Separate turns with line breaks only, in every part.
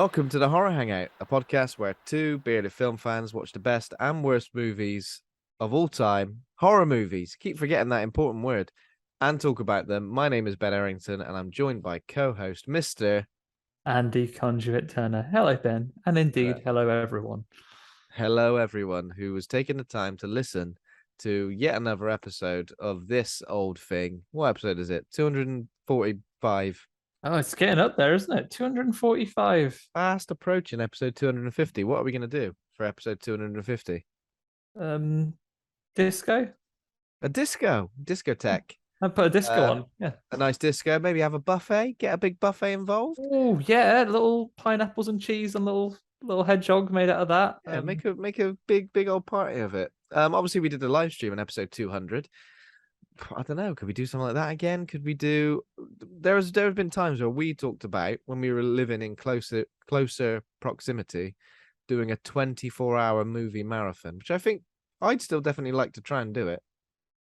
Welcome to the Horror Hangout, a podcast where two bearded film fans watch the best and worst movies of all time, horror movies, keep forgetting that important word, and talk about them. My name is Ben Errington, and I'm joined by co-host Mr.
Andy Conduit Turner. Hello, Ben. And indeed, hello, everyone.
Hello, everyone who was taking the time to listen to yet another episode of this old thing. What episode is it? 245.
Oh, it's getting up there, isn't it? 245.
Fast approaching episode 250. What are we going to do for episode 250?
Disco?
A discotheque.
I put a disco on. Yeah.
A nice disco. Maybe have a buffet. Get a big buffet involved.
Oh, yeah. Little pineapples and cheese and little hedgehog made out of that.
Yeah, make a big old party of it. Obviously we did a live stream in episode 200. I don't know. Could we do something like that again? Could we do? There have been times where we talked about when we were living in closer proximity, doing a 24-hour movie marathon, which I think I'd still definitely like to try and do it.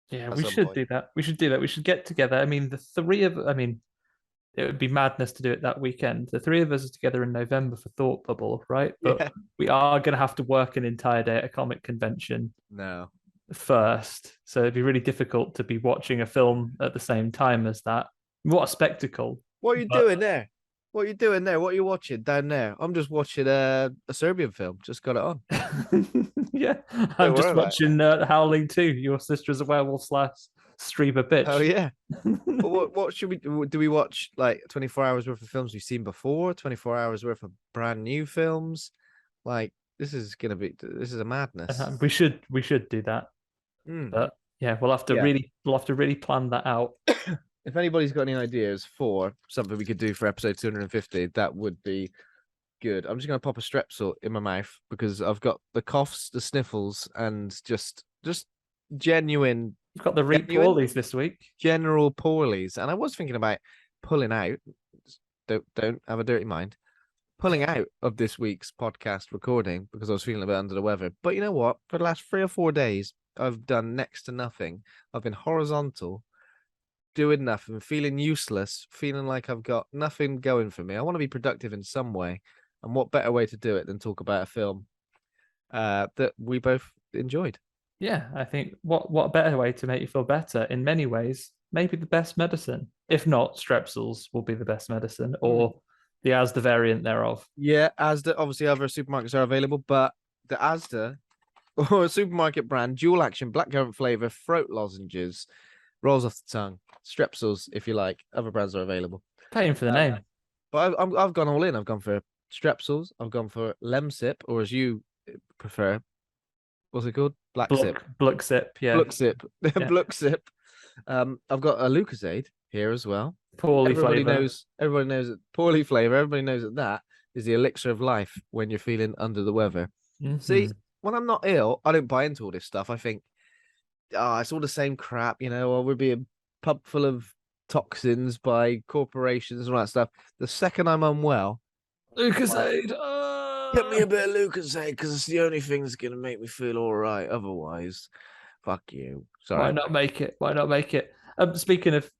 Yeah, we should do that. We should do that. We should get together. I mean, it would be madness to do it that weekend. The three of us are together in November for Thought Bubble, right? But we are going to have to work an entire day at a comic convention.
No.
First, so it'd be really difficult to be watching a film at the same time as that. What a spectacle!
What are you doing there? What are you doing there? What are you watching down there? I'm just watching a Serbian film. Just got it on.
Yeah, I'm just watching Howling 2. Your sister's a werewolf / streamer bitch.
Oh yeah. what should we do? Do we watch like 24 hours worth of films we've seen before? 24 hours worth of brand new films? Like this is a madness.
We should do that. But yeah, we'll have to really plan that out.
If anybody's got any ideas for something we could do for episode 250, that would be good. I'm just gonna pop a Strepsil in my mouth because I've got the coughs, the sniffles, and just genuine.
You've got the poorlies this week.
General poorlies, and I was thinking about pulling out. Don't have a dirty mind. Pulling out of this week's podcast recording because I was feeling a bit under the weather. But you know what? For the last 3 or 4 days, I've done next to nothing. I've been horizontal, doing nothing, feeling useless, feeling like I've got nothing going for me. I want to be productive in some way. And what better way to do it than talk about a film that we both enjoyed?
Yeah, I think what better way to make you feel better? In many ways, maybe the best medicine. If not, Strepsils will be the best medicine, or the Asda variant thereof.
Yeah, Asda. Obviously, other supermarkets are available, but the Asda or supermarket brand dual action blackcurrant flavor throat lozenges rolls off the tongue. Strepsils, if you like. Other brands are available.
Paying for the name.
But I've gone all in. I've gone for Strepsils. I've gone for Lemsip, or as you prefer, what's it called?
Blucksip, yeah.
Blucksip. Blucksip. I've got a Lucozade here as well.
Everybody
knows that poorly flavor. Everybody knows that is the elixir of life when you're feeling under the weather. Mm-hmm. See, when I'm not ill, I don't buy into all this stuff. I think, it's all the same crap, or we're being pumped full of toxins by corporations and all that stuff. The second I'm unwell,
Lucozade.
Get me a bit of Lucozade because it's the only thing that's going to make me feel all right. Otherwise, fuck you. Sorry.
Why not make it? Speaking of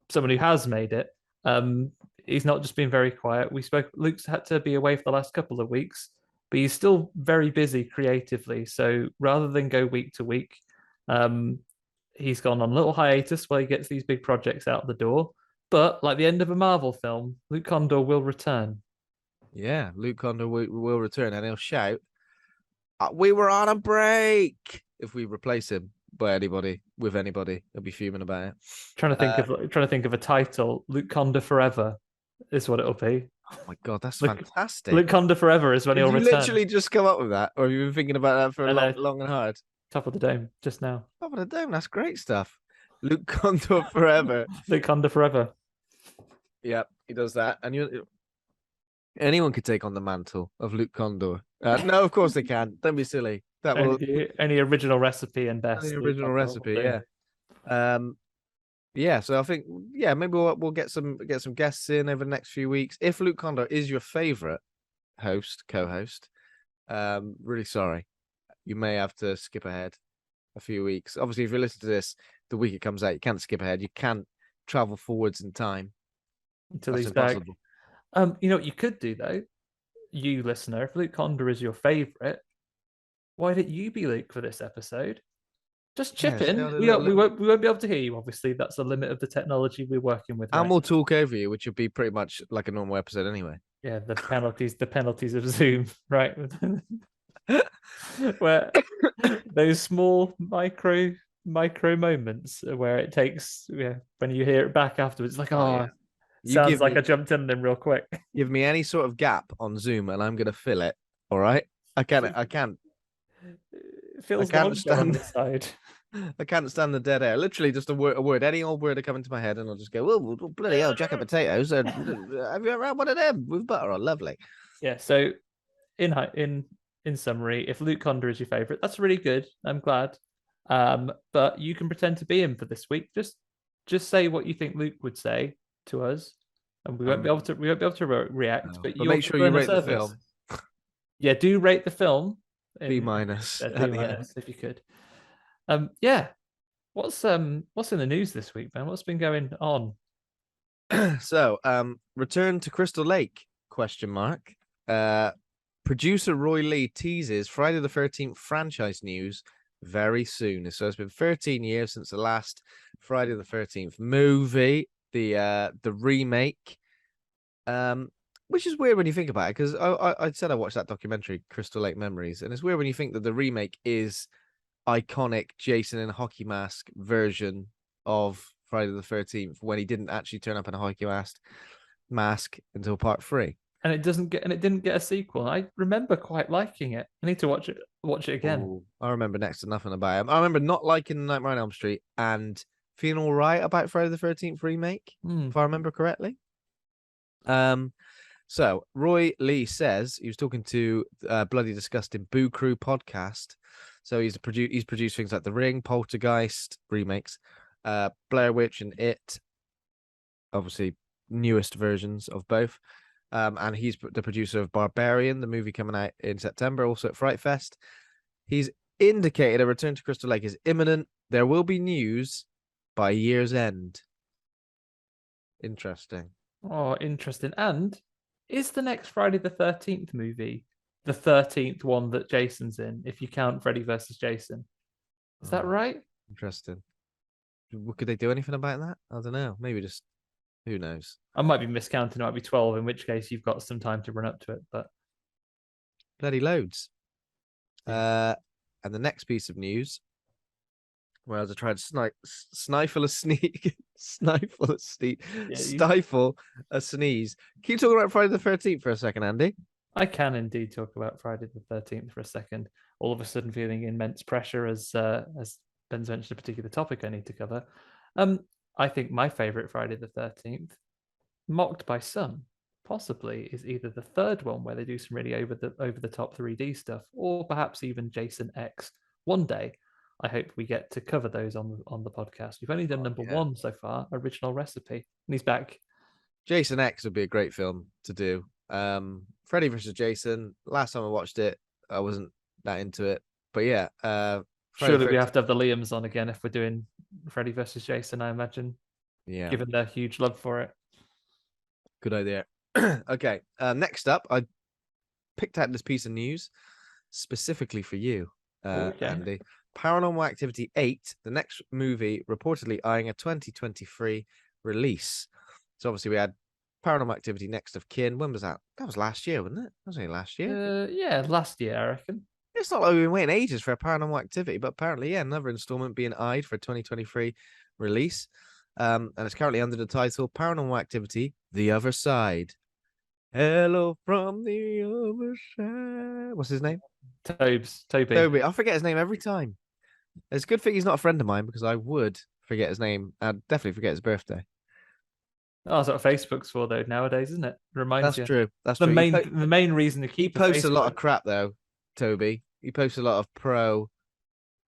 someone who has made it, he's not just been very quiet. Luke's had to be away for the last couple of weeks, but he's still very busy creatively. So rather than go week to week, he's gone on a little hiatus while he gets these big projects out the door. But like the end of a Marvel film, Luke Condor will return.
Yeah, Luke Condor will return, and he'll shout, "We were on a break!" if we replace him by anybody with anybody. He'll be fuming about it.
Trying to think of a title. Luke Condor Forever is what it'll be.
Oh my god, that's fantastic!
Luke Condor Forever is when he'll return.
You literally just come up with that, or have you been thinking about that for long and hard?
Top of the dome, just now.
Top of the dome, that's great stuff. Luke Condor Forever.
Luke Condor Forever.
Yep, he does that, and anyone could take on the mantle of Luke Condor. No, of course they can. Don't be silly.
Any original recipe and best.
Any original recipe, yeah. Yeah. So I think, maybe we'll get some guests in over the next few weeks. If Luke Condor is your favorite co-host, really sorry, you may have to skip ahead a few weeks. Obviously, if you listen to this the week it comes out, you can't skip ahead. You can't travel forwards in time
until he's back. You know what you could do though? you, listener, if Luke Honda is your favorite, why didn't you be Luke for this episode? Just chip
Say
in.
all the
We won't be able to hear you. Obviously, that's the limit of the technology we're working with.
and
Right
we'll
now.
talk over you, which would be pretty much like a normal episode anyway.
Yeah, the penalties of Zoom, right? Where those small micro moments where it takes, when you hear it back afterwards, it's like,
Yeah. You
sounds
give
like
me
I jumped in them real quick.
give me any sort of gap on Zoom, and I'm gonna fill it. All right. I can't.
It
I
feels
can't
longer on
stand.
this side.
I can't stand the dead air. Literally, just a word, any old word that come into my head, and I'll just go, "Well, bloody hell, jacket potatoes! Have you ever had one of them with butter on? Lovely."
Yeah. So in summary, if Luke Honda is your favorite, that's really good. I'm glad. But you can pretend to be him for this week. Just say what you think Luke would say to us, and we won't be able to react.
No.
But
But
you'll
make sure you
earn a
rate the
service.
film.
Yeah, do rate the film.
B minus.
B minus if you could. Yeah. What's in the news this week, man? What's been going on?
So, return to Crystal Lake? Question mark. Producer Roy Lee teases Friday the 13th franchise news very soon. So it's been 13 years since the last Friday the 13th movie, the remake. Which is weird when you think about it, because I said I watched that documentary, Crystal Lake Memories, and it's weird when you think that the remake is iconic Jason in a hockey mask version of Friday the 13th when he didn't actually turn up in a hockey mask until part 3.
And it didn't get a sequel. I remember quite liking it. I need to watch it again.
Ooh, I remember next to nothing about him. I remember not liking Nightmare on Elm Street and feeling all right about Friday the 13th remake, if I remember correctly. So Roy Lee says he was talking to Bloody Disgusting Boo Crew podcast. So he's produced things like The Ring, Poltergeist remakes, Blair Witch, and It. Obviously, newest versions of both. And he's the producer of Barbarian, the movie coming out in September, also at Fright Fest. He's indicated a return to Crystal Lake is imminent. There will be news by year's end. Interesting.
Oh, interesting. And is the next Friday the 13th movie the 13th one that Jason's in, if you count Freddy versus Jason? Is that right?
Interesting. Could they do anything about that? I don't know. Maybe just, who knows?
I might be miscounting. It might be 12, in which case you've got some time to run up to it. But
bloody loads.
Yeah.
And the next piece of news, where I was trying to stifle a sneeze. Keep talking about Friday the 13th for a second, Andy.
I can indeed talk about Friday the 13th for a second. All of a sudden feeling immense pressure as Ben's mentioned a particular topic I need to cover. I think my favorite Friday the 13th, mocked by some, possibly is either the third one where they do some really over the top 3D stuff, or perhaps even Jason X. One day, I hope we get to cover those on the podcast. We've only done number 1 so far, Original Recipe, and he's back.
Jason X would be a great film to do. Freddy versus Jason. Last time I watched it, I wasn't that into it, but yeah.
Surely we have to have the Liams on again if we're doing Freddy versus Jason, I imagine.
Yeah.
Given their huge love for it.
Good idea. Okay. Next up, I picked out this piece of news specifically for you, Andy. Paranormal Activity 8, the next movie reportedly eyeing a 2023 release. So obviously we had Paranormal Activity Next of Kin. When was that? That was last year, wasn't it? That was only last year.
Yeah, last year, I reckon.
It's not like we've been waiting ages for a Paranormal Activity, but apparently, yeah, another installment being eyed for a 2023 release. And it's currently under the title Paranormal Activity: The Other Side. Hello from the other side. What's his name?
Toby.
I forget his name every time. It's a good thing he's not a friend of mine, because I would forget his name. I'd definitely forget his birthday.
Oh, that's what Facebook's for, though, nowadays, isn't it? Reminds you.
That's true. That's
the
true.
The main reason to keep
he posts a lot of crap, though. Toby. He posts a lot of pro.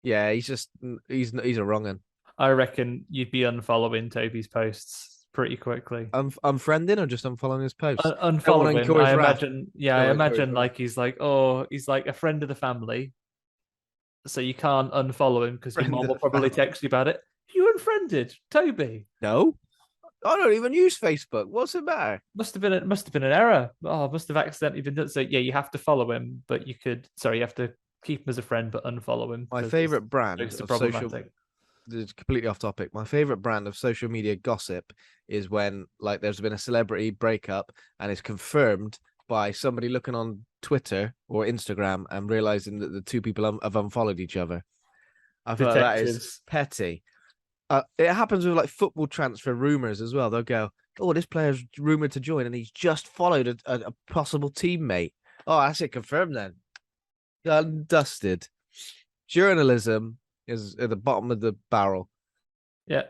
Yeah, he's a wrong un.
I reckon you'd be unfollowing Toby's posts pretty quickly.
Unfriending or just unfollowing his posts?
Unfollowing him. I imagine. Yeah, I imagine like he's like a friend of the family, so you can't unfollow him because your mom will probably text you about it. You unfriended Toby?
No, I don't even use Facebook. What's the matter?
Must have been an error. Oh, must have accidentally been done. So yeah, you have to follow him, but you have to keep him as a friend, but unfollow him.
My
'cause
favorite
it's
brand
too
of social.
problematic.
This is completely off topic. My favorite brand of social media gossip is when like there's been a celebrity breakup and it's confirmed by somebody looking on Twitter or Instagram and realizing that the two people have unfollowed each other. I feel like that is
Detectives.
petty. It happens with like football transfer rumors as well. They'll go, "Oh, this player's rumored to join, and he's just followed a possible teammate." Oh, that's it, confirmed then. Done, dusted. Journalism is at the bottom of the barrel.
Yeah.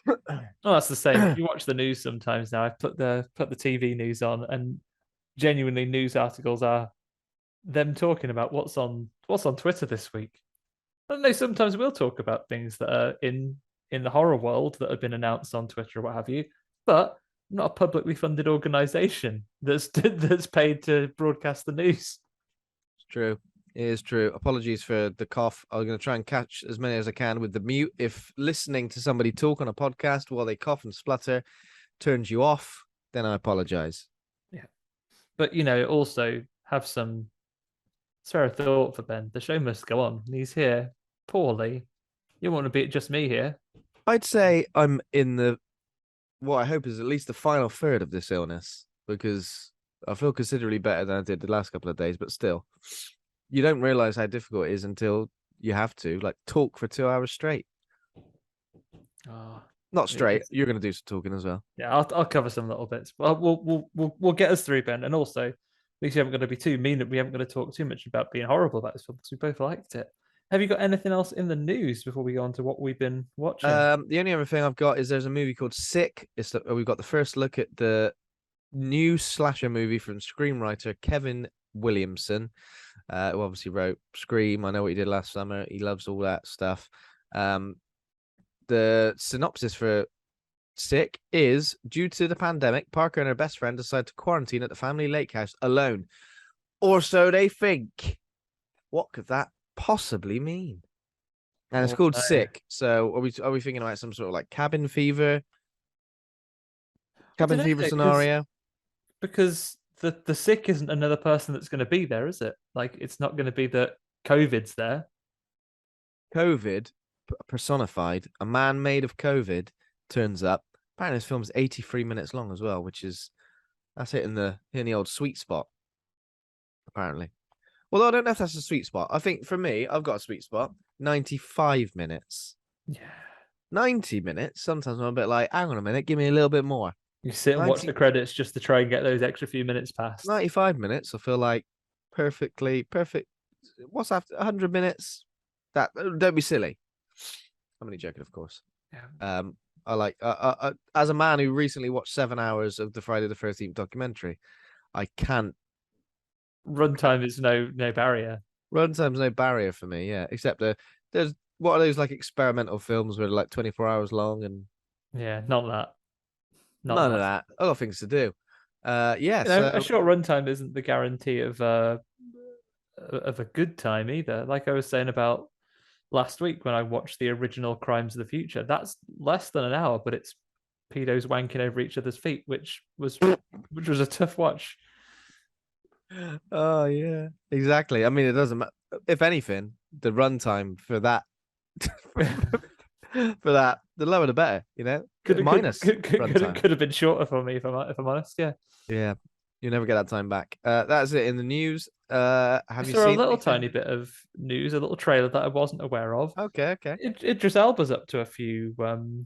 Oh, that's the same. You watch the news sometimes now. I put the TV news on, and genuinely news articles are them talking about what's on Twitter this week. I don't know. Sometimes we'll talk about things that are in the horror world that have been announced on Twitter or what have you, but not a publicly funded organization that's paid to broadcast the news.
It's true. It is true. Apologies for the cough. I'm going to try and catch as many as I can with the mute. If listening to somebody talk on a podcast while they cough and splutter turns you off, then I apologize.
Yeah. But, also have some spare thought for Ben. The show must go on. He's here poorly. You want to be just me here.
I'd say I'm in what I hope is at least the final third of this illness, because I feel considerably better than I did the last couple of days, but still. You don't realize how difficult it is until you have to talk for 2 hours straight.
Oh,
not straight. You're going to do some talking as well.
Yeah, I'll cover some little bits. Well, we'll get us through, Ben, and also at least you haven't got to be too mean. We haven't got to talk too much about being horrible about this film because we both liked it. Have you got anything else in the news before we go on to what we've been watching?
The only other thing I've got is there's a movie called Sick. We've got the first look at the new slasher movie from screenwriter Kevin Williamson, who obviously wrote Scream. I know what he did last summer. He loves all that stuff. The synopsis for Sick is: due to the pandemic, Parker and her best friend decide to quarantine at the family lake house alone. Or so they think. What could that possibly mean? And it's called Sick. So are we thinking about some sort of cabin fever? Cabin fever scenario?
Because the sick isn't another person that's going to be there, is it? It's not going to be that COVID's there.
COVID personified, a man made of COVID turns up. Apparently this film's 83 minutes long as well, that's hitting the old sweet spot. Apparently. Although I don't know if that's a sweet spot. I think for me, I've got a sweet spot. 95 minutes.
Yeah.
90 minutes. Sometimes I'm a bit like, hang on a minute, give me a little bit more.
You sit and watch the credits just to try and get those extra few minutes past.
95 minutes, I feel like perfect. What's after 100 minutes? Don't be silly. I'm only joking, of course.
Yeah.
I like as a man who recently watched 7 hours of the Friday the 13th documentary, I can't.
Runtime is no barrier.
Runtime's no barrier for me, yeah. Except there's what are those experimental films where they're 24 hours long and
yeah, not that.
None of that. I got things to do. Yeah.
A short runtime isn't the guarantee of a good time either. Like I was saying about last week when I watched the original Crimes of the Future, that's less than an hour, but it's pedos wanking over each other's feet, which was a tough watch.
Oh yeah, exactly. I mean, it doesn't matter. If anything, the runtime for that, the lower the better. Could
have been shorter for me if I'm honest. Yeah.
Yeah, you never get that time back. That's it in the news. Have you seen
a little tiny bit of news, a little trailer that I wasn't aware of?
Okay.
Idris Elba's up to a few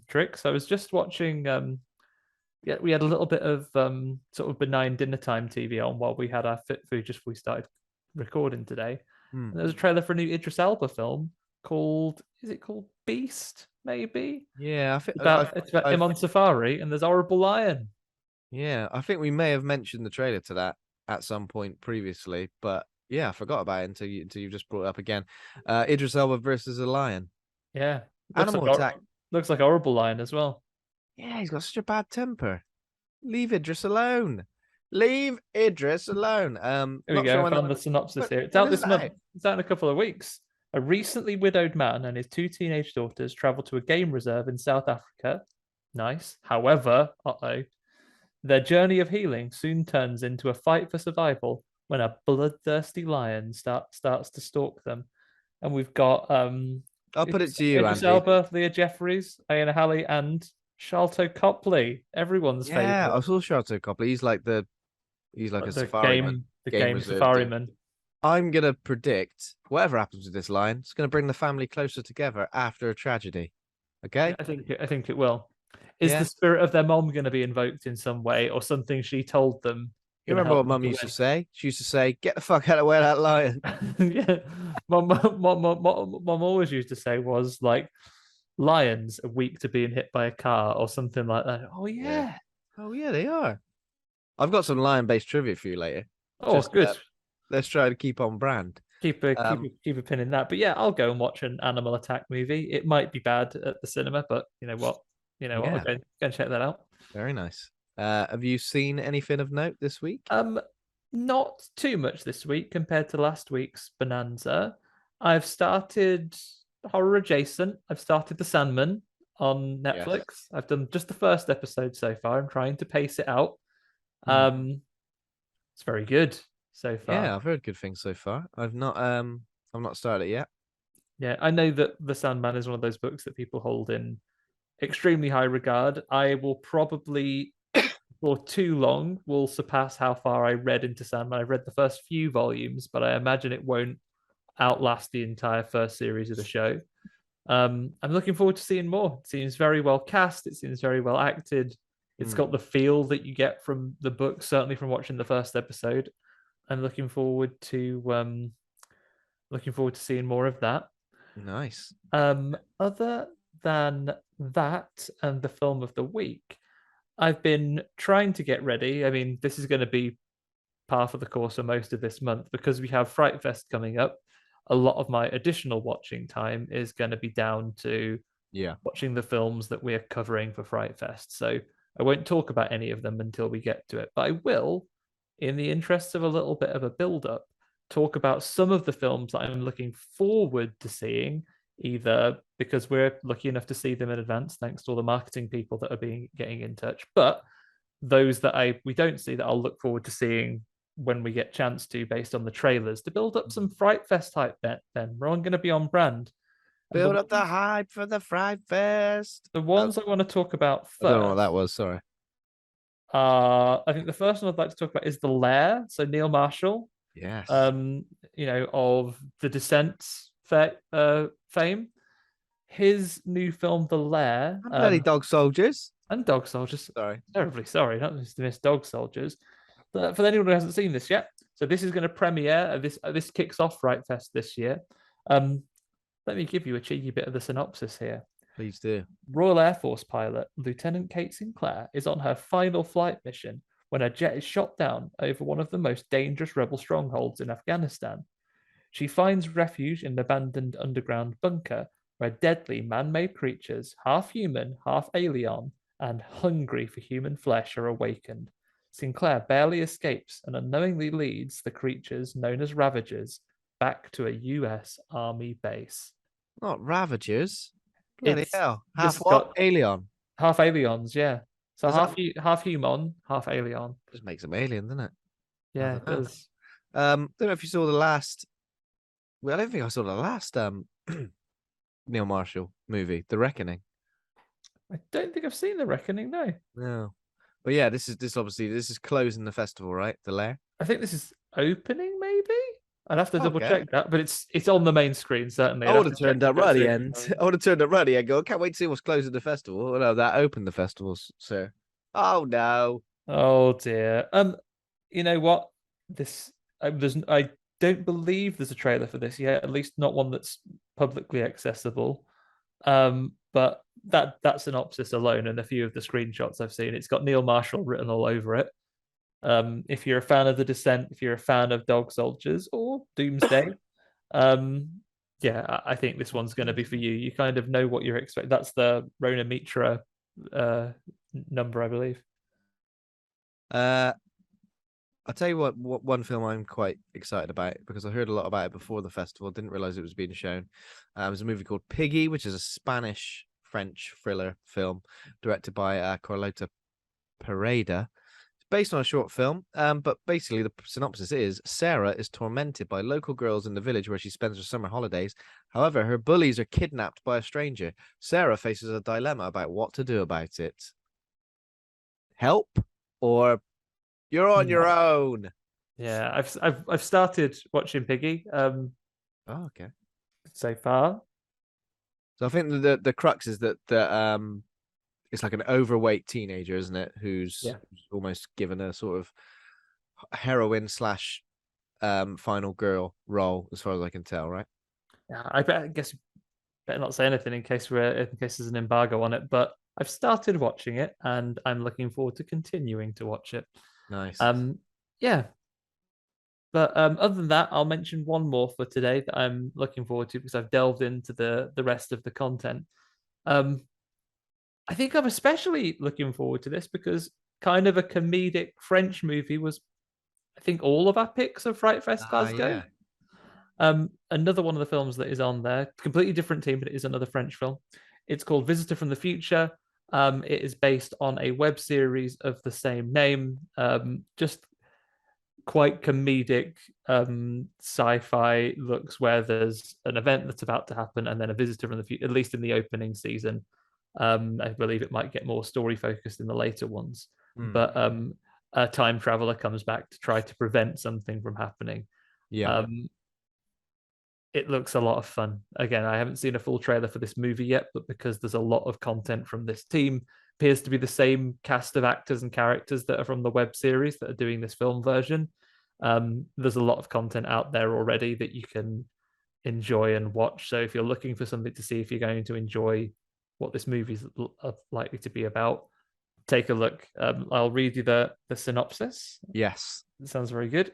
tricks. I was just watching. We had a little bit of sort of benign dinner time TV on while we had our fit food just before we started recording today. And there's a trailer for a new Idris Elba film called Beast? Maybe.
Yeah,
it's about him on safari, and there's Horrible Lion.
Yeah, I think we may have mentioned the trailer to that at some point previously, but yeah, I forgot about it until you just brought it up again. Idris Elba versus a lion.
Yeah,
Animal attack.
Looks like Horrible Lion as well.
Yeah, he's got such a bad temper. Leave Idris alone. Leave Idris alone.
Here we go. I found the synopsis here. It's out this month. It's out in a couple of weeks. A recently widowed man and his two teenage daughters travel to a game reserve in South Africa Nice. However, their journey of healing soon turns into a fight for survival when a bloodthirsty lion starts to stalk them. And we've got
I'll put it to you,
Idris
Andy.
Elba, Leah Jeffries, Aina Halley, and Sharlto Copley, everyone's
Yeah,
favorite.
I saw Sharlto Copley. He's like a
The
safari man,
game
reserve dude.
safariman.
I'm gonna predict whatever happens with this lion, it's gonna bring the family closer together after a tragedy. Okay?
I think it will. Is the
Yeah.
spirit of their mom going to be invoked in some way, or something she told them
You
going to
remember
help
what
them
Mum
to
used to
win?
say? She used to say, "Get the fuck out of the way of that lion."
Yeah, mom always used to say was like, lions are weak to being hit by a car or something like that. Oh
Yeah.
yeah.
Oh yeah, they are. I've got some lion-based trivia for you later.
Oh,
Just
good.
let's try to keep on brand.
Keep a pin in that. But yeah, I'll go and watch an animal attack movie. It might be bad at the cinema, but you know what? I'll
Yeah,
go and check that out.
very nice. Have you seen anything of note this week?
Not too much this week compared to last week's Bonanza. I've started horror adjacent. I've started The Sandman on
Yes.
Netflix. I've done just the first episode so far. I'm trying to pace it out. It's very good so far.
Yeah, I've heard good things so far. I've not started it yet.
Yeah, I know that The Sandman is one of those books that people hold in extremely high regard. I will probably, for too long, will surpass how far I read into Sandman. I've read the first few volumes, but I imagine it won't outlast the entire first series of the show. I'm looking forward to seeing more. It seems very well cast. It seems very well acted. It's got the feel that you get from the book, certainly from watching the first episode. I'm looking forward to seeing more of that.
Nice.
Other than that and the film of the week, I've been trying to get ready. I mean, this is going to be par for the course for most of this month because we have Fright Fest coming up. A lot of my additional watching time is going to be down to watching the films that we're covering for Fright Fest. So I won't talk about any of them until we get to it, but I will, in the interests of a little bit of a build up, talk about some of the films that I'm looking forward to seeing, either because we're lucky enough to see them in advance, thanks to all the marketing people that are getting in touch, but those that we don't see that I'll look forward to seeing when we get chance to, based on the trailers, to build up some Fright Fest hype. Then we're all going to be on brand.
Build up the hype for the Fright Fest.
The ones I want to talk about first.
I don't know what that was. Sorry.
I think the first one I'd like to talk about is The Lair. So Neil Marshall.
Yes.
Of the Descent fame. His new film, The Lair.
And bloody Dog Soldiers.
And Dog Soldiers.
Sorry.
Terribly sorry, not just to miss Dog Soldiers. But for anyone who hasn't seen this yet, so this is going to premiere. This kicks off Fright Fest this year. Let me give you a cheeky bit of the synopsis here.
Please do.
Royal Air Force pilot Lieutenant Kate Sinclair is on her final flight mission when a jet is shot down over one of the most dangerous rebel strongholds in Afghanistan. She finds refuge in an abandoned underground bunker where deadly man-made creatures, half human, half alien, and hungry for human flesh are awakened. Sinclair barely escapes and unknowingly leads the creatures known as Ravagers back to a US Army base.
Not Ravagers. Bloody hell.
Half
alien?
Half aliens, yeah. So
Does
half human, half alien.
Just makes them alien, doesn't it?
Yeah, it does.
Don't know if you saw the last. Well, I don't think I saw the last Neil Marshall movie, The Reckoning.
I don't think I've seen The Reckoning, no.
No. But yeah, this is closing the festival, right? The Lair.
I think this is opening, maybe. I'd have to double check that, but it's on the main screen certainly.
I would have turned up right at the end. I would have turned up right at the end. Go, can't wait to see what's closing the festival. Oh, no, that opened the festivals, sir. Oh no.
Oh dear. You know what? I don't believe there's a trailer for this yet. At least not one that's publicly accessible. But that synopsis alone and a few of the screenshots I've seen, it's got Neil Marshall written all over it. If you're a fan of The Descent, if you're a fan of Dog Soldiers or Doomsday, I think this one's going to be for you. You kind of know what you're expecting. That's the Rona Mitra number, I believe.
I'll tell you what one film I'm quite excited about because I heard a lot about it before the festival. Didn't realize it was being shown. It was a movie called Piggy, which is a Spanish French thriller film directed by Carlota Pereda. It's based on a short film, but basically the synopsis is Sarah is tormented by local girls in the village where she spends her summer holidays. However, her bullies are kidnapped by a stranger. Sarah faces a dilemma about what to do about it. Help or you're on your own.
Yeah, I've started watching Piggy.
Oh, okay.
So far.
So I think the crux is that it's like an overweight teenager, isn't it? Who's almost given a sort of heroine slash final girl role, as far as I can tell, right?
Yeah, I guess better not say anything in case there's an embargo on it. But I've started watching it, and I'm looking forward to continuing to watch it.
Nice.
Yeah. But other than that, I'll mention one more for today that I'm looking forward to because I've delved into the rest of the content. I think I'm especially looking forward to this because kind of a comedic French movie was, I think, all of our picks of Fright Fest Glasgow. Another one of the films that is on there, completely different team, but it is another French film. It's called Visitor from the Future. It is based on a web series of the same name. Just quite comedic sci-fi looks where there's an event that's about to happen and then a visitor from the future, at least in the opening season. I believe it might get more story focused in the later ones. But a time traveler comes back to try to prevent something from happening.
Yeah.
It looks a lot of fun. Again, I haven't seen a full trailer for this movie yet, but because there's a lot of content from this team, appears to be the same cast of actors and characters that are from the web series that are doing this film version. There's a lot of content out there already that you can enjoy and watch. So if you're looking for something to see if you're going to enjoy what this movie is likely to be about, take a look. I'll read you the synopsis.
Yes.
It sounds very good.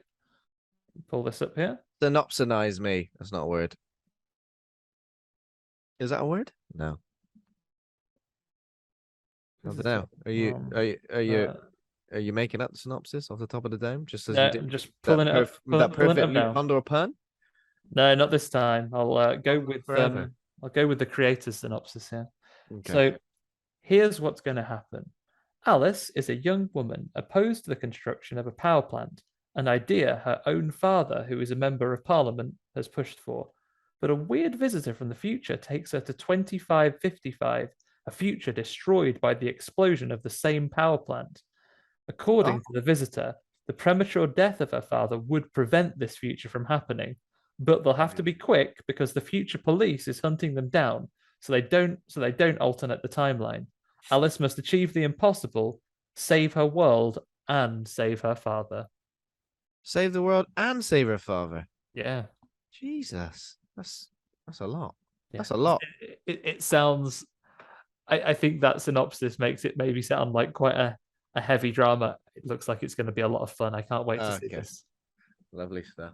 Pull this up here.
Synopsinize me. That's not a word. Is that a word? No. I don't know. Are you making up the synopsis off the top of the dome? Just as you did?
I'm just pulling it up.
That perfect Luke pun?
No, not this time. I'll go with the creator's synopsis here. Okay. So here's what's going to happen. Alice is a young woman opposed to the construction of a power plant, an idea her own father, who is a member of parliament, has pushed for. But a weird visitor from the future takes her to 2555, a future destroyed by the explosion of the same power plant. According to the visitor, the premature death of her father would prevent this future from happening, but they'll have to be quick because the future police is hunting them down, so they don't alternate the timeline. Alice must achieve the impossible, save her world, and save her father.
Save the world and save her father.
Yeah.
Jesus, that's a lot.
Yeah.
That's a lot.
It sounds. I think that synopsis makes it maybe sound like quite a heavy drama. It looks like it's going to be a lot of fun. I can't wait to see this.
Lovely stuff.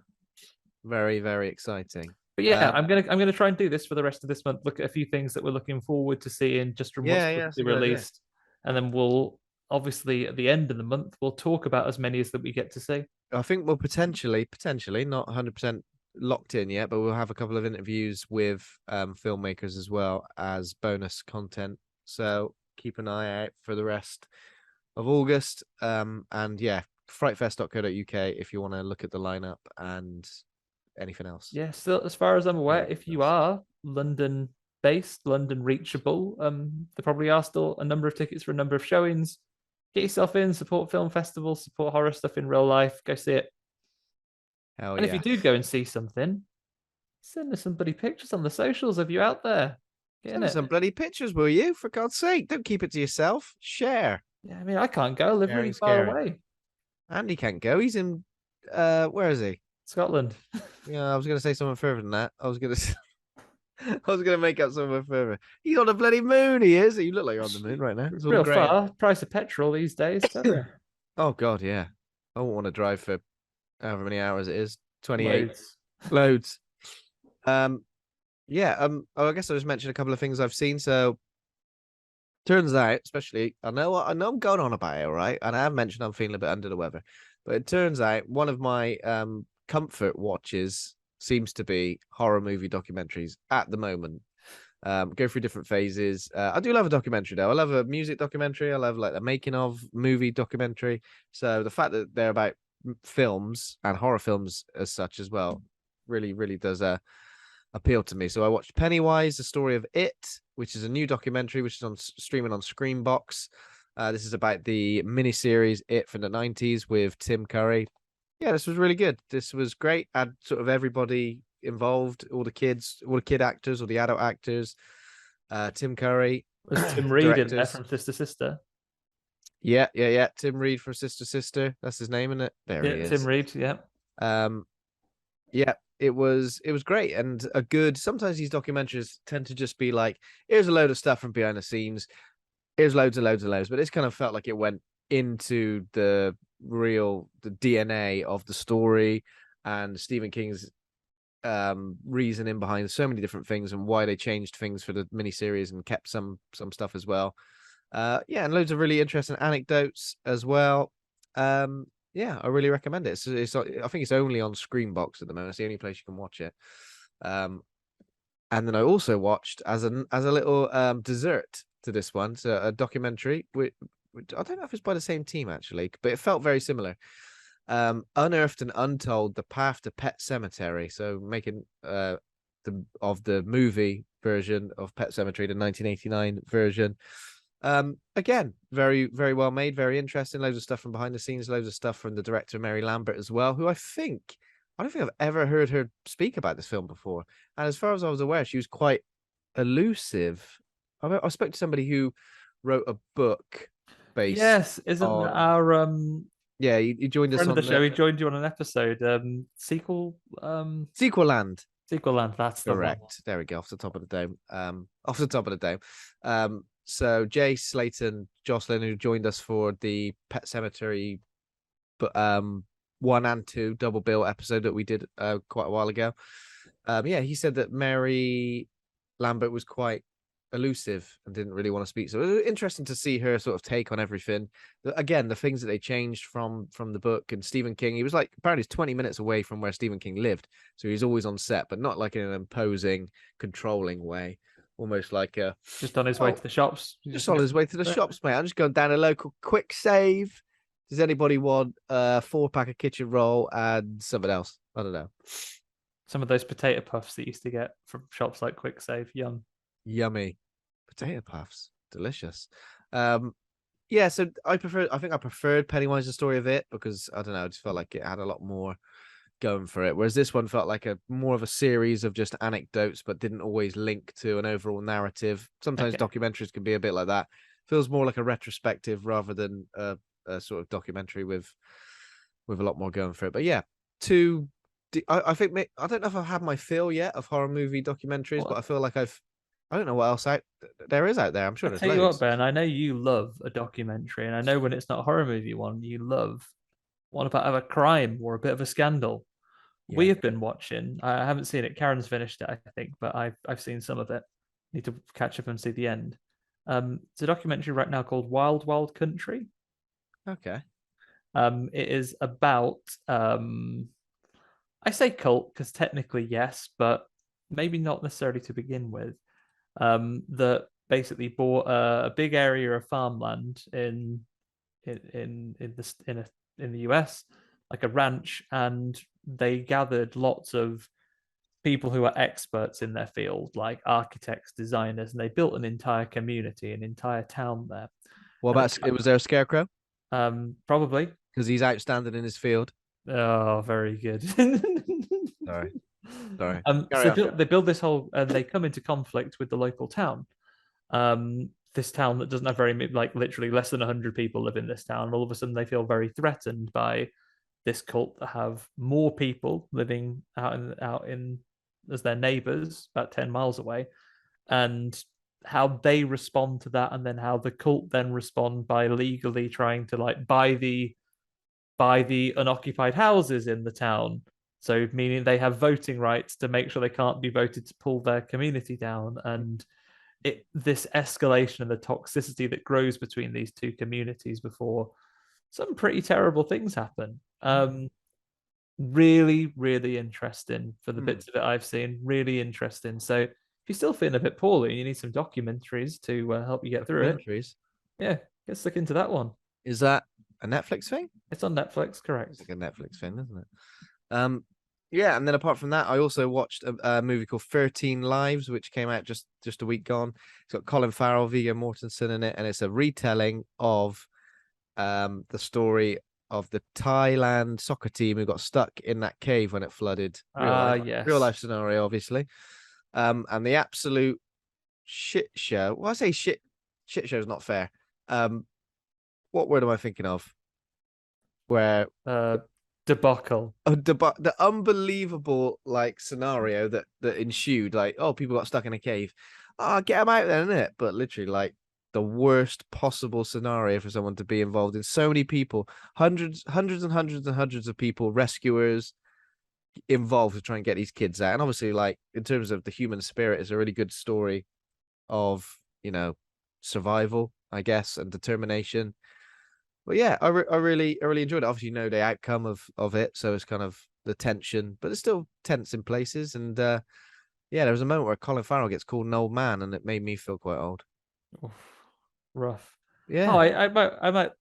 Very, very exciting.
But yeah, I'm gonna try and do this for the rest of this month. Look at a few things that we're looking forward to seeing just from what's released, and then we'll obviously at the end of the month we'll talk about as many as that we get to see.
I think we'll potentially not 100% locked in yet, but we'll have a couple of interviews with filmmakers as well as bonus content. So keep an eye out for the rest of August. And yeah, frightfest.co.uk if you want to look at the lineup and anything else.
Yeah, still as far as I'm aware, if you are London based, London reachable, there probably are still a number of tickets for a number of showings. Get yourself in, support film festivals, support horror stuff in real life, go see it.
Hell
and if you do go and see something, send us some bloody pictures on the socials of you out there.
Send us some bloody pictures, will you? For God's sake, don't keep it to yourself. Share.
Yeah, I mean, I can't go. I live really far away.
Andy can't go. He's in, where is he?
Scotland.
Yeah, I was going to say something further than that. I was going to make up something further. He's on the bloody moon, he is. You look like you're on the moon right now.
It's real far. Price of petrol these days, don't you?
Oh, God, yeah. I won't want to drive for however many hours it is. 28. Loads. Yeah, I guess I'll just mention a couple of things I've seen. So turns out, especially, I know I'm going on about it, all right? And I have mentioned I'm feeling a bit under the weather. But it turns out one of my comfort watches seems to be horror movie documentaries at the moment. go through different phases. I do love a documentary though. I love a music documentary. I love like the making of movie documentary. So the fact that they're about films and horror films as such as well really, really does appeal to me. So I watched Pennywise, the story of It, which is a new documentary which is on streaming on Screenbox. This is about the miniseries It from the 90s with Tim Curry. Yeah, this was really good. This was great. Had sort of everybody involved, all the kids, all the kid actors, all the adult actors. Tim Curry,
Was Tim Reed in there
directors.
from Sister Sister?
Yeah. Tim Reed from Sister Sister. That's his name, isn't it? There he
Yeah,
is.
Tim Reed. Yeah.
Yeah, it was great and a good. Sometimes these documentaries tend to just be like, here's a load of stuff from behind the scenes. Here's loads and loads and loads. But this kind of felt like it went into the DNA of the story and Stephen King's reasoning behind so many different things and why they changed things for the miniseries and kept some stuff as well. Yeah, and loads of really interesting anecdotes as well. Yeah, I really recommend it. It's I think it's only on Screenbox at the moment. It's the only place you can watch it. And then I also watched as a little dessert to this one, so a documentary. Which I don't know if it's by the same team actually, but it felt very similar. Unearthed and Untold: The Path to Pet Cemetery. So making of the movie version of Pet Cemetery, the 1989 version. Again, very, very well made, very interesting. Loads of stuff from behind the scenes, loads of stuff from the director Mary Lambert as well, who I don't think I've ever heard her speak about this film before. And as far as I was aware, she was quite elusive. I spoke to somebody who wrote a book based.
Yes, isn't
on...
our
Yeah, he joined us
friend
on
of the show? He joined you on an episode. Sequel
Sequel-land.
Land. That's the
Correct.
one.
There we go. Off the top of the dome. Off the top of the dome. So Jay Slayton Jocelyn, who joined us for the Pet Cemetery, but 1 and 2 double bill episode that we did quite a while ago. Yeah, he said that Mary Lambert was quite elusive and didn't really want to speak. So it was interesting to see her sort of take on everything. Again, the things that they changed from the book. And Stephen King, he was like apparently he's 20 minutes away from where Stephen King lived, so he's always on set, but not like in an imposing, controlling way. Almost like
just on his way to the shops.
Just on his way to the shops, mate. I'm just going down a local quick save. Does anybody want a 4-pack of kitchen roll and something else? I don't know.
Some of those potato puffs that you used to get from shops like Quick Save.
Yummy potato puffs, delicious. Yeah, so I think I preferred Pennywise: The Story of It because I don't know, I just felt like it had a lot more going for it, whereas this one felt like more of a series of just anecdotes but didn't always link to an overall narrative. Sometimes documentaries can be a bit like that. Feels more like a retrospective rather than a sort of documentary with a lot more going for it. But yeah, I think I don't know if I've had my fill yet of horror movie documentaries, but I feel like I don't know what else there is out there. I'm sure there's
tell you
loads.
what, Ben, I know you love a documentary, and I know when it's not a horror movie one, you love one about a crime or a bit of a scandal. Yeah. We have been watching. I haven't seen it. Karen's finished it, I think, but I've seen some of it. Need to catch up and see the end. It's a documentary right now called Wild Wild Country.
Okay.
It is about I say cult because technically yes, but maybe not necessarily to begin with. That basically bought a big area of farmland in the US, like a ranch, and they gathered lots of people who are experts in their field, like architects, designers, and they built an entire community, an entire town there.
What about was there a scarecrow?
Probably
because he's outstanding in his field.
Oh, very good.
Sorry.
So they build this whole, and they come into conflict with the local town. This town that doesn't have very, like literally less than 100 people live in this town. All of a sudden, they feel very threatened by this cult that have more people living out in as their neighbors, about 10 miles away, and how they respond to that, and then how the cult then respond by legally trying to like buy the unoccupied houses in the town. So meaning they have voting rights to make sure they can't be voted to pull their community down. And this escalation and the toxicity that grows between these two communities before some pretty terrible things happen. Really, really interesting for the bits of it I've seen. Really interesting. So if you're still feeling a bit poorly and you need some documentaries to help you get through it,
Documentaries.
yeah, get stuck into that one.
Is that a Netflix thing?
It's on Netflix, correct?
It's like a Netflix thing, isn't it? Yeah, and then apart from that, I also watched a movie called 13 Lives, which came out just a week gone. It's got Colin Farrell, Viggo Mortensen in it, and it's a retelling of the story of the Thailand soccer team who got stuck in that cave when it flooded.
Yes.
Real life scenario, obviously. And the absolute shit show. Well, I say shit show is not fair. What word am I thinking of? Where
Debacle.
the unbelievable like scenario that ensued, like, oh, people got stuck in a cave. Oh, get them out then, innit? But literally, like, the worst possible scenario for someone to be involved in. So many people, hundreds and hundreds of people, rescuers involved to try and get these kids out. And obviously, like, in terms of the human spirit, it's a really good story of, you know, survival, I guess, and determination. But yeah, I really enjoyed it. Obviously, you know the outcome of it, so it's kind of the tension, but it's still tense in places. And yeah, there was a moment where Colin Farrell gets called an old man, and it made me feel quite old.
Oof, rough.
Yeah.
Oh, I might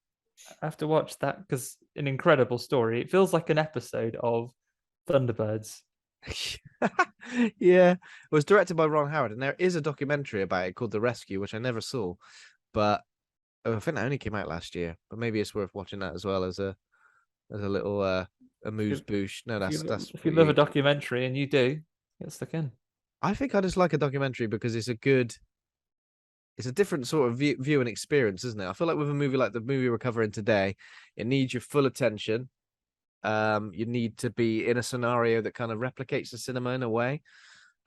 have to watch that because an incredible story. It feels like an episode of Thunderbirds.
Yeah, it was directed by Ron Howard, and there is a documentary about it called The Rescue, which I never saw, but I think that only came out last year. But maybe it's worth watching that as well as a little amuse bouche. No, that's
if you love a documentary, and you do, get stuck in.
I think I just like a documentary because it's a different sort of view and experience, isn't it? I feel like with a movie like the movie we're covering today, it needs your full attention. You need to be in a scenario that kind of replicates the cinema in a way,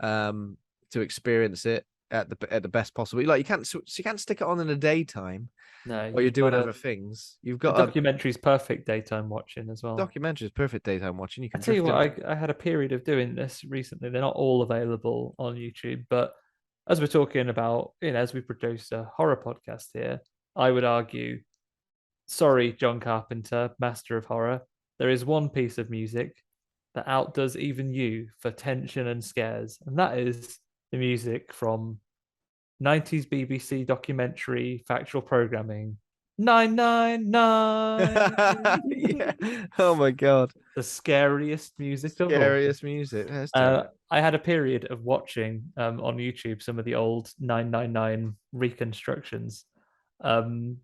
to experience it at the best possible. Like you can't stick it on in the daytime.
No,
While you're doing other things. You've got
a documentary's perfect daytime watching as well.
Documentary is perfect daytime watching. You can
tell you what, I had a period of doing this recently. They're not all available on YouTube, but as we're talking about, as we produce a horror podcast here, I would argue, sorry, John Carpenter, master of horror, there is one piece of music that outdoes even you for tension and scares, and that is the music from 90s BBC documentary factual programming 999.
Yeah. Oh my god.
The scariest music of all.
Scariest music.
I had a period of watching on YouTube some of the old 999 reconstructions. The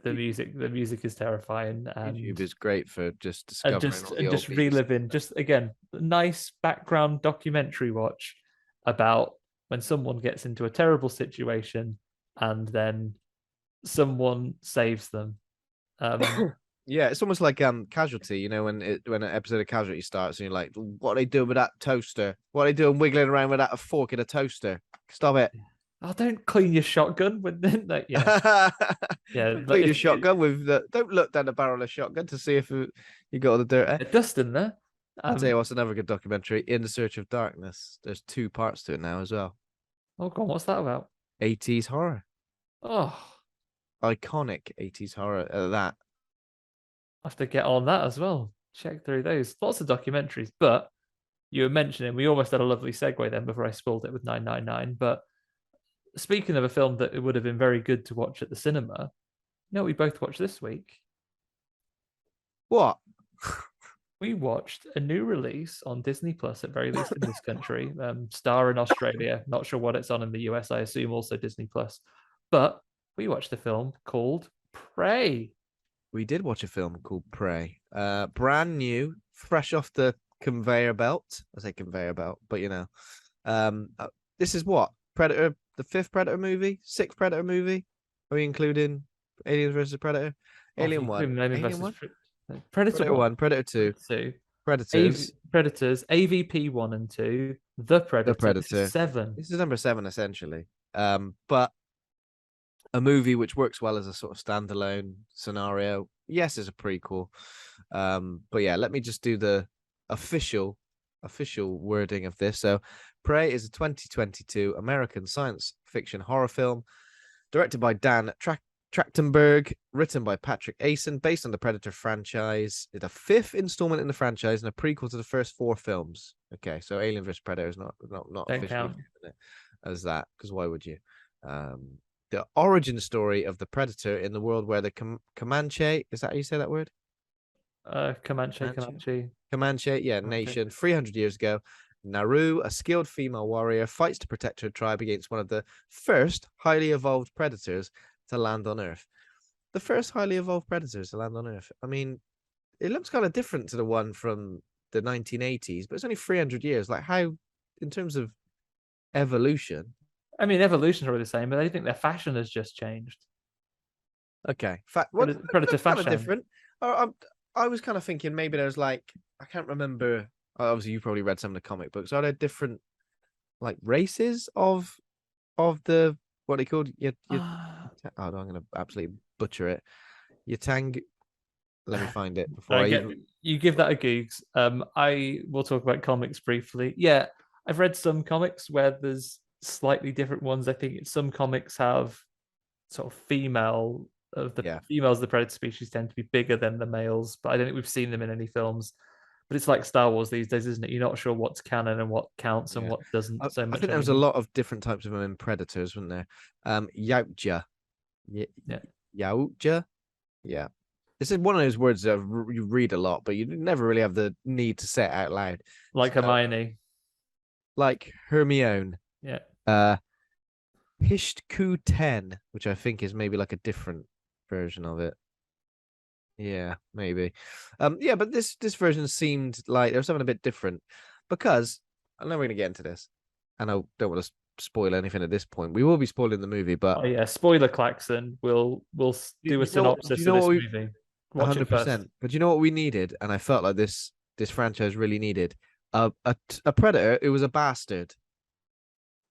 music is terrifying, and
YouTube is great for just discovering
and just reliving, just again, nice background documentary watch about when someone gets into a terrible situation and then someone saves them.
Yeah, it's almost like Casualty, when an episode of Casualty starts and you're like, what are they doing with that toaster? What are they doing wiggling around with that fork in a toaster? Stop it.
Oh, don't clean your shotgun with that. Yeah. Yeah.
Clean your shotgun with don't look down the barrel of the shotgun to see if you got all the dirt.
Dust in there.
I'll tell you what's another good documentary, In the Search of Darkness. There's 2 parts to it now as well.
Oh god, what's that about?
80s horror.
Oh,
iconic 80s horror that.
I have to get on that as well. Check through those. Lots of documentaries, but you were mentioning, we almost had a lovely segue then before I spoiled it with 999. But speaking of a film that it would have been very good to watch at the cinema, we both watched this week?
What?
We watched a new release on Disney Plus, at very least in this country. Star in Australia. Not sure what it's on in the US. I assume also Disney Plus. But we watched a film called Prey.
We did watch a film called Prey. Brand new, fresh off the conveyor belt. I say conveyor belt, but this is what? Predator, the 5th Predator movie? 6th Predator movie? Are we including Aliens vs. Predator? Alien 1. Alien 1?
Predator
1, Predator 2. Predators.
Predators, AVP 1 and 2, The Predator. This is 7.
This is number 7, essentially. But a movie which works well as a sort of standalone scenario. Yes, it's a prequel. But yeah, let me just do the official wording of this. So Prey is a 2022 American science fiction horror film directed by Dan Trachtenberg, written by Patrick Aison, based on the Predator franchise. It's a 5th installment in the franchise and a prequel to the first 4 films. Okay, so Alien vs Predator is not
Don't
officially
count.
given it as that, because why would you? The origin story of the Predator in the world where the Comanche, is that how you say that word?
Comanche.
Comanche, yeah,
Comanche.
nation, 300 years ago. Naru, a skilled female warrior, fights to protect her tribe against one of the first highly evolved predators to land on Earth. The first highly evolved predators to land on Earth. I mean, it looks kind of different to the one from the 1980s, but it's only 300 years. Like, how, in terms of evolution?
I mean, evolution's probably the same, but I think their fashion has just changed.
Okay,
Predator
kind of
fashion.
different. I was kind of thinking maybe there's like, I can't remember. Obviously, you probably read some of the comic books. Are there different like races of the what they called? I'm going to absolutely butcher it. Yatang. Let me find it before
you give that a googs. I will talk about comics briefly. Yeah, I've read some comics where there's slightly different ones. I think some comics have sort of females of the predator species tend to be bigger than the males, but I don't think we've seen them in any films. But it's like Star Wars these days, isn't it? You're not sure what's canon and what counts and what doesn't so much.
I think there was a lot of different types of women predators, wasn't there? Yautja. Yautja. Yeah. This is one of those words that you read a lot, but you never really have the need to say it out loud.
Like Hermione.
Like Hermione.
Yeah.
Hishtku 10, which I think is maybe like a different version of it. Yeah, maybe. Yeah, but this version seemed like there was something a bit different, because I know we're gonna get into this, and I don't want to spoil anything at this point. We will be spoiling the movie, but
Spoiler klaxon. We'll do a synopsis of this movie. Watch it first.
But you know what we needed, and I felt like this franchise really needed a predator who was a bastard.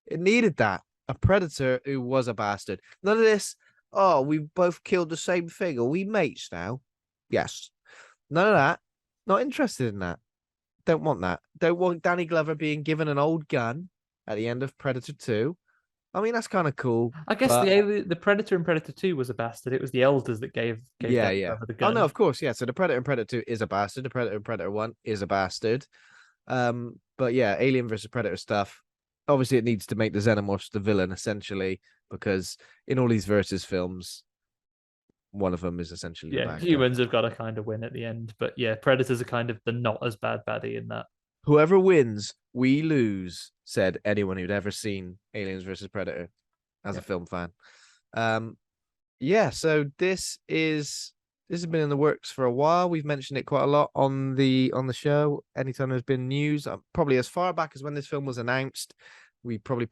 It needed that. A predator who was a bastard. None of this, oh, we both killed the same thing. Are we mates now? Yes. None of that. Not interested in that. Don't want that. Don't want Danny Glover being given an old gun at the end of Predator 2. I mean, that's kind of cool.
I guess the Predator in Predator 2 was a bastard. It was the elders that gave Danny Glover the gun.
Oh, no, of course, yeah. So the Predator in Predator 2 is a bastard. The Predator in Predator 1 is a bastard. But yeah, Alien versus Predator stuff. Obviously, it needs to make the Xenomorphs the villain, essentially, because in all these versus films, one of them is essentially the bad
humans have got to kind of win at the end. But yeah, Predators are kind of the not as bad baddie in that.
Whoever wins, we lose, said anyone who'd ever seen Aliens versus Predator as a film fan. So this has been in the works for a while. We've mentioned it quite a lot on the show. Anytime there's been news, probably as far back as when this film was announced, we probably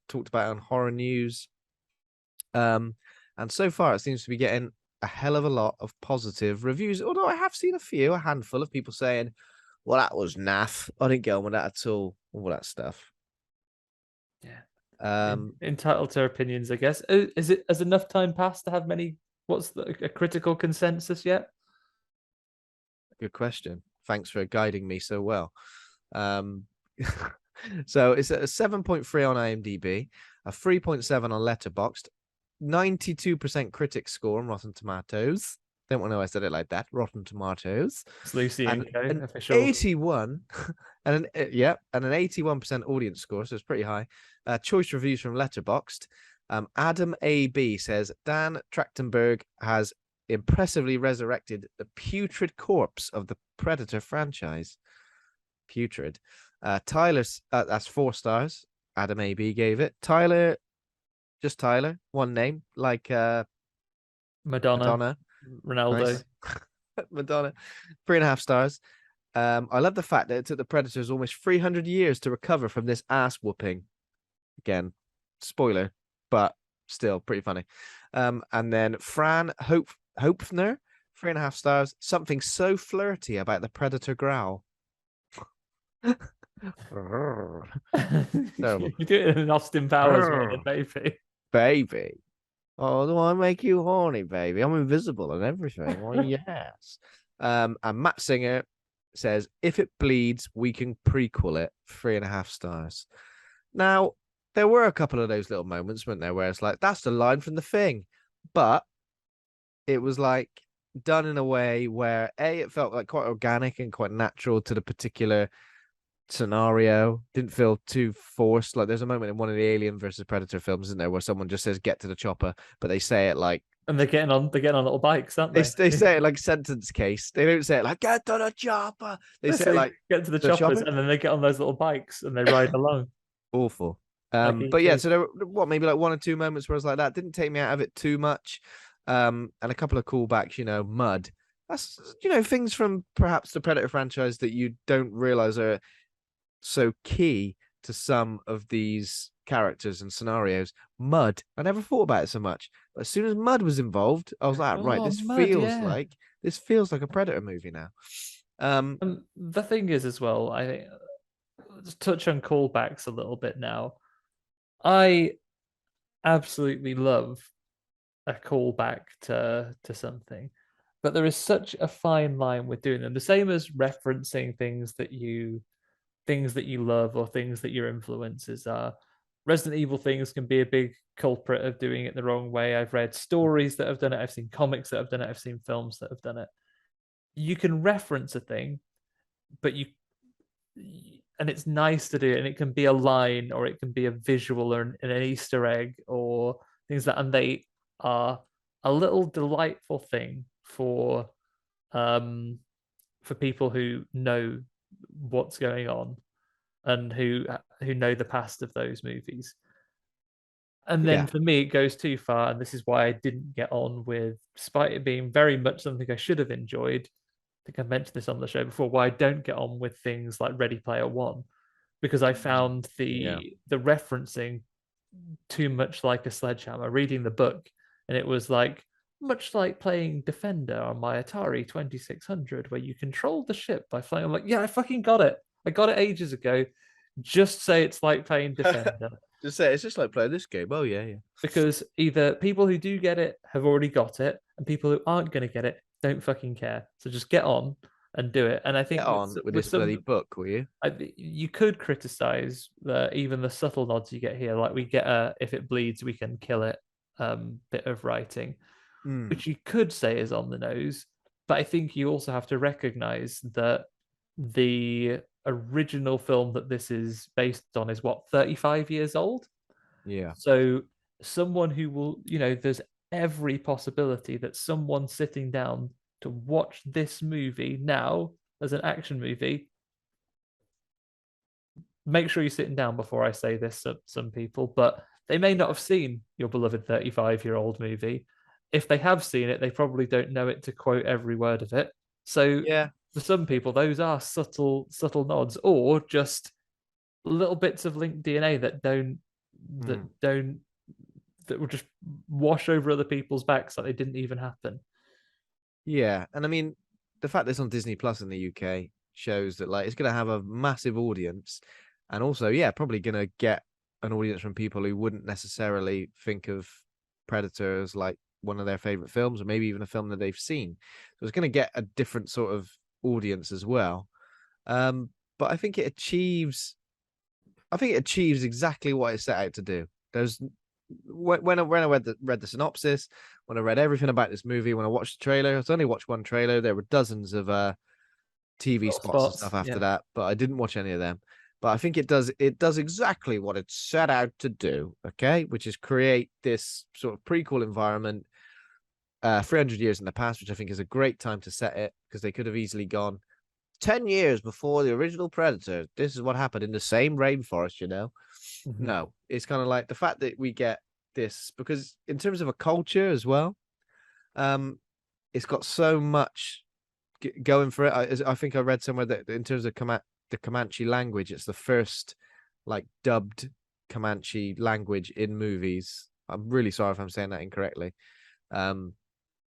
talked about it on Horror News. And so far, it seems to be getting a hell of a lot of positive reviews. Although I have seen a handful of people saying, "Well, that was naff. I didn't get on with that at all." All that stuff.
Yeah. Entitled to opinions, I guess. Has enough time passed to have many? What's a critical consensus yet?
Good question. Thanks for guiding me so well. So it's a 7.3 on IMDb, a 3.7 on Letterboxd, 92% critic score on Rotten Tomatoes. Don't want to know I said it like that. Rotten Tomatoes.
It's Lucy and
an
official.
81 and an 81% audience score, so it's pretty high. Choice reviews from Letterboxd. Adam AB says Dan Trachtenberg has impressively resurrected the putrid corpse of the Predator franchise. Putrid. Tyler, that's 4 stars. Adam AB gave it. Tyler, just Tyler, one name, like
Madonna. Ronaldo.
Nice. Madonna, 3.5 stars. I love the fact that it took the Predators almost 300 years to recover from this ass whooping. Again, spoiler, but still pretty funny. And then Fran Hopefner, 3.5 stars. Something so flirty about the Predator growl.
You do it in an Austin Powers way, baby.
Baby. Oh, do I make you horny, baby? I'm invisible and everything. Well, yes. And Matt Singer says, if it bleeds, we can prequel it. 3.5 stars. Now, there were a couple of those little moments, weren't there, where it's like, that's the line from The Thing. But it was like done in a way where it felt like quite organic and quite natural to the particular scenario. Didn't feel too forced. Like there's a moment in one of the Alien versus Predator films, isn't there, where someone just says "get to the chopper," but they say it like
And they're getting on little bikes, aren't
they
they?
they say it like sentence case. They don't say it like "get to the chopper." They say it
They
like
get to the
the
choppers
chopper.
and then they get on those little bikes and they ride along
Awful.
like
But yeah,
ET.
so there were what maybe like one or two moments where I was like that. Didn't take me out of it too much. And a couple of callbacks, Mud. That's things from perhaps the Predator franchise that you don't realize are so key to some of these characters and scenarios. Mud. I never thought about it so much. But as soon as Mud was involved, I was like, right,
Oh, mud, yeah.
this feels like a Predator movie now.
The thing is, as well, I think let's touch on callbacks a little bit now. I absolutely love a callback to something, but there is such a fine line with doing them. The same as referencing things that you love or things that your influences are. Resident Evil things can be a big culprit of doing it the wrong way. I've read stories that have done it, I've seen comics that have done it, I've seen films that have done it. You can reference a thing, but and it's nice to do it, and it can be a line or it can be a visual or an Easter egg or things and they are a little delightful thing um for people who know what's going on and who know the past of those movies. And then
Yeah,
for me, it goes too far, and this is why I didn't get on with, despite it being very much something I should have enjoyed. I think I mentioned this on the show before. Why I don't get on with things like Ready Player One, because I found
yeah,
the referencing too much like a sledgehammer. Reading the book, and it was like much like playing Defender on my Atari 2600, where you control the ship by flying. I'm like, yeah, I fucking got it. I got it ages ago. Just say it's like playing Defender.
just say it's just like playing this game. Oh yeah, yeah.
Because either people who do get it have already got it, and people who aren't going to get it don't fucking care. So just get on and do it. And I
Get
think
on with
with
this bloody
some,
book, will you?
you could criticize even the subtle nods you get here. Like we get a "if it bleeds, we can kill it" bit of writing,
Mm.
which you could say is on the nose. But I think you also have to recognize that the original film that this is based on is what, 35 years old.
Yeah.
So someone who will, there's every possibility that someone sitting down to watch this movie now as an action movie, make sure you're sitting down before I say this to some people, but they may not have seen your beloved 35-year-old movie. If they have seen it, they probably don't know it to quote every word of it. So
Yeah.
for some people, those are subtle nods or just little bits of linked DNA that
Mm.
don't that will just wash over other people's backs like they didn't even happen.
Yeah. And I mean, the fact that it's on Disney Plus in the UK shows that like it's gonna have a massive audience and also, yeah, probably gonna get an audience from people who wouldn't necessarily think of Predator as like one of their favorite films or maybe even a film that they've seen. So it's gonna get a different sort of audience as well. But I think it achieves exactly what it set out to do. There's when I read the synopsis, when I read everything about this movie, when I watched the trailer, I only watched one trailer. There were dozens of TV
Little
spots and
spots,
stuff after
yeah.
that, but I didn't watch any of them. But I think it does exactly what it set out to do, okay? Which is create this sort of prequel environment 300 years in the past, which I think is a great time to set it because they could have easily gone 10 years before the original Predator. This is what happened in the same rainforest,
Mm-hmm.
No, it's kind of like the fact that we get this because in terms of a culture as well, um, it's got so much going for it. I think I read somewhere that in terms of the Comanche language, it's the first like dubbed Comanche language in movies. I'm really sorry if I'm saying that incorrectly. Um,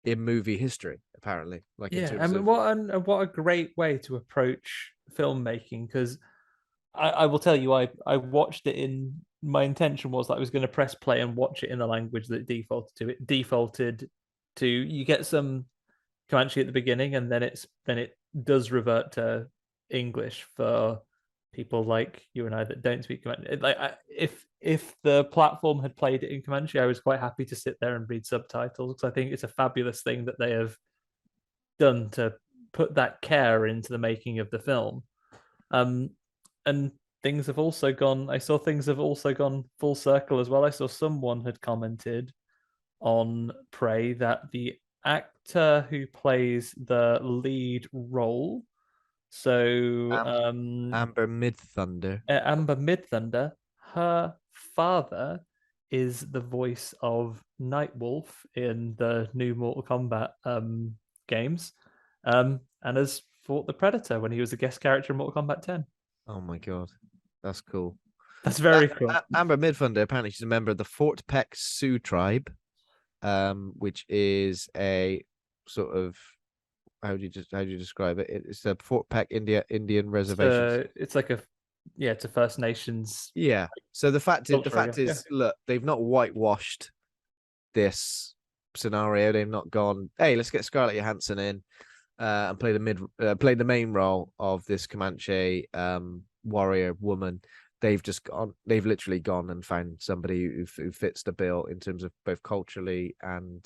in movie history, apparently, like in
Yeah, I
terms
mean,
of
what a great way to approach filmmaking. Because I will tell you, I watched it in. My intention was that I was going to press play and watch it in the language that it defaulted to. It defaulted to, you get some Comanche at the beginning, and then it does revert to English for people like you and I that don't speak Comanche. If the platform had played it in Comanche, I was quite happy to sit there and read subtitles because I think it's a fabulous thing that they have done to put that care into the making of the film. And things have also gone. I saw things have also gone full circle as well. I saw someone had commented on Prey that the actor who plays the lead role, so
Amber Midthunder.
Amber Midthunder, her father is the voice of Nightwolf in the new Mortal Kombat games, and has fought the Predator when he was a guest character in Mortal Kombat 10.
Oh my god, that's cool.
That's very cool.
Amber Midthunder, apparently she's a member of the Fort Peck Sioux tribe, which is a sort of, how do you describe it? It's a Fort Peck Indian reservation.
It's like it's a First Nations.
Yeah. So the fact is, look, they've not whitewashed this scenario. They've not gone, hey, let's get Scarlett Johansson in and play the main role of this Comanche warrior woman. They've literally gone and found somebody who fits the bill in terms of both culturally and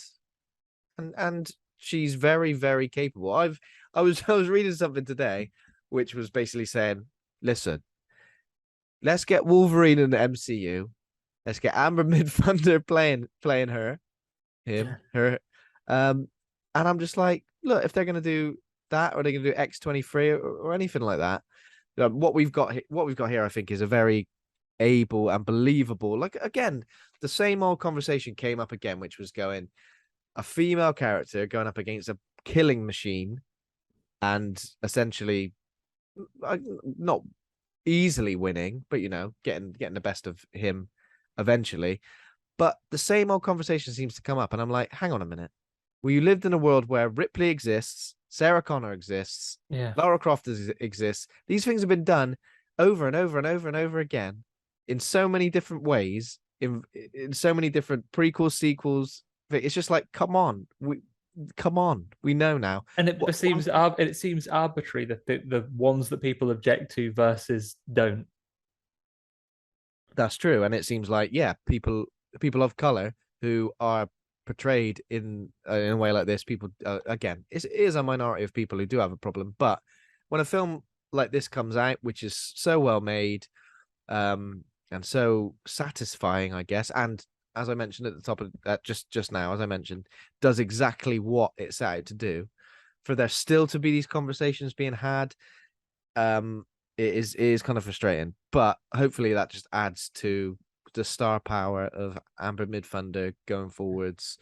she's very, very capable. I was reading something today, which was basically saying, listen, let's get Wolverine in the MCU. Let's get Amber Midthunder playing her. And I'm just like, look, if they're gonna do that, or they're gonna do X-23 or anything like that, what we've got here, I think, is a very able and believable. Like, again, the same old conversation came up again, which was going, a female character going up against a killing machine, and essentially not easily winning, but getting the best of him eventually. But the same old conversation seems to come up, and I'm like, hang on a minute. We lived in a world where Ripley exists, Sarah Connor exists, Lara Croft exists. These things have been done over and over and over and over again in so many different ways, in so many different prequels, sequels. It's just like, come on, we know now.
And it seems arbitrary that the ones that people object to versus don't.
That's true, and it seems like, people of color who are portrayed in a way like this, people again, it is a minority of people who do have a problem. But when a film like this comes out, which is so well made, and so satisfying, I guess, and as I mentioned at the top of just now, as I mentioned, does exactly what it set out to do, for there still to be these conversations being had, it is kind of frustrating. But hopefully that just adds to the star power of Amber Midthunder going forwards,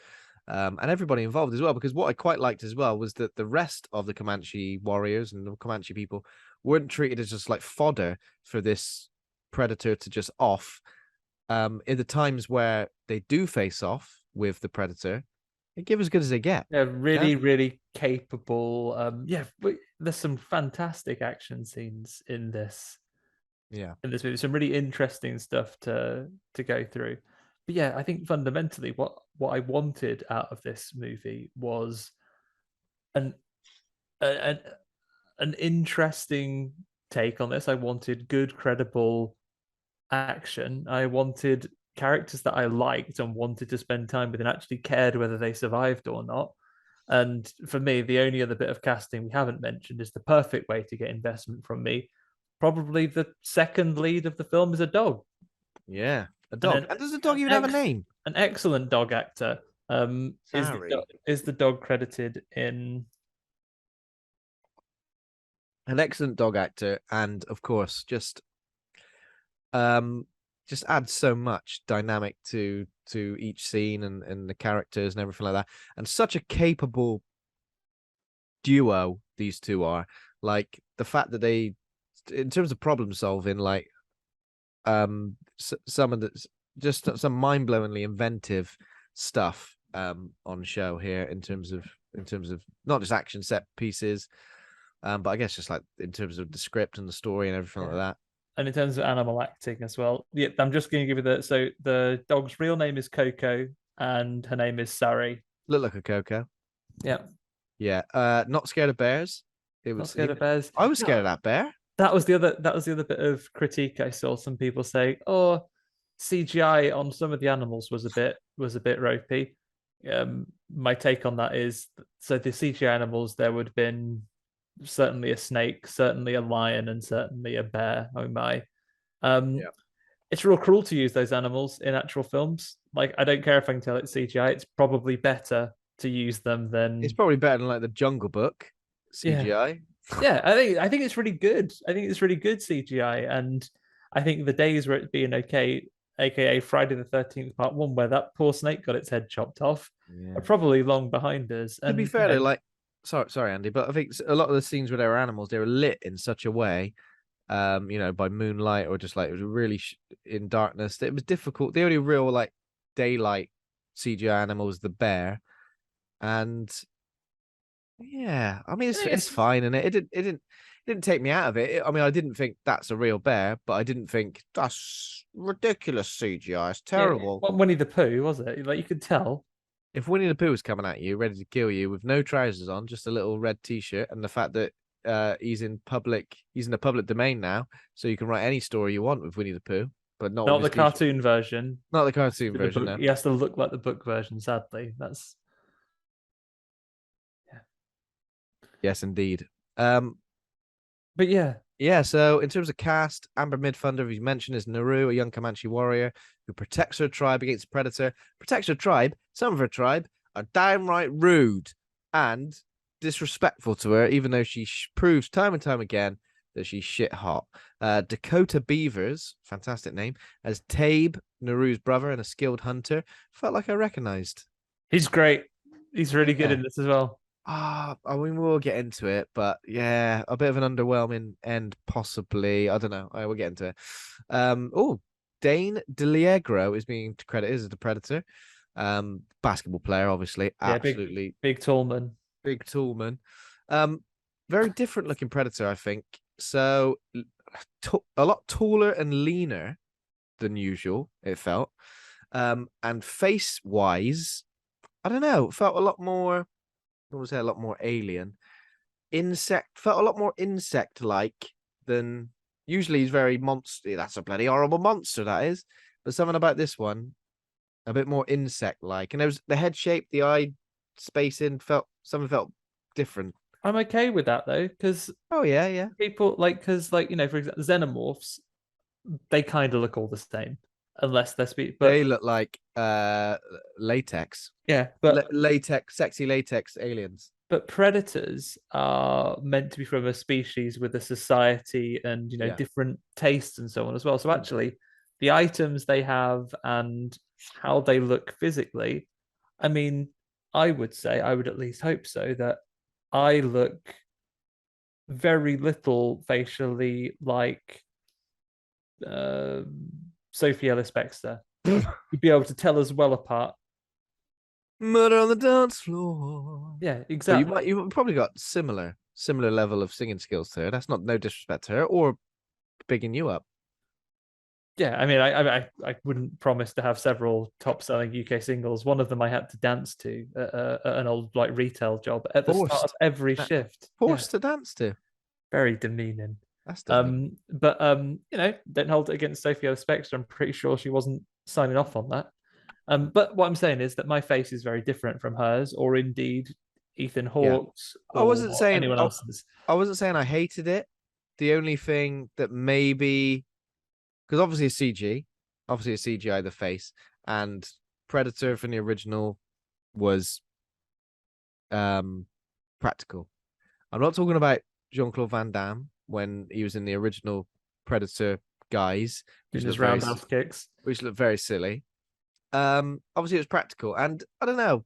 and everybody involved as well. Because what I quite liked as well was that the rest of the Comanche warriors and the Comanche people weren't treated as just like fodder for this predator to just off. In the times where they do face off with the predator, they give as good as they get.
Yeah, really capable. There's some fantastic action scenes in this.
Yeah,
in this movie, some really interesting stuff to go through. But yeah, I think fundamentally what I wanted out of this movie was an interesting take on this. I wanted good, credible action. I wanted characters that I liked and wanted to spend time with and actually cared whether they survived or not. And for me, the only other bit of casting we haven't mentioned is the perfect way to get investment from me. Probably the second lead of the film is a dog.
Yeah, a dog. And does the dog even have a name?
An excellent dog actor. Is the dog credited in?
An excellent dog actor, and of course, just adds so much dynamic to each scene and the characters and everything like that. And such a capable duo these two are. Like, the fact that they, in terms of problem solving, like some of the just some mind-blowingly inventive stuff on show here in terms of not just action set pieces, but I guess just like in terms of the script and the story and everything like that.
And in terms of animal acting as well. Yeah, I'm just going to give you the dog's real name is Coco and her name is Sari.
Look like a Coco.
Yeah.
Yeah. Not scared of bears.
Not scared of bears.
I was scared of that bear.
that was the other bit of critique I saw. Some people say, "Oh, CGI on some of the animals was a bit ropey." My take on that is, so the CGI animals, there would have been certainly a snake, certainly a lion, and certainly a bear. Oh my! Um,
Yeah.
it's real cruel to use those animals in actual films. Like, I don't care if I can tell it's CGI. It's probably better to use them
It's
than
probably better than like the Jungle Book
yeah,
CGI.
yeah. I think it's really good. I think it's really good CGI, and I think the days where it's being okay, aka Friday the 13th Part One, where that poor snake got its head chopped off, are
Yeah.
probably long behind us.
To be
And
fair, though, like, sorry, Andy, but I think a lot of the scenes where they were animals, they were lit in such a way, by moonlight or just like it was really in darkness. That it was difficult. The only real like daylight CGI animal was the bear, and yeah, I mean it's fine, and it didn't take me out of it. I mean, I didn't think that's a real bear, but I didn't think that's ridiculous CGI. It's
yeah,
terrible.
what Winnie the Pooh was it? Like, you could tell.
If Winnie the Pooh was coming at you, ready to kill you, with no trousers on, just a little red t-shirt, and the fact that he's in the public domain now, so you can write any story you want with Winnie the Pooh, but not
Not
with
the
his t-shirt.
cartoon version.
Not the cartoon
The
version,
book,
no.
he has to look like the book version. Sadly, that's yeah.
Yes, indeed.
But yeah,
Yeah, so in terms of cast, Amber Midthunder, as you mentioned, is Naru, a young Comanche warrior who protects her tribe against a predator. Protects her tribe. Some of her tribe are downright rude and disrespectful to her, even though she proves time and time again that she's shit hot. Dakota Beavers, fantastic name, as Tabe, Naru's brother and a skilled hunter. Felt like I recognized.
he's great. He's really good
Yeah.
in this as well.
I mean, we'll get into it, but yeah, a bit of an underwhelming end, possibly. I don't know. I will get into it. Dane DiLiegro is being credited as the Predator. Basketball player, obviously,
Yeah,
absolutely
big Tallman.
big toolman. Very different looking Predator, I think. So a lot taller and leaner than usual. It felt, and face wise, I don't know, felt a lot more. I would say a lot more alien. Felt a lot more insect like than usually. He's very monster. That's a bloody horrible monster, that is. But something about this one, a bit more insect like. And there was the head shape, the eye spacing felt different.
I'm okay with that though, because
Oh yeah, yeah.
people because for example, xenomorphs, they kind of look all the same, unless they're but
They look like latex.
yeah, but
Latex, sexy latex aliens.
but predators are meant to be from a species with a society and
Yeah.
different tastes and so on as well. So actually, the items they have and how they look physically, I mean, I would say, I would at least hope so, that I look very little facially like uh, Sophie Ellis Bextor. You'd be able to tell us well apart.
Murder on the dance floor.
Yeah,
But
exactly.
you've probably got similar level of singing skills to her. That's not no disrespect to her or bigging you up.
Yeah, I mean, I wouldn't promise to have several top-selling UK singles. One of them I had to dance to at an old like retail job at the start of
Forced.
every shift.
Forced to dance to.
Very demeaning.
That's demeaning.
But don't hold it against Sophie Spector. I'm pretty sure she wasn't signing off on that. But what I'm saying is that my face is very different from hers, or indeed Ethan Hawke's,
I wasn't
or
saying
anyone else's.
I wasn't saying I hated it. The only thing that maybe, because obviously it's CG, obviously it's CGI the face, and Predator from the original was practical. I'm not talking about Jean-Claude Van Damme when he was in the original Predator guise,
In his roundhouse kicks,
which looked very silly. Obviously it was practical, and I don't know,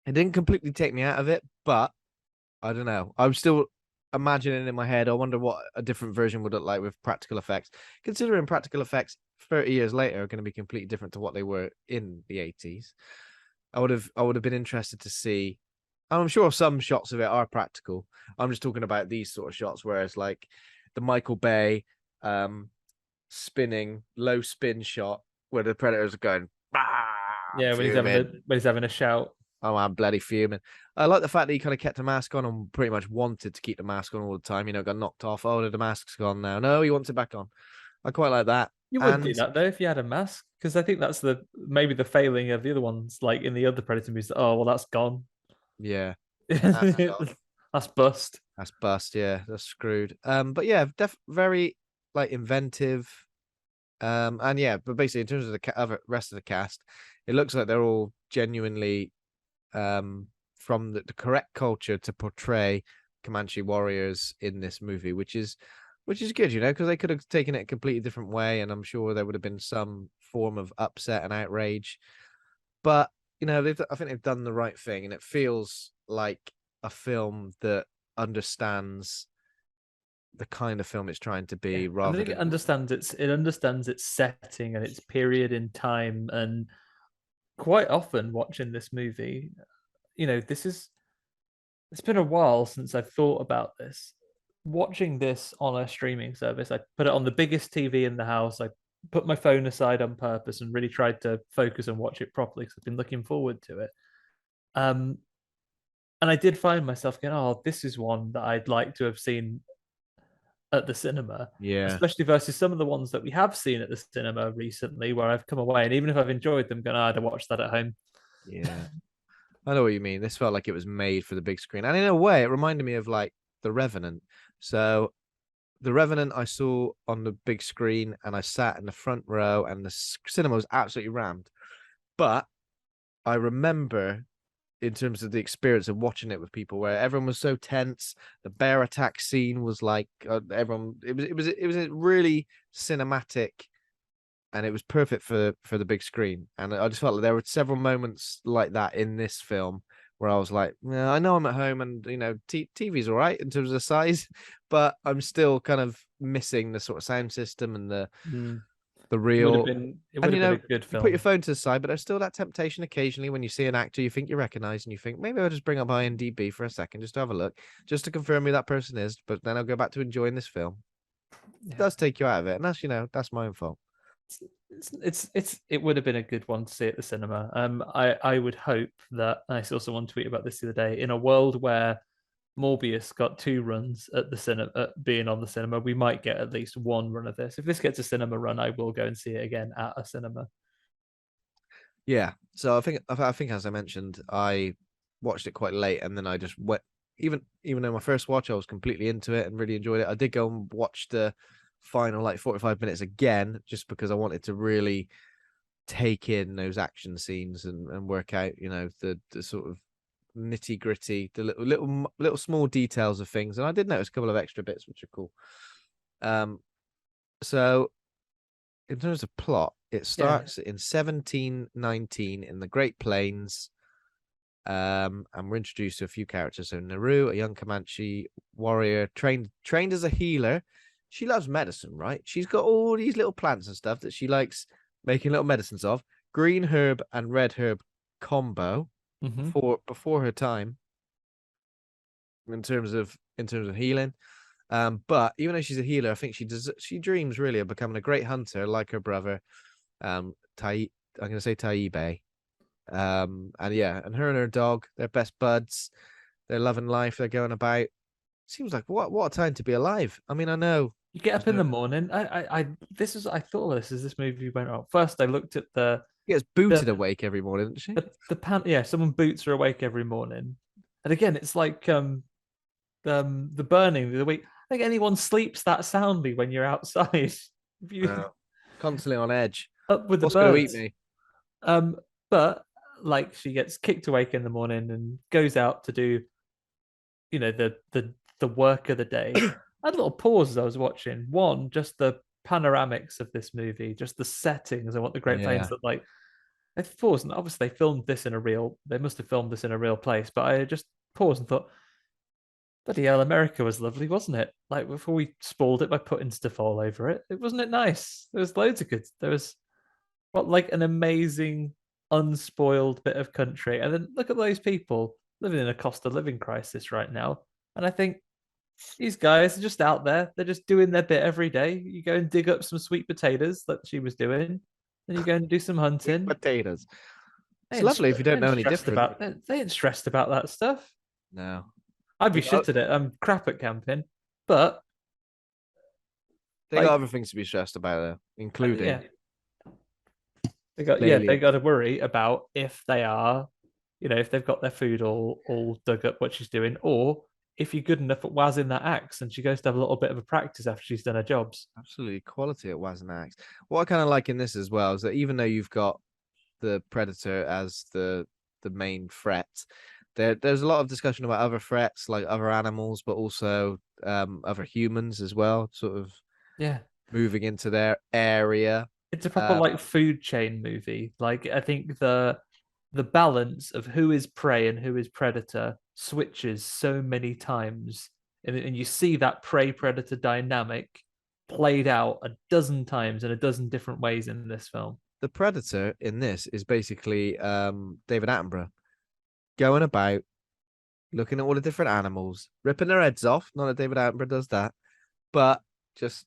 it didn't completely take me out of it, but I don't know. I'm still imagining in my head. I wonder what a different version would look like with practical effects. Considering practical effects 30 years later are going to be completely different to what they were in the 80s. I would have been interested to see. I'm sure some shots of it are practical. I'm just talking about these sort of shots, whereas like the Michael Bay spinning low spin shot where the predators are going.
yeah, when he's having a shout.
Oh, I'm bloody fuming. I like the fact that he kind of kept a mask on and pretty much wanted to keep the mask on all the time. You know, got knocked off. Oh, the mask's gone now. No, he wants it back on. I quite like that.
You would do
And
that though if you had a mask, because I think that's maybe the failing of the other ones, like in the other Predator movies. Oh well, that's gone.
yeah, that's gone.
That's bust.
That's bust. Yeah, that's screwed. But yeah, very like inventive. And yeah, but basically in terms of the other rest of the cast, it looks like they're all genuinely from the correct culture to portray Comanche warriors in this movie, which is good, you know, because they could have taken it a completely different way, and I'm sure there would have been some form of upset and outrage. But you know, I think they've done the right thing, and it feels like a film that understands the kind of film it's trying to be, rather
I think
than
it understands its setting and its period in time. And quite often watching this movie, you know, it's been a while since I've thought about this. Watching this on a streaming service, I put it on the biggest TV in the house. I put my phone aside on purpose and really tried to focus and watch it properly because I've been looking forward to it. Um, and I did find myself going, "Oh, this is one that I'd like to have seen at the cinema."
yeah.
Especially versus some of the ones that we have seen at the cinema recently, where I've come away and even if I've enjoyed them, going, "Oh, I'd have watched that at home."
Yeah. I know what you mean. This felt like it was made for the big screen. And in a way, it reminded me of like The Revenant. So The Revenant I saw on the big screen and I sat in the front row and the cinema was absolutely rammed. But I remember in terms of the experience of watching it with people where everyone was so tense. The bear attack scene was like everyone it was a really cinematic, and it was perfect for the big screen. And I just felt like there were several moments like that in this film where I was like, yeah, I know I'm at home, and you know, TV's all right in terms of the size, but I'm still kind of missing the sort of sound system and the real.
It
And
would
you
have been
know,
a good
you put your
film.
phone to the side, but there's still that temptation occasionally when you see an actor you think you recognize, and you think maybe I'll just bring up IMDb for a second just to have a look, just to confirm who that person is. But then I'll go back to enjoying this film. It does take you out of it, and that's, you know, that's my own fault.
It would have been a good one to see at the cinema. I would hope that I saw someone tweet about this the other day. In a world where Morbius got 2 runs at the cinema, being on the cinema, we might get at least 1 run of this. If this gets a cinema run, I will go and see it again at a cinema.
Yeah. So I think as I mentioned, I watched it quite late, and then I just went. Even though my first watch, I was completely into it and really enjoyed it. I did go and watch the final like 45 minutes again, just because I wanted to really take in those action scenes and work out, you know, the sort of nitty gritty, the little small details of things. And I did notice a couple of extra bits which are cool. So in terms of plot, it starts in 1719 in the Great Plains. And we're introduced to a few characters. So Naru, a young Comanche warrior, trained as a healer. She loves medicine, right? She's got all these little plants and stuff that she likes making little medicines of. Green herb and red herb combo before her time in terms of healing. But even though she's a healer, I think she dreams really of becoming a great hunter like her brother, I'm gonna say Taibe. And yeah, and her and her dog, they're best buds. They're loving life. They're going about. Seems like what a time to be alive. I mean, I know
you get up in the morning. I thought of this as this movie went on. First, I looked at
she gets booted awake every morning, doesn't she?
Yeah, someone boots her awake every morning. And again, it's like the burning the week. I think anyone sleeps that soundly when you're outside.
Constantly on edge.
Up with the
What's going to eat
birds.
me?
But like she gets kicked awake in the morning and goes out to do, you know, the work of the day. I had a little pause as I was watching. One, just the panoramics of this movie, just the settings and what the Great Plains look like. I paused, and obviously they must have filmed this in a real place, but I just paused and thought, bloody hell, America was lovely, wasn't it? Like before we spoiled it by putting stuff all over it, wasn't it nice? There was loads of good. There was like an amazing, unspoiled bit of country. And then look at those people living in a cost of living crisis right now. And I think these guys are just out there. They're just doing their bit every day. You go and dig up some sweet potatoes that she was doing. Then you go and do some hunting.
Potatoes. It's lovely if you don't know any different.
They ain't stressed about that stuff.
No.
I'd be
They got,
shit at it. I'm crap at camping, but
they got other things to be stressed about, though, including
yeah, they got to worry about if they are, if they've got their food all dug up, what she's doing, or if you're good enough at wazzing that axe and she goes to have a little bit of a practice after she's done her jobs.
absolutely quality at Waz and Axe. What I kind of like in this as well is that even though you've got the predator as the main threat, there's a lot of discussion about other threats like other animals, but also other humans as well, sort of moving into their area.
It's a proper like food chain movie. Like I think the balance of who is prey and who is predator switches so many times, and you see that prey predator dynamic played out a dozen times in a dozen different ways in this film.
The predator in this is basically David Attenborough going about looking at all the different animals, ripping their heads off. Not that David Attenborough does that, but just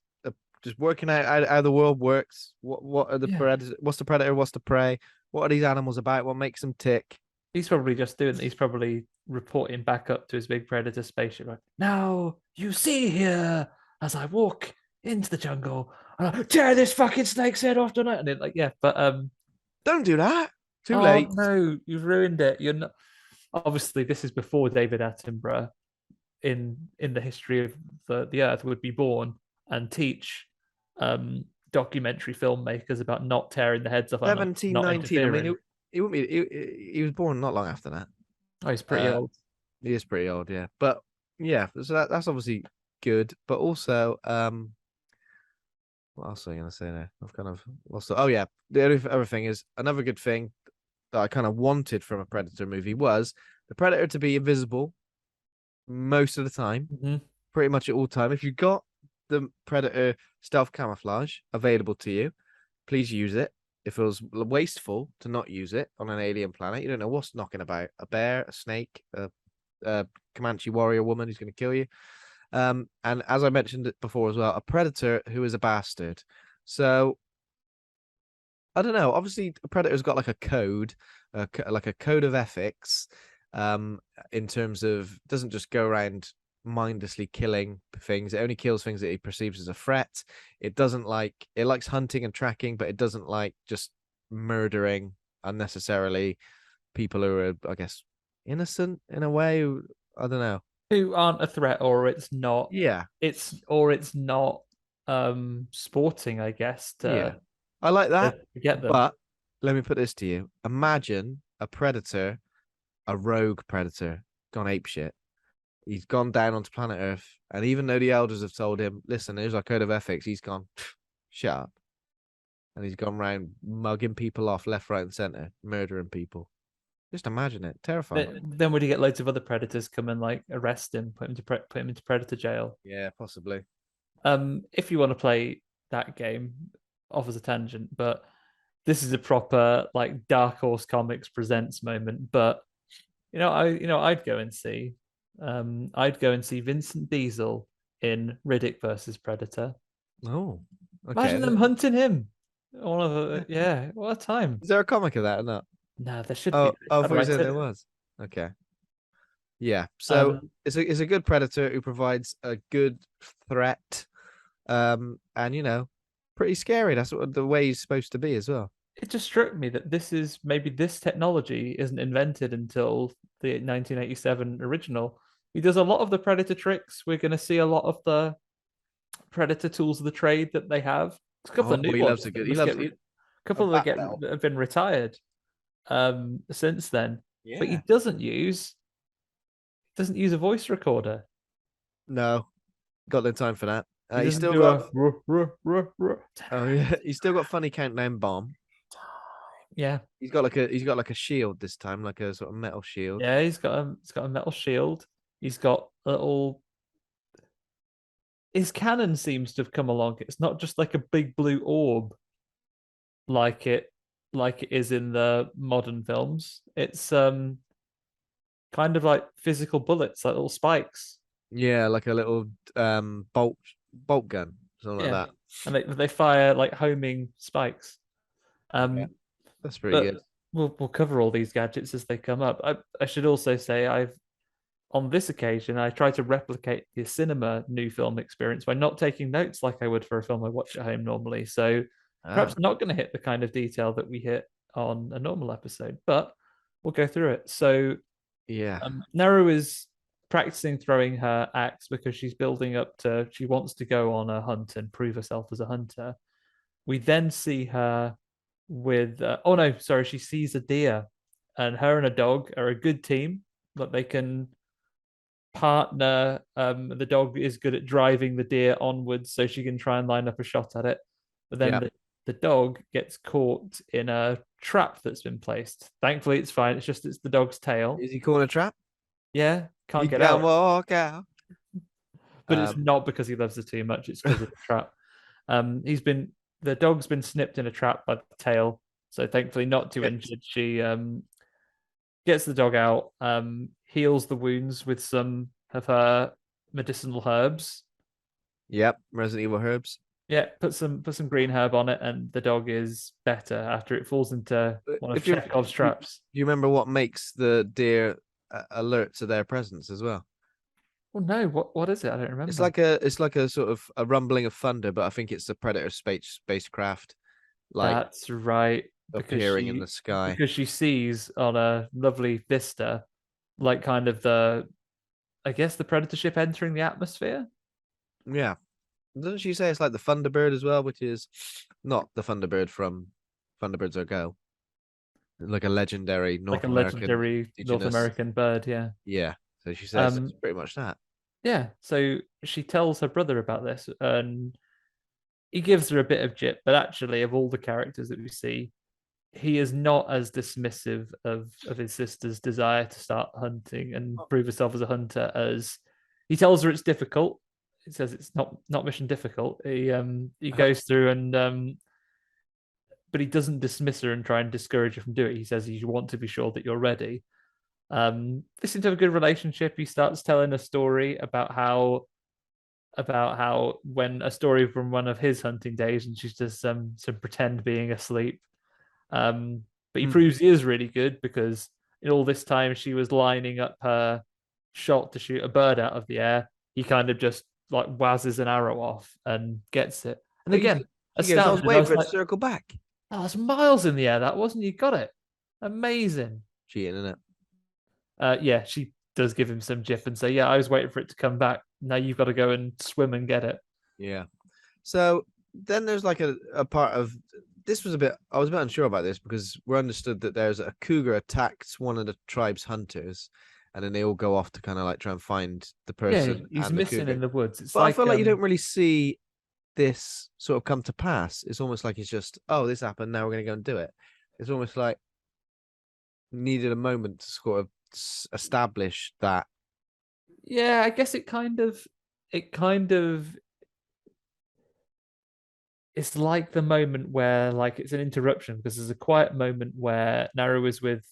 working out how the world works. What are the predators? What's the predator? What's the prey? What are these animals about? What makes them tick?
He's probably just doing. He's probably reporting back up to his big predator spaceship. Like, now you see here as I walk into the jungle, and I tear this fucking snake's head off tonight. And it like, but
don't do that. Too late.
No, you've ruined it. You're not. Obviously, this is before David Attenborough in the history of the Earth would be born and teach documentary filmmakers about not tearing the heads off.
1719. I mean, he wouldn't be. He was born not long after that.
Oh, he's pretty old.
He is pretty old, yeah. But yeah, so that's obviously good. But also, what else are you gonna say there? I've kind of lost. Oh yeah, the other thing is another good thing that I kind of wanted from a Predator movie was the Predator to be invisible most of the time, pretty much at all time. If you got the Predator stealth camouflage available to you, please use it. If it was wasteful to not use it on an alien planet, you don't know what's knocking about. A bear, a snake, a Comanche warrior woman who's going to kill you. And as I mentioned it before as well, a predator who is a bastard. So I don't know. Obviously, a predator's got like a code, like a code of ethics, in terms of doesn't just go around mindlessly killing things. It only kills things that he perceives as a threat. It likes hunting and tracking, but it doesn't like just murdering unnecessarily people who are, I guess, innocent in a way. I don't know,
who aren't a threat, or it's not.
Yeah,
it's not sporting, I guess.
I like that.
Get them.
But let me put this to you: imagine a predator, a rogue predator, gone apeshit. He's gone down onto planet Earth, and even though the elders have told him, "Listen, here's our code of ethics," he's gone, "Shut up," and he's gone around mugging people off left, right, and center, murdering people. Just imagine it, terrifying.
Then would he get loads of other predators come and like arrest him, put him into predator jail?
Yeah, possibly.
If you want to play that game, off as a tangent, but this is a proper like Dark Horse Comics presents moment. But I'd go and see. I'd go and see Vincent Diesel in Riddick versus Predator.
Oh, okay.
Imagine them hunting him. What a time.
Is there a comic of that or not?
No, there should be.
Oh, for example, there was. Okay. Yeah. So it's a good predator who provides a good threat. And pretty scary. That's what the way he's supposed to be as well.
It just struck me that this technology isn't invented until the 1987 original. He does a lot of the predator tricks. We're going to see a lot of the predator tools of the trade that they have. There's a couple of new ones. A couple of them have been retired since then. Yeah. But he doesn't use a voice recorder.
No, got no time for that. He's still got he's still got funny countdown bomb.
Yeah,
he's got like a shield this time, like a sort of metal shield.
Yeah, he's got a metal shield. He's got his cannon seems to have come along. It's not just like a big blue orb like it is in the modern films. It's kind of like physical bullets, like little spikes.
Yeah, like a little bolt gun, something like that.
And they fire like homing spikes.
That's pretty good.
we'll cover all these gadgets as they come up. I should also say on this occasion I try to replicate the cinema new film experience by not taking notes like I would for a film I watch at home normally. So
Ah,
perhaps not going to hit the kind of detail that we hit on a normal episode, but we'll go through it. So
yeah,
Naru is practicing throwing her axe because she wants to go on a hunt and prove herself as a hunter. We then see her with oh no, sorry, she sees a deer, and her and a dog are a good team that they can partner. The dog is good at driving the deer onwards, so she can try and line up a shot at it. But then
yeah.
the dog gets caught in a trap that's been placed. Thankfully, it's fine. It's the dog's tail.
Is he calling a trap?
Yeah, can't
You
get
can
out.
walk out.
But it's not because he loves her too much. It's because of the trap. The dog's been snipped in a trap by the tail, so thankfully not too injured. She gets the dog out, heals the wounds with some of her medicinal herbs.
Yep, Resident Evil herbs.
Yeah, put some green herb on it, and the dog is better after it falls into one of
If you
Chekhov's
you,
traps.
you remember what makes the deer alert to their presence as well?
Oh no, what is it? I don't
It's
remember.
like a sort of a rumbling of thunder, but I think it's the Predator spacecraft like
That's right,
appearing in the sky.
because she sees on a lovely vista, like kind of I guess the predator ship entering the atmosphere.
Yeah. Doesn't she say it's like the Thunderbird as well, which is not the Thunderbird from Thunderbirds Are Go, like a legendary
Like
North
a
American
legendary North
indigenous.
American bird, yeah.
Yeah. So she says it's
Um,
pretty much that.
yeah. So she tells her brother about this, and he gives her a bit of jip. But actually, of all the characters that we see, he is not as dismissive of his sister's desire to start hunting and prove herself as a hunter as he tells her it's difficult. He says it's not mission difficult. He goes through and but he doesn't dismiss her and try and discourage her from doing it. He says you want to be sure that you're ready. They seem to have a good relationship. He starts telling a story about how when a story from one of his hunting days, and she's just some pretend being asleep. But he
Hmm.
proves he is really good because in all this time she was lining up her shot to shoot a bird out of the air. He kind of just like whizzes an arrow off and gets it. And
But
again,
he goes, I was
astounded. I
waiting
was
for it
like,
to circle back.
oh, that's miles in the air. That wasn't. You got it. Amazing.
Cheating, isn't it?
Yeah, she does give him some jip and say, "Yeah, I was waiting for it to come back. Now you've got to go and swim and get it."
Yeah. So then there's like a part of this was a bit I was a bit unsure about this because we're understood that there's a cougar attacks one of the tribe's hunters and then they all go off to kind of like try and find the
Yeah,
person
he's
and the
missing
cougar.
in the woods. It's
But I
like
feel like you don't really see this sort of come to pass. It's almost like it's just, oh, this happened, now we're gonna go and do it. It's almost like needed a moment to sort of establish that.
yeah, I guess it kind of it's like the moment where like it's an interruption because there's a quiet moment where Naru is with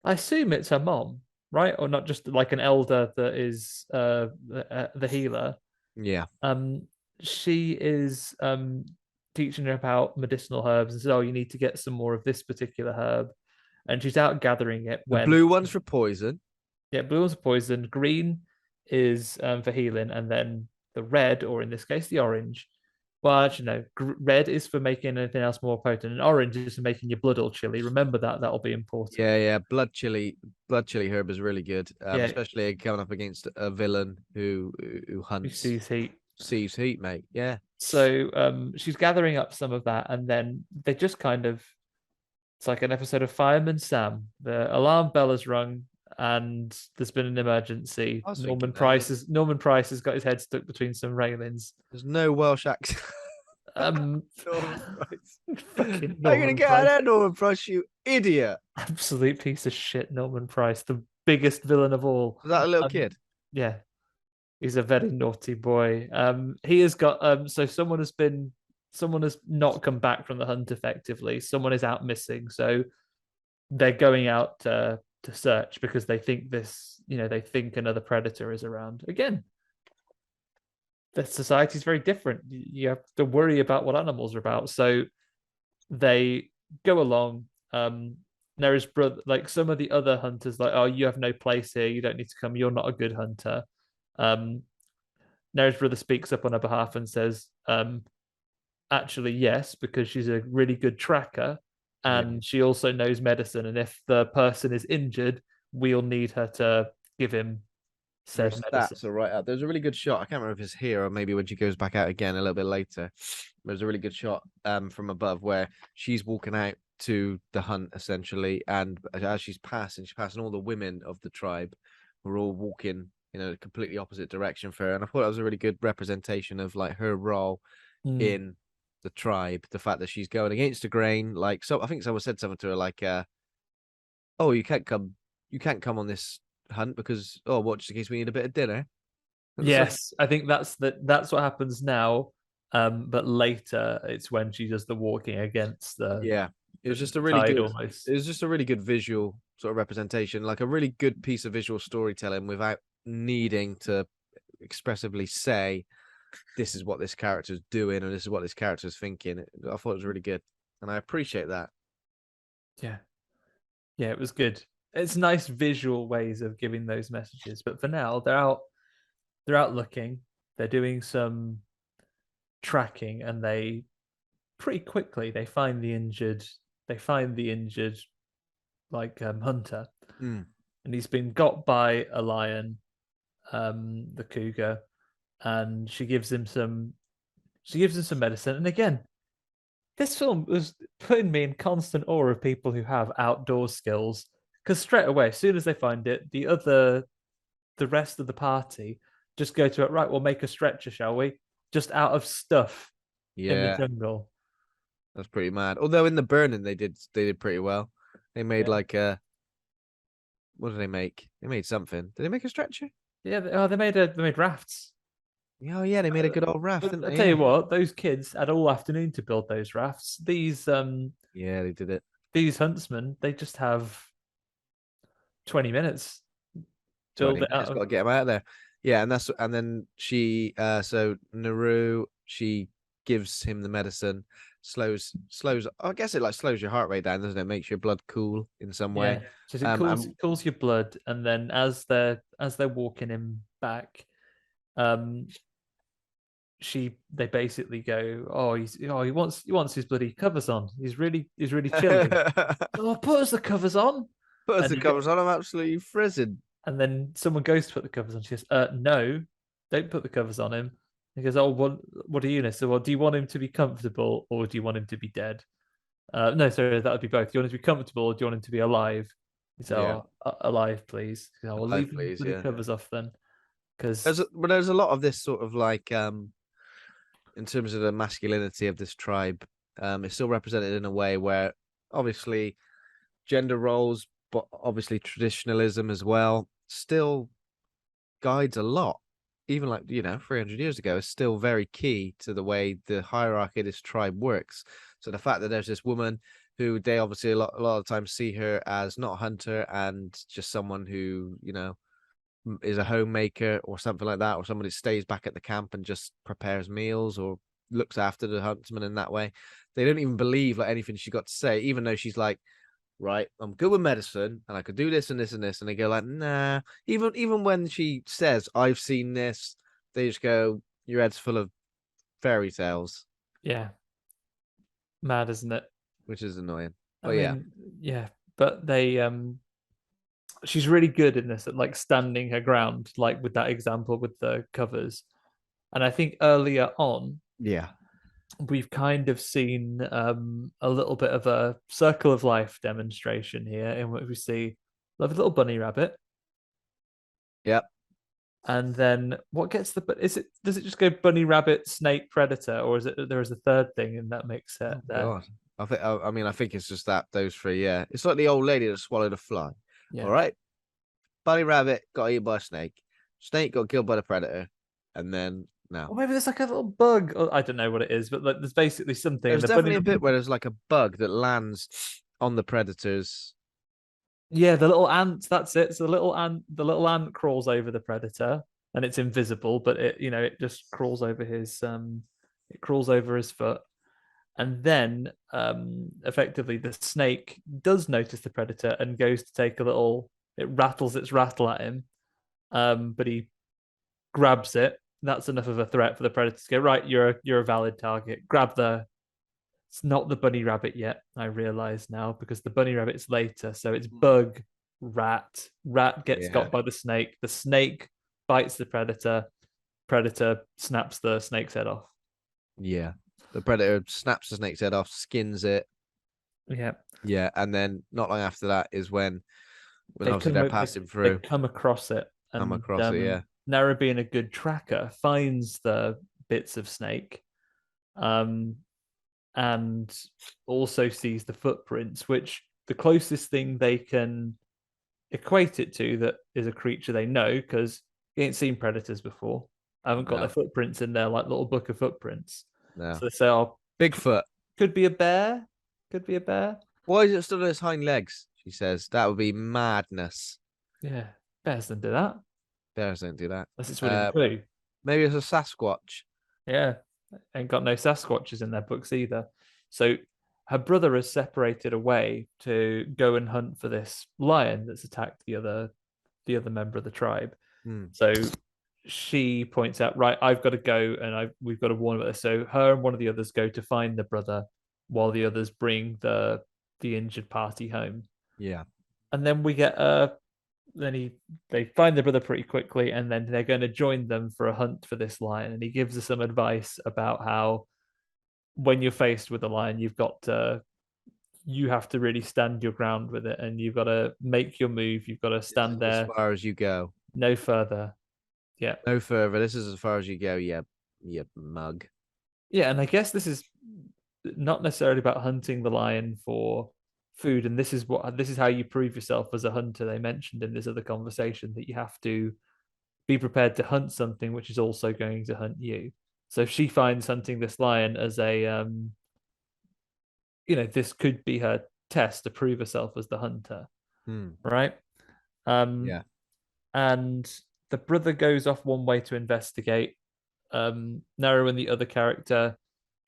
I assume it's her mom, right? Or not just like an elder that is the healer.
Yeah.
Um she is teaching her about medicinal herbs and says, "Oh, you need to get some more of this particular herb." And she's out gathering it
The
when
blue one's for poison.
yeah, blue is poison, green is for healing, and then the red, or in this case, the orange. Well, actually, no. Red is for making anything else more potent, and orange is for making your blood all chilly. Remember that; that'll be important.
Yeah, yeah. Blood chili herb is really good,
Yeah,
especially coming up against a villain who
you
hunts
see heat.
sees heat, mate. Yeah,
So she's gathering up some of that, and then they just kind of it's like an episode of Fireman Sam. The alarm bell has rung, and there's been an emergency.
I was thinking that
Norman Price has got his head stuck between some railings.
there's no Welsh accent.
Um,
Norman Price.
fucking
How are you gonna
Norman
get out of
Price,
there, Norman Price? You idiot!
absolute piece of shit. Norman Price, the biggest villain of all.
Was that a little
Um,
kid?
yeah, he's a very naughty boy. He has got so someone has not come back from the hunt effectively. Someone is out missing, so they're going out to search because they think they think another predator is around. Again, the society is very different. You have to worry about what animals are about. So they go along. Naru's brother, like some of the other hunters, like, oh, you have no place here. You don't need to come. You're not a good hunter. Um, Naru's brother speaks up on her behalf and says, actually, yes, because she's a really good tracker
Yeah.
and she also knows medicine. And if the person is injured, we'll need her to give him
Her
said medicine.
stats are right up. There's a really good shot. I can't remember if it's here or maybe when she goes back out again a little bit later. There's a really good shot from above where she's walking out to the hunt essentially, and as she's passing all the women of the tribe who are all walking in a completely opposite direction for her. And I thought that was a really good representation of like her role in the tribe. The fact that she's going against the grain, like so I think someone said something to her like oh, you can't come on this hunt because what, just in case we need a bit of dinner.
Yes, I think that's what happens now. But later it's when she does the walking against
Yeah, it was
the
just a really
tide
good.
almost.
It was just a really good visual sort of representation, like a really good piece of visual storytelling without needing to expressively say this is what this character's doing or this is what this character's thinking. I thought it was really good, and I appreciate that.
Yeah. Yeah, it was good. It's nice visual ways of giving those messages. But for now, they're out looking, they're doing some tracking, and they pretty quickly they find the injured like hunter.
Mm.
And he's been got by a lion, the cougar, and she gives him some medicine. And again, this film was putting me in constant awe of people who have outdoor skills. Because straight away, as soon as they find it, the rest of the party just go to it. Right, we'll make a stretcher, shall we? Just out of stuff in the
Yeah,
jungle.
that's pretty mad. Although in the burning they did pretty well. They made
Yeah,
like what did they make? They made something. Did they make a stretcher?
yeah. They made rafts.
Oh yeah, they made a good old raft, didn't
I
they?
tell
Yeah.
you what, those kids had all afternoon to build those rafts.
Yeah, they did it.
These huntsmen, they just have 20 minutes
20
build it out
minutes, got
of.
to get him out of there. Yeah, and then she so Naru, she gives him the medicine, slows I guess it like slows your heart rate down, doesn't it? Makes your blood cool in some way.
Yeah, just it cools
And
cools your blood, and then as they're walking him back, um, they basically go, oh, he wants his bloody covers on. He's really chilly. Oh, put us the covers on,
put us
and
the
he go,
covers on, I'm absolutely frizzing.
and then someone goes to put the covers on. She goes, no, don't put the covers on him. He goes, oh, what do you know? So, well, do you want him to be comfortable or do you want him to be dead? No, sorry, that would be both. Do you want him to be comfortable or do you want him to be alive? He said,
Yeah.
oh, alive, please. He said, oh, well,
Alive,
leave him
please,
with the
yeah.
covers off then, because
There's a lot of this sort of like in terms of the masculinity of this tribe, it's still represented in a way where obviously gender roles, but obviously traditionalism as well, still guides a lot. Even like 300 years ago, is still very key to the way the hierarchy of this tribe works. So the fact that there's this woman who they obviously a lot of times see her as not a hunter and just someone who is a homemaker or something like that, or somebody stays back at the camp and just prepares meals or looks after the huntsman in that way. They don't even believe like anything she got to say, even though she's like, right, I'm good with medicine and I could do this and this and this. And they go like, nah. Even when she says, I've seen this, they just go, your head's full of fairy tales,
yeah, mad, isn't it?
which is annoying.
I
But yeah.
mean, yeah, but she's really good in this at like standing her ground, like with that example with the covers. And I think earlier on,
Yeah.
we've kind of seen a little bit of a circle of life demonstration here in which we see a little bunny rabbit.
Yep.
And then what gets does it just go bunny rabbit snake predator, or is it there is a third thing in that mix set
Oh
there?
God. I think it's just those three, yeah. It's like the old lady that swallowed a fly.
Yeah.
All right. Bunny rabbit got eaten by a snake. Snake got killed by the predator. And then now.
Or maybe there's like a little bug. Or, I don't know what it is, but like there's basically something.
There's
And the bunny,
definitely a bit where there's like a bug that lands on the predators.
yeah, the little ant. That's it. So the little ant crawls over the predator, and it's invisible, but it just crawls over his foot. And then effectively the snake does notice the predator and goes to take a little, it rattles its rattle at him, but he grabs it. That's enough of a threat for the predator to go, right, you're a valid target. Grab the, it's not the bunny rabbit yet, I realize now, because the bunny rabbit's later. So it's bug, rat. Rat gets got by the snake bites the predator. Predator snaps the snake's head off.
Yeah. The predator snaps the snake's head off, skins it.
Yeah.
Yeah. And then not long after that is when
They
obviously they're passing through.
They come across it.
Come
And
across it, yeah.
Naru, being a good tracker, finds the bits of snake, and also sees the footprints, which the closest thing they can equate it to that is a creature they know, because he ain't seen predators before. I haven't got their footprints in there, like little book of footprints.
No.
So they say, oh,
Bigfoot.
Could be a bear. Could be a bear.
Why is it still on its hind legs? She says that would be madness.
Yeah, bears don't do that.
Bears don't do that.
Unless it's Winnie the Pooh.
Maybe it's a Sasquatch.
Yeah, ain't got no Sasquatches in their books either. So her brother has separated away to go and hunt for this lion that's attacked the other member of the tribe. So she points out, right, I've got to go, and we've got to warn about this. So her and one of the others go to find the brother, while the others bring the injured party home.
Yeah,
and then we get they find the brother pretty quickly, and then they're going to join them for a hunt for this lion. And he gives us some advice about how when you're faced with a lion, you have to really stand your ground with it, and you've got to make your move. You've got to stand there
as far as you go,
no further. Yeah,
no further. This is as far as you go. Yeah, you mug.
Yeah, and I guess this is not necessarily about hunting the lion for food, and this is how you prove yourself as a hunter. They mentioned in this other conversation that you have to be prepared to hunt something which is also going to hunt you. So if she finds hunting this lion as a this could be her test to prove herself as the hunter, right?
Yeah.
And the brother goes off one way to investigate. Naru and the other character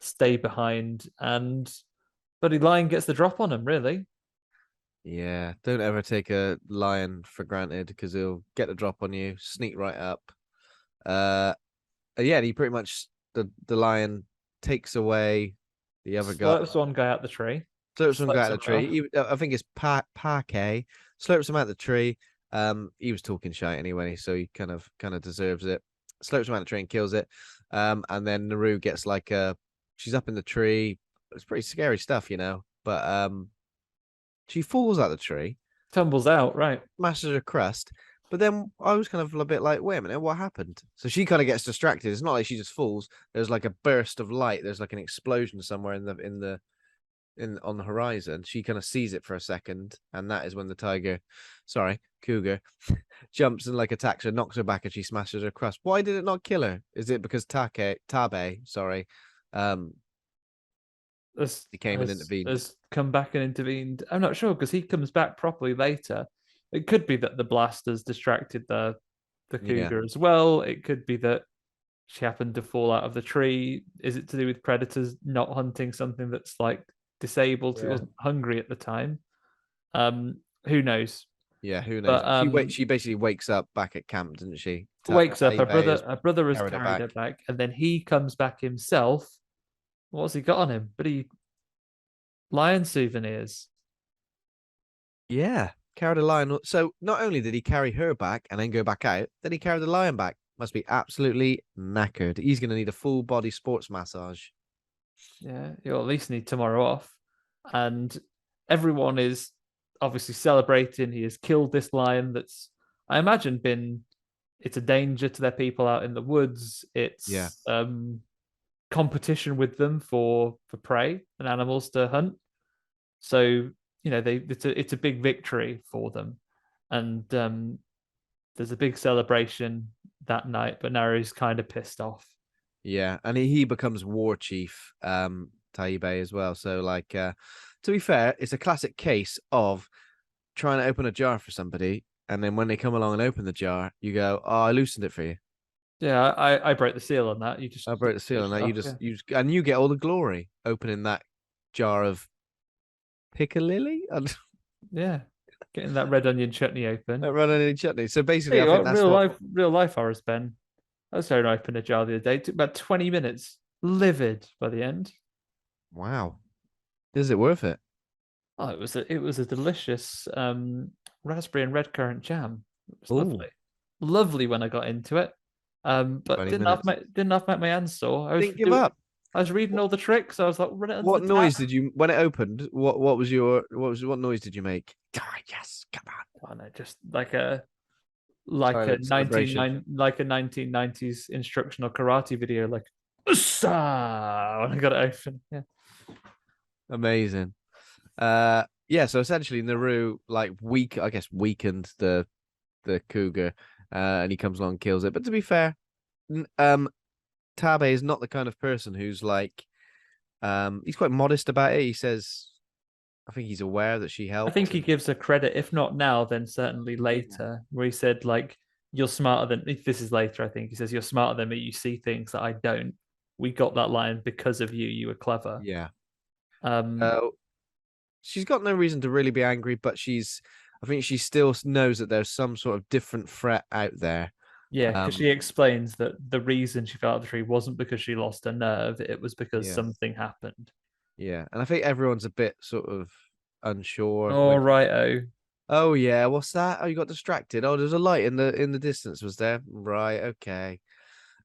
stay behind, and Bloody Lion gets the drop on him, really.
Yeah, don't ever take a lion for granted, because he'll get the drop on you, sneak right up. Yeah, he pretty much, the lion takes away the other guy.
Slurps one guy out the tree.
Slurps one guy out the tree. I think it's Parquet. Slurps him out the tree. He was talking shite anyway, so he kind of deserves it. Slurps him out the tree and kills it. And then Naru gets she's up in the tree. It's pretty scary stuff, but she falls out the tree,
tumbles out, right,
smashes her crust. But then I was kind of a bit like, wait a minute, what happened? So she kind of gets distracted. It's not like she just falls. There's like a burst of light. There's like an explosion somewhere on the horizon. She kind of sees it for a second, and that is when the cougar jumps and attacks her, knocks her back, and she smashes her crust. Why did it not kill her? Is it because Tabe he came and intervened?
Has come back and intervened. I'm not sure, because he comes back properly later. It could be that the blast has distracted the cougar as well. It could be that she happened to fall out of the tree. Is it to do with predators not hunting something that's disabled? It wasn't hungry at the time. Who knows?
Yeah, who knows? But, she basically wakes up back at camp, doesn't she?
Wakes up. Her brother has carried her back, and then he comes back himself. What's he got on him? But lion souvenirs.
Yeah, carried a lion. So not only did he carry her back and then go back out, then he carried the lion back. Must be absolutely knackered. He's going to need a full body sports massage.
Yeah, you'll at least need tomorrow off. And everyone is obviously celebrating. He has killed this lion that's, I imagine, it's a danger to their people out in the woods. It's competition with them for prey and animals to hunt. So it's a big victory for them, and there's a big celebration that night. But Naru's kind of pissed off.
Yeah, and he becomes war chief, Taibei, as well. So to be fair, it's a classic case of trying to open a jar for somebody, and then when they come along and open the jar, you go, "Oh, I loosened it for you."
Yeah, I broke the seal on that. You just
I broke the seal on that.
off, yeah.
And you get all the glory opening that jar of piccalilli.
Yeah. Getting that red onion chutney open.
Run any chutney. So basically,
Hey,
I think that's what.
real life horrors, Ben. I was trying to open a jar the other day. It took about 20 minutes. Livid by the end.
Wow, is it worth it?
Oh, it was a delicious raspberry and red currant jam. It was
Oh,
lovely. Lovely when I got into it. But
20 minutes.
didn't have my hands sore.
Didn't give up.
I was reading all the tricks. I was like, run it under
What
the
noise
tap.
did you when it opened? What noise did you make? Ah, yes, come on.
Oh no, just like a
Celebration.
1990s instructional karate video, like "Ussa!" when I got it open. Yeah.
Amazing. Yeah, so essentially Naru like weakened the cougar, and he comes along and kills it. But to be fair, Tabe is not the kind of person who's like he's quite modest about it. He says I think he's aware that she
I
helped.
think he gives her credit, if not now, then certainly later, where he said, like, you're smarter than this is later, I think. He says, you're smarter than me, you see things that I don't. We got that line because of you, you were clever.
Yeah.
Um
She's got no reason to really be angry, but I think she still knows that there's some sort of different threat out there.
yeah, because she explains that the reason she fell out of the tree wasn't because she lost her nerve, it was because
Yeah.
something happened.
Yeah, and I think everyone's a bit sort of unsure.
All right, oh.
Oh yeah, what's that? Oh, you got distracted. Oh, there's a light in the distance. Was there? Right. Okay.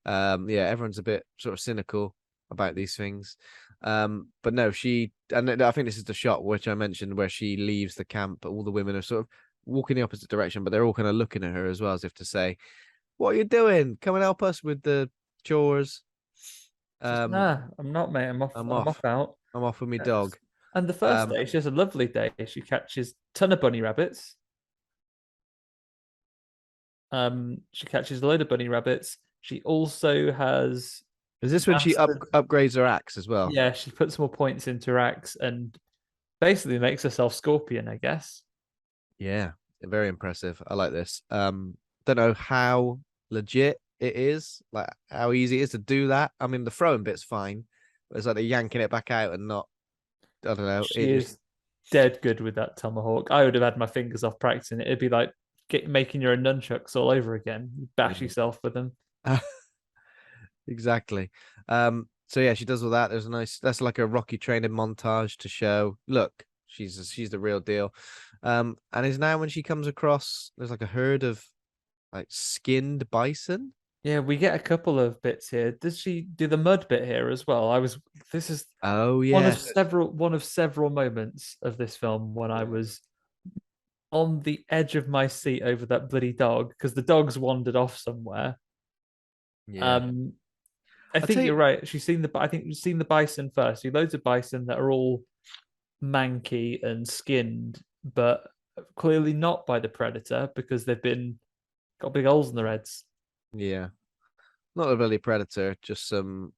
Yeah, everyone's a bit sort of cynical about these things. But no, I think this is the shot which I mentioned where she leaves the camp, but all the women are sort of walking the opposite direction, but they're all kind of looking at her as well, as if to say, "What are you doing? Come and help us with the chores."
Nah, I'm not, mate.
I'm
I'm
off.
off out.
I'm off with my dog.
And the first day, she has a lovely day. She catches a ton of bunny rabbits. She catches a load of bunny rabbits. She also has
Is this when she upgrades her axe as well?
yeah, she puts more points into her axe and basically makes herself Scorpion, I guess.
Yeah, very impressive. I like this. Don't know how legit it is, like how easy it is to do that. I mean, the throwing bit's fine, but it's like they're yanking it back out and not. I don't know.
She is dead good with that tomahawk. I would have had my fingers off practicing it. It'd be like making your nunchucks all over again. You bash yourself with them.
Exactly. So yeah, she does all that. There's a nice. That's like a Rocky training montage to show. Look, she's the real deal. And is now when she comes across, there's like a herd of like skinned bison.
Yeah, we get a couple of bits here. Does she do the mud bit here as well? This is
Oh yeah,
one of several moments of this film when I was on the edge of my seat over that bloody dog because the dog's wandered off somewhere.
yeah.
I think you're right. I think she's seen the bison first. See loads of bison that are all manky and skinned, but clearly not by the predator because they've been got big holes in their heads.
Yeah, not a really predator, just some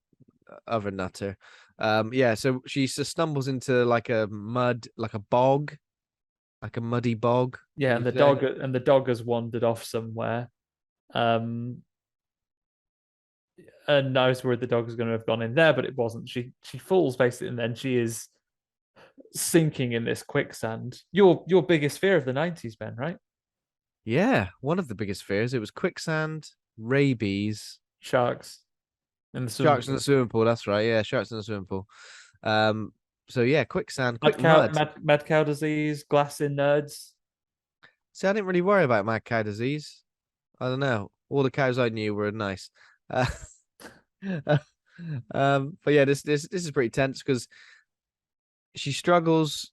other nutter. Yeah, so she just stumbles into like a bog, like a muddy bog.
Yeah, and the dog has wandered off somewhere. And I was worried the dog was going to have gone in there, but it wasn't. She falls basically, and then she is sinking in this quicksand. Your biggest fear of the 90s, Ben, right?
Yeah, one of the biggest fears. It was quicksand, rabies,
Sharks in the
sharks in the swimming pool. That's right. Yeah, sharks in the swimming pool. So yeah, quicksand, quick mud.
Mad cow disease, glass in nerds.
See, I didn't really worry about mad cow disease. I don't know. All the cows I knew were nice. But yeah, this is pretty tense because she struggles.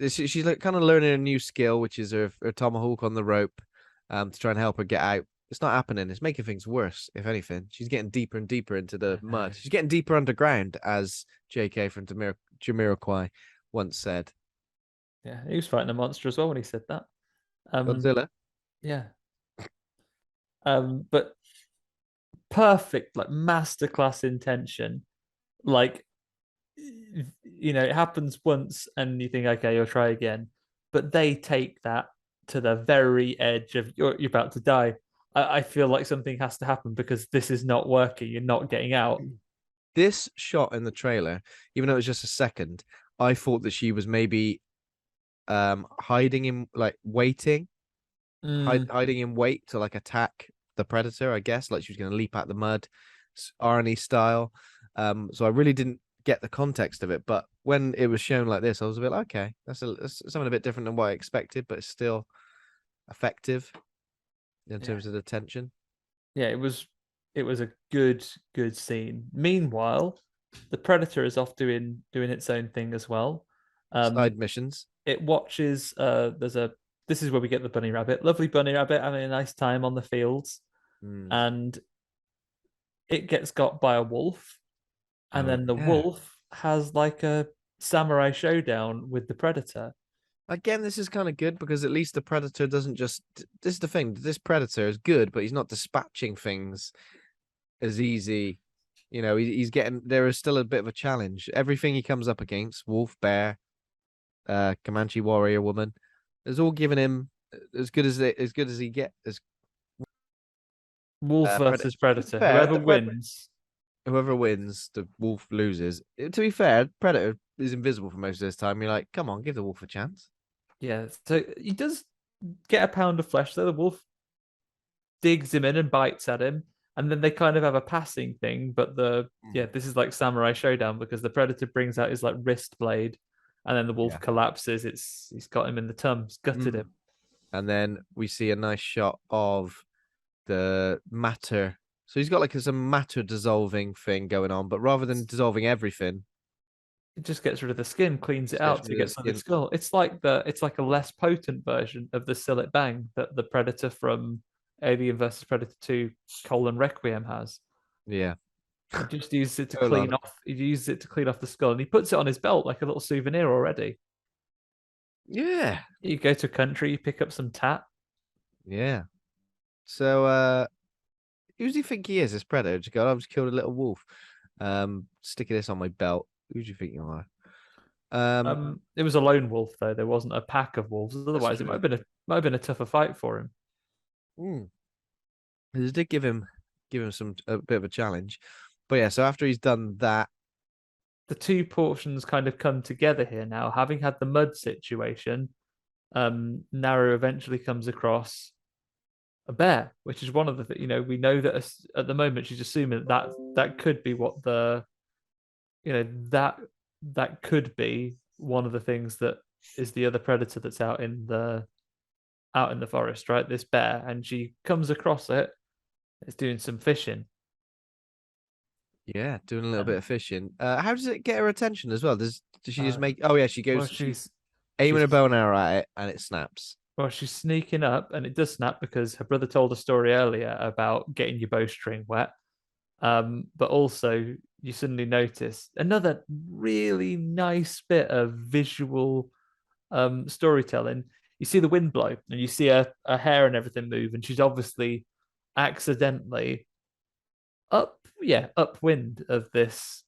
She's like kind of learning a new skill, which is her tomahawk on the rope, to try and help her get out. It's not happening. It's making things worse, if anything. She's getting deeper and deeper into the mud. She's getting deeper underground, as JK from Jamiroquai once said.
Yeah, he was fighting a monster as well when he said that.
Godzilla.
Yeah. But perfect, like masterclass intention. Like, you know, it happens once and you think, okay, you'll try again. But they take that to the very edge of you're about to die. I feel like something has to happen because this is not working. You're not getting out.
This shot in the trailer, even though it was just a second, I thought that she was maybe hiding in, like, waiting, hiding in wait to, like, attack the predator, I guess, like she was going to leap out the mud, Arnie style. So I really didn't get the context of it, but when it was shown like this, I was a bit like, okay, that's something a bit different than what I expected, but it's still effective in terms of the tension.
Yeah, it was a good scene. Meanwhile, the predator is off doing its own thing as well.
Side missions.
It watches. This is where we get the bunny rabbit. Lovely bunny rabbit having a nice time on the fields, and it gets got by a wolf, and then the wolf has like a samurai showdown with the predator.
Again, this is kind of good because at least the predator doesn't just. This is the thing. This predator is good, but he's not dispatching things as easy. You know, he's getting. There is still a bit of a challenge. Everything he comes up against, wolf, bear, Comanche warrior woman, is all giving him as good as he gets.
Wolf versus predator.
Fair,
Whoever wins.
the wolf loses. To be fair, predator is invisible for most of this time. You're like, come on, give the wolf a chance.
Yeah, so he does get a pound of flesh. So the wolf digs him in and bites at him, and then they kind of have a passing thing. But this is like samurai showdown because the predator brings out his like wrist blade, and then the wolf collapses. He's got him in the tums, gutted him.
And then we see a nice shot of the matter. So he's got like some matter dissolving thing going on, but rather than dissolving everything,
it just gets rid of the skin, cleans it out to get some of the skull. It's like a less potent version of the Sillet Bang that the Predator from Alien vs Predator 2: Requiem has.
Yeah.
He just uses it to clean off. He uses it to clean off the skull, and he puts it on his belt like a little souvenir already.
Yeah.
You go to a country, you pick up some tat.
Yeah. So who does he think he is, this predator? Just go, I've just killed a little wolf. Sticking this on my belt. Who do you think you are?
It was a lone wolf though. There wasn't a pack of wolves. Otherwise, it might have been a tougher fight for him.
It did give him a bit of a challenge. But yeah, so after he's done that,
the two portions kind of come together here now. Having had the mud situation, Naru eventually comes across a bear, which is one of the we know that at the moment she's assuming that could be what that could be one of the things that is the other predator that's out in the forest, right? This bear, and she comes across it. It's doing some fishing.
Yeah, doing a little bit of fishing. How does it get her attention as well? Does she just make? Oh yeah, she goes.
Well,
she's aiming a bow and arrow at it, and it snaps.
Well, she's sneaking up, and it does snap because her brother told a story earlier about getting your bowstring wet. But also, you suddenly notice another really nice bit of visual storytelling. You see the wind blow, and you see her hair and everything move, and she's obviously accidentally upwind of this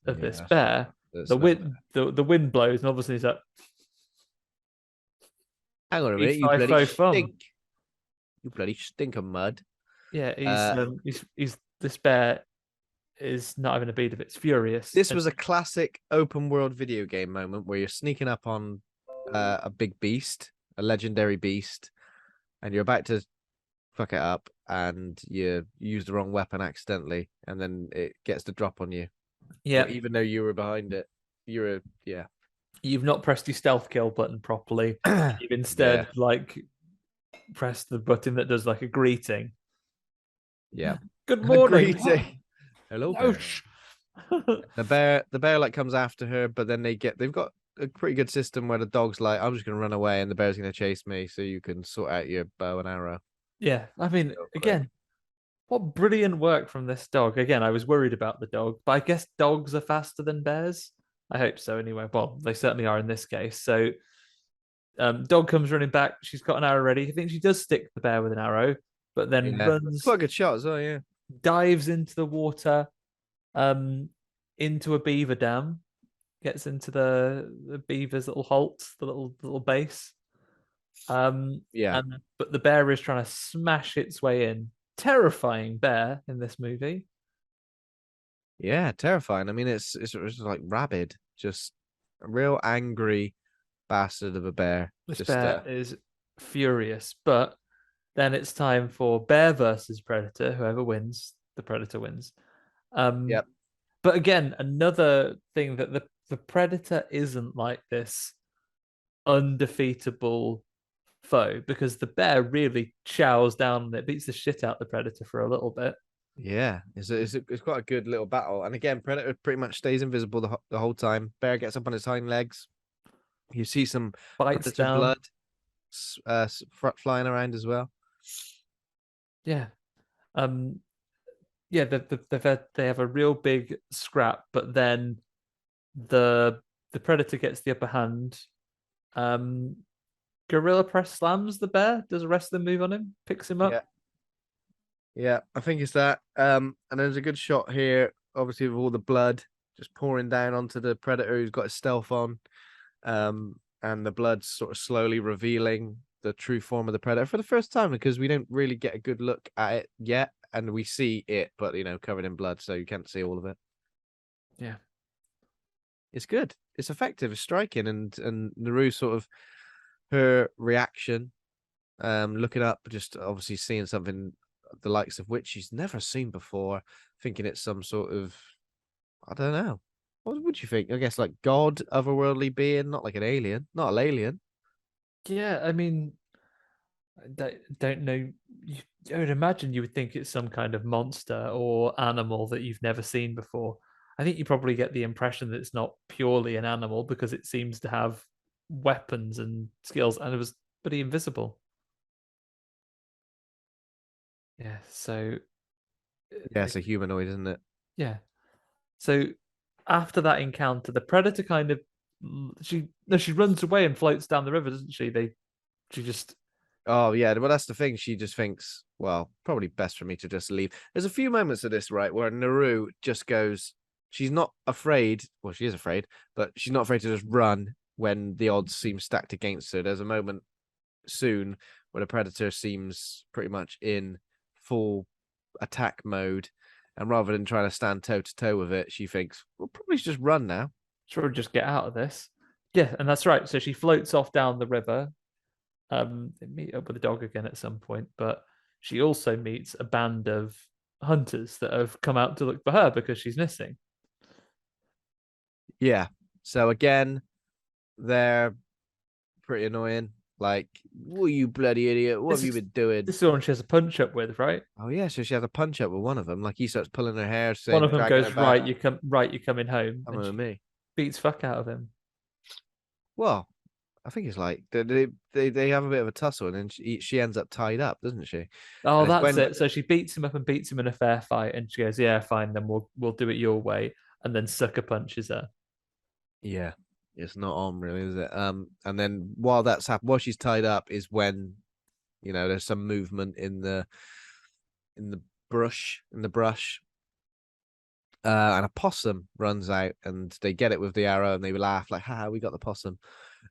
bear. The wind blows, and obviously it's like,
hang on a minute, you bloody stink! You bloody stink of mud.
Yeah, he's this bear is not having a beat of it. It's furious.
This was a classic open world video game moment where you're sneaking up on a big beast, a legendary beast, and you're about to fuck it up, and you use the wrong weapon accidentally, and then it gets the drop on you.
Yeah,
even though you were behind it,
you've not pressed your stealth kill button properly. You've instead pressed the button that does like a greeting.
Yeah.
Good morning.
Greeting. Hello, bear. the bear like comes after her, but then they've got a pretty good system where the dog's like, I'm just gonna run away, and the bear's gonna chase me, so you can sort out your bow and arrow.
Yeah, I mean, again, what brilliant work from this dog. Again, I was worried about the dog, but I guess dogs are faster than bears. I hope so anyway. Well, they certainly are in this case. So dog comes running back. She's got an arrow ready. I think she does stick the bear with an arrow, but then runs.
Quite a good shot as well, yeah.
Dives into the water, into a beaver dam, gets into the beaver's little halt, the little base. But the bear is trying to smash its way in. terrifying bear in this movie.
Yeah, terrifying. I mean, it's like rabid, just a real angry bastard of a bear.
This
Just
bear is furious, but then it's time for bear versus predator. Whoever wins, the predator wins.
yep.
But again, another thing that the predator isn't like this undefeatable foe, because the bear really chows down and it beats the shit out the predator for a little bit.
Yeah, it's quite a good little battle. And again, Predator pretty much stays invisible the whole time. Bear gets up on his hind legs. You see some
Bites
Predator
down.
blood flying around as well.
Yeah. Yeah, they have a real big scrap, but then the predator gets the upper hand. Gorilla press slams the bear, does a wrestling move on him, picks him up.
Yeah. Yeah, I think it's that. And there's a good shot here, obviously, with all the blood just pouring down onto the predator who's got his stealth on. And the blood's sort of slowly revealing the true form of the predator for the first time, because we don't really get a good look at it yet. And we see it, but covered in blood, so you can't see all of it.
Yeah.
It's good. It's effective. It's striking. And Naru sort of, her reaction, looking up, just obviously seeing something the likes of which she's never seen before, thinking it's some sort of, I don't know. What would you think? I guess like god, otherworldly being, not like an alien, not an alien.
Yeah, I mean, don't know. I would imagine you would think it's some kind of monster or animal that you've never seen before. I think you probably get the impression that it's not purely an animal because it seems to have weapons and skills, and it was pretty invisible. Yeah, so
Yeah, it's a humanoid, isn't it?
yeah. So after that encounter, the predator kind of she runs away and floats down the river, doesn't she? She just
Oh yeah, well that's the thing. She just thinks, well, probably best for me to just leave. There's a few moments of this, right, where Naru just goes. She's not afraid. Well, she is afraid, but she's not afraid to just run when the odds seem stacked against her. There's a moment soon where the predator seems pretty much in full attack mode, and rather than trying to stand toe to toe with it, she thinks, we'll probably just run now.
sure just get out of this. Yeah, and that's right. So she floats off down the river. They meet up with the dog again at some point, but she also meets a band of hunters that have come out to look for her because she's missing.
Yeah. So again, they're pretty annoying. Like, what you bloody idiot? What have you been doing?
This is the one she has a punch up with, right?
Oh yeah, so she has a punch up with one of them. Like he starts pulling her hair, saying,
One of them
dragging
goes,
her back.
right, you're coming home.
Come
And
with
she
me.
beats fuck out of him.
Well, I think it's like they have a bit of a tussle, and then she ends up tied up, doesn't she?
Oh,
And it's
that's
when
it. So she beats him up and beats him in a fair fight, and she goes, "Yeah, fine, then we'll do it your way." And then sucker punches her.
yeah, it's not on really, is it? And then while that's happened, while she's tied up, is when there's some movement in the brush, and a possum runs out, and they get it with the arrow, and they laugh like, "Ha, we got the possum."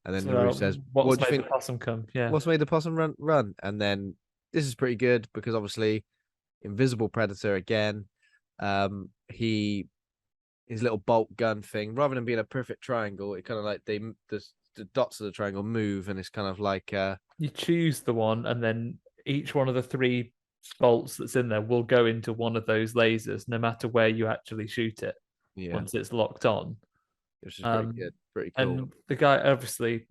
And then Naru says,
"What's
"What do you
made
think?
the possum come?" Yeah,
What's made the possum run?" And then this is pretty good because obviously, invisible predator again. His little bolt gun thing, rather than being a perfect triangle, it kind of like the dots of the triangle move, and it's kind of like
you choose the one, and then each one of the three bolts that's in there will go into one of those lasers, no matter where you actually shoot it.
yeah,
Once it's locked on,
which is pretty good, pretty cool.
and the guy, obviously,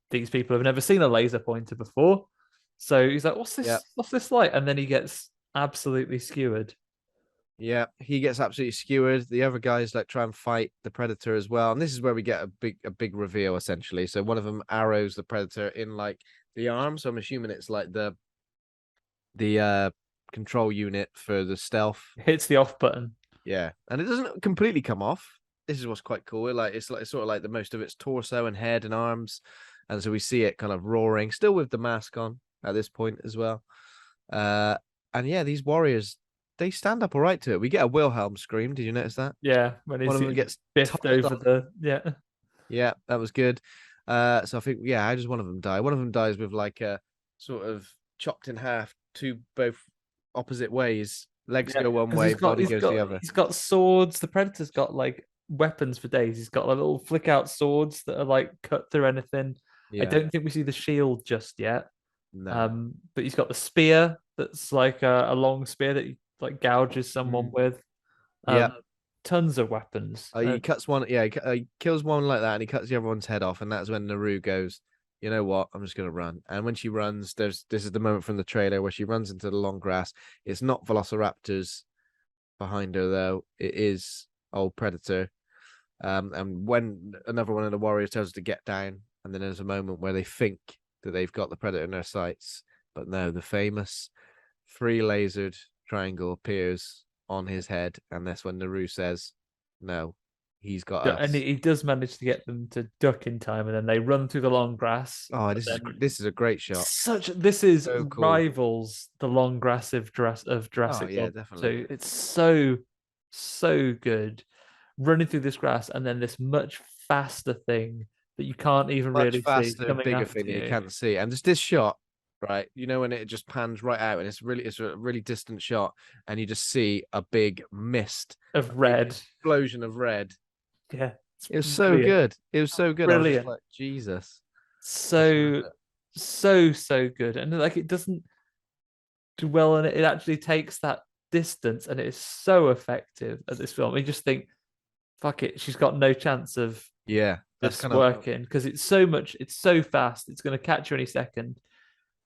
these people have never seen a laser pointer before, so he's like, "What's this?
Yeah.
What's this like?" And then he gets absolutely skewered.
Yeah, he gets absolutely skewered. The other guys like try and fight the predator as well, and this is where we get a big reveal essentially. So one of them arrows the predator in like the arm. So I'm assuming it's like the control unit for the stealth.
Hits the off button.
Yeah, and it doesn't completely come off. This is what's quite cool. It's sort of like the most of its torso and head and arms, and so we see it kind of roaring, still with the mask on at this point as well. And yeah, these warriors, they stand up all right to it. We get a Wilhelm scream. Did you notice that?
Yeah, when
One of them gets
biffed over the
Yeah, that was good. So I think how does one of them die? One of them dies with like a sort of chopped in half two both opposite ways. Legs
Yeah,
go one
'cause
way, body goes the other.
he's got swords. The Predator's got like weapons for days. He's got like little flick out swords that are like cut through anything. I
Yeah,
don't think we see the shield just yet.
no.
But he's got the spear that's like a long spear that he like gouges someone with.
Yeah.
Tons of weapons.
He cuts one. Yeah, he kills one like that, and he cuts the other one's head off, and that's when Naru goes, "You know what? I'm just gonna run." And when she runs, this is the moment from the trailer where she runs into the long grass. It's not velociraptors behind her though; it is old Predator. And when another one of the warriors tells her to get down, and then there's a moment where they think that they've got the Predator in their sights, but no, the famous three lasered triangle appears on his head, and that's when Naru says, "No, he's got us."
And he does manage to get them to duck in time, and then they run through the long grass.
Oh, this is a great shot.
This is
So cool.
rivals the long grass of Jurassic
yeah,
World.
definitely.
So it's so good running through this grass, and then this much faster thing that you can't even
Much
really see
faster,
coming
bigger
after
thing that you
you.
can't see, and just this shot, right? You know when it just pans right out, and it's a really distant shot, and you just see a big mist
Of red.
explosion of red.
Yeah,
It was so good. It was so good. I was just
Brilliant.
like, Jesus.
So good, and like it doesn't dwell on it. It actually takes that distance, and it is so effective at this film. You just think, fuck it, she's got no chance of
Yeah, that's
this
kind of
working because it's so fast. It's going to catch her any second,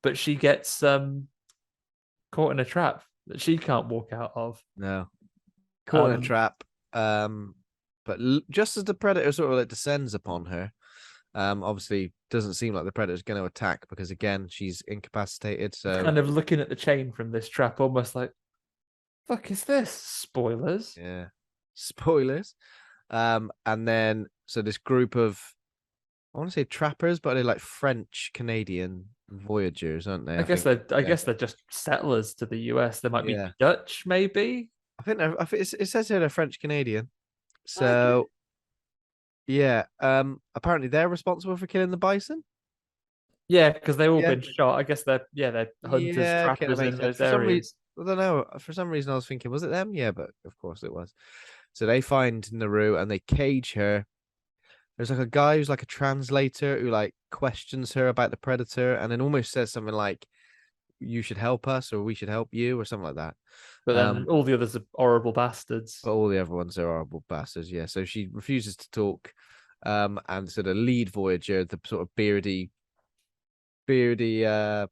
but she gets caught in a trap that she can't walk out of.
no caught in a trap. But just as the Predator sort of like descends upon her, obviously doesn't seem like the Predator's going to attack because again she's incapacitated. So
Kind of looking at the chain from this trap, almost like, fuck is this? Spoilers.
yeah, spoilers. And then so this group of, I want to say trappers, but they're like French Canadian voyagers, aren't they?
I guess they're just settlers to the US. They might be
Yeah.
Dutch, maybe.
I think it says here they're French Canadian. So yeah, apparently they're responsible for killing the bison.
Yeah, because they've all
Yeah.
been shot. I guess they're hunters,
Yeah, okay, that
trappers in
makes sense.
those
For some reason,
areas.
I don't know. For some reason, I was thinking, was it them? Yeah, but of course it was. So they find Naru and they cage her. There's like a guy who's like a translator who like questions her about the Predator and then almost says something like, "You should help us," or "We should help you," or something like that.
But then all the others are horrible bastards.
But all the other ones are horrible bastards. Yeah. So she refuses to talk. And so the lead voyager, the sort of beardy,
The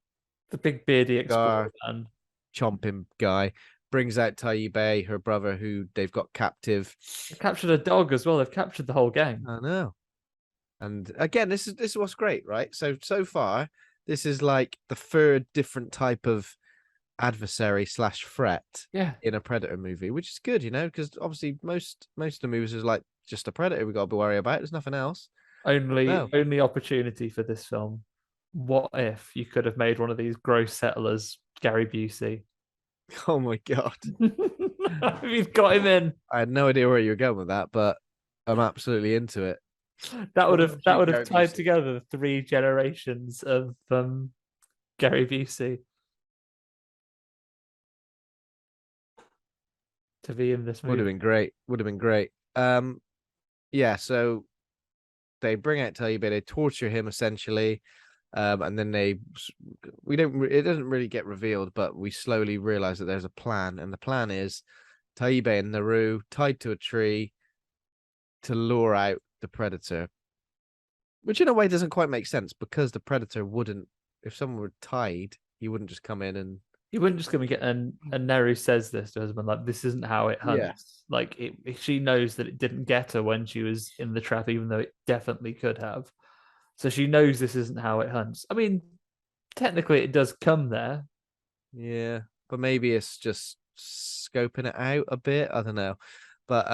big beardy explorer man.
chomping guy, brings out Taibei, her brother, who they've got captive.
They captured a dog as well. They've captured the whole gang.
I know. And again, this is what's great, right? So far, this is like the third different type of adversary / threat in a Predator movie, which is good, because obviously most of the movies is like just a Predator we got to be worried about. There's nothing else.
Only opportunity for this film. What if you could have made one of these gross settlers Gary Busey?
Oh my god.
You've got him in.
I had no idea where you were going with that, but I'm absolutely into it.
That would have tied together the 3 generations of Gary Busey to be in this movie.
Would have been great. Yeah, so they bring out Taibei, they torture him essentially. And then it doesn't really get revealed, but we slowly realize that there's a plan, and the plan is Taibei and Naru tied to a tree to lure out the Predator, which in a way doesn't quite make sense because the Predator wouldn't, if someone were tied, he wouldn't just come in and
he wouldn't just come and get. And Naru says this to her husband, like, this isn't how it hunts.
Yeah.
Like she knows that it didn't get her when she was in the trap, even though it definitely could have. So she knows this isn't how it hunts. I mean, technically it does come there.
Yeah, but maybe it's just scoping it out a bit. I don't know. But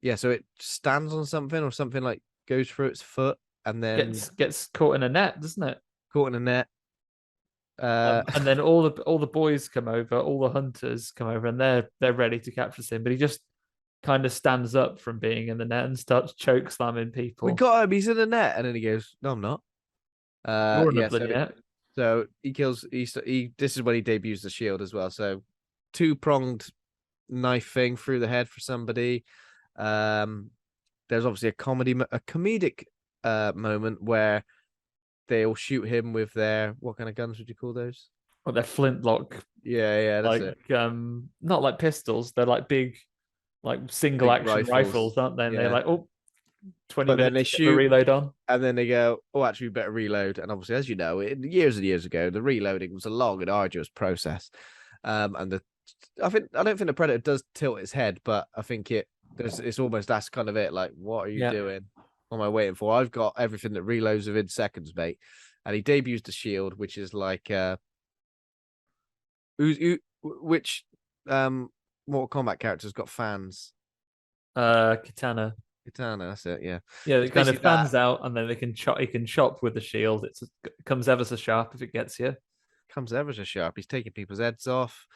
yeah, so it stands on something or something like goes through its foot and then
gets caught in a net, doesn't it?
Caught in a net.
And then all the boys come over, all the hunters come over, and they're ready to capture him. But he just kind of stands up from being in the net and starts choke slamming people.
We got him. He's in the net, and then he goes, "No, I'm not."
You're in a bloody net.
So he kills. This is when he debuts the shield as well. So 2-pronged knife thing through the head for somebody. There's obviously a comedic moment where they'll shoot him with their, what kind of guns would you call those?
Or they're flintlock,
Yeah, that's
like
it.
not like pistols. They're like big, like single
Big
action rifles, aren't they? And they're
Yeah,
like, oh, 20
but then
minutes
they
to get the
shoot,
reload on.
and then they go, "Oh, actually, we better reload." And obviously, as you know, years and years ago, the reloading was a long and arduous process. And I don't think the Predator does tilt its head, but I think it's almost that's kind of it. Like, what are you doing? What am I waiting for? I've got everything that reloads within seconds, mate. And he debuts the shield, which is like which Mortal Kombat character's got fans?
Katana.
Katana, that's it. Yeah,
Yeah,
it's
it kind of
basically that.
fans out, and then they can chop. He can chop with the shield. It comes ever so sharp if it gets you.
Comes ever so sharp. He's taking people's heads off.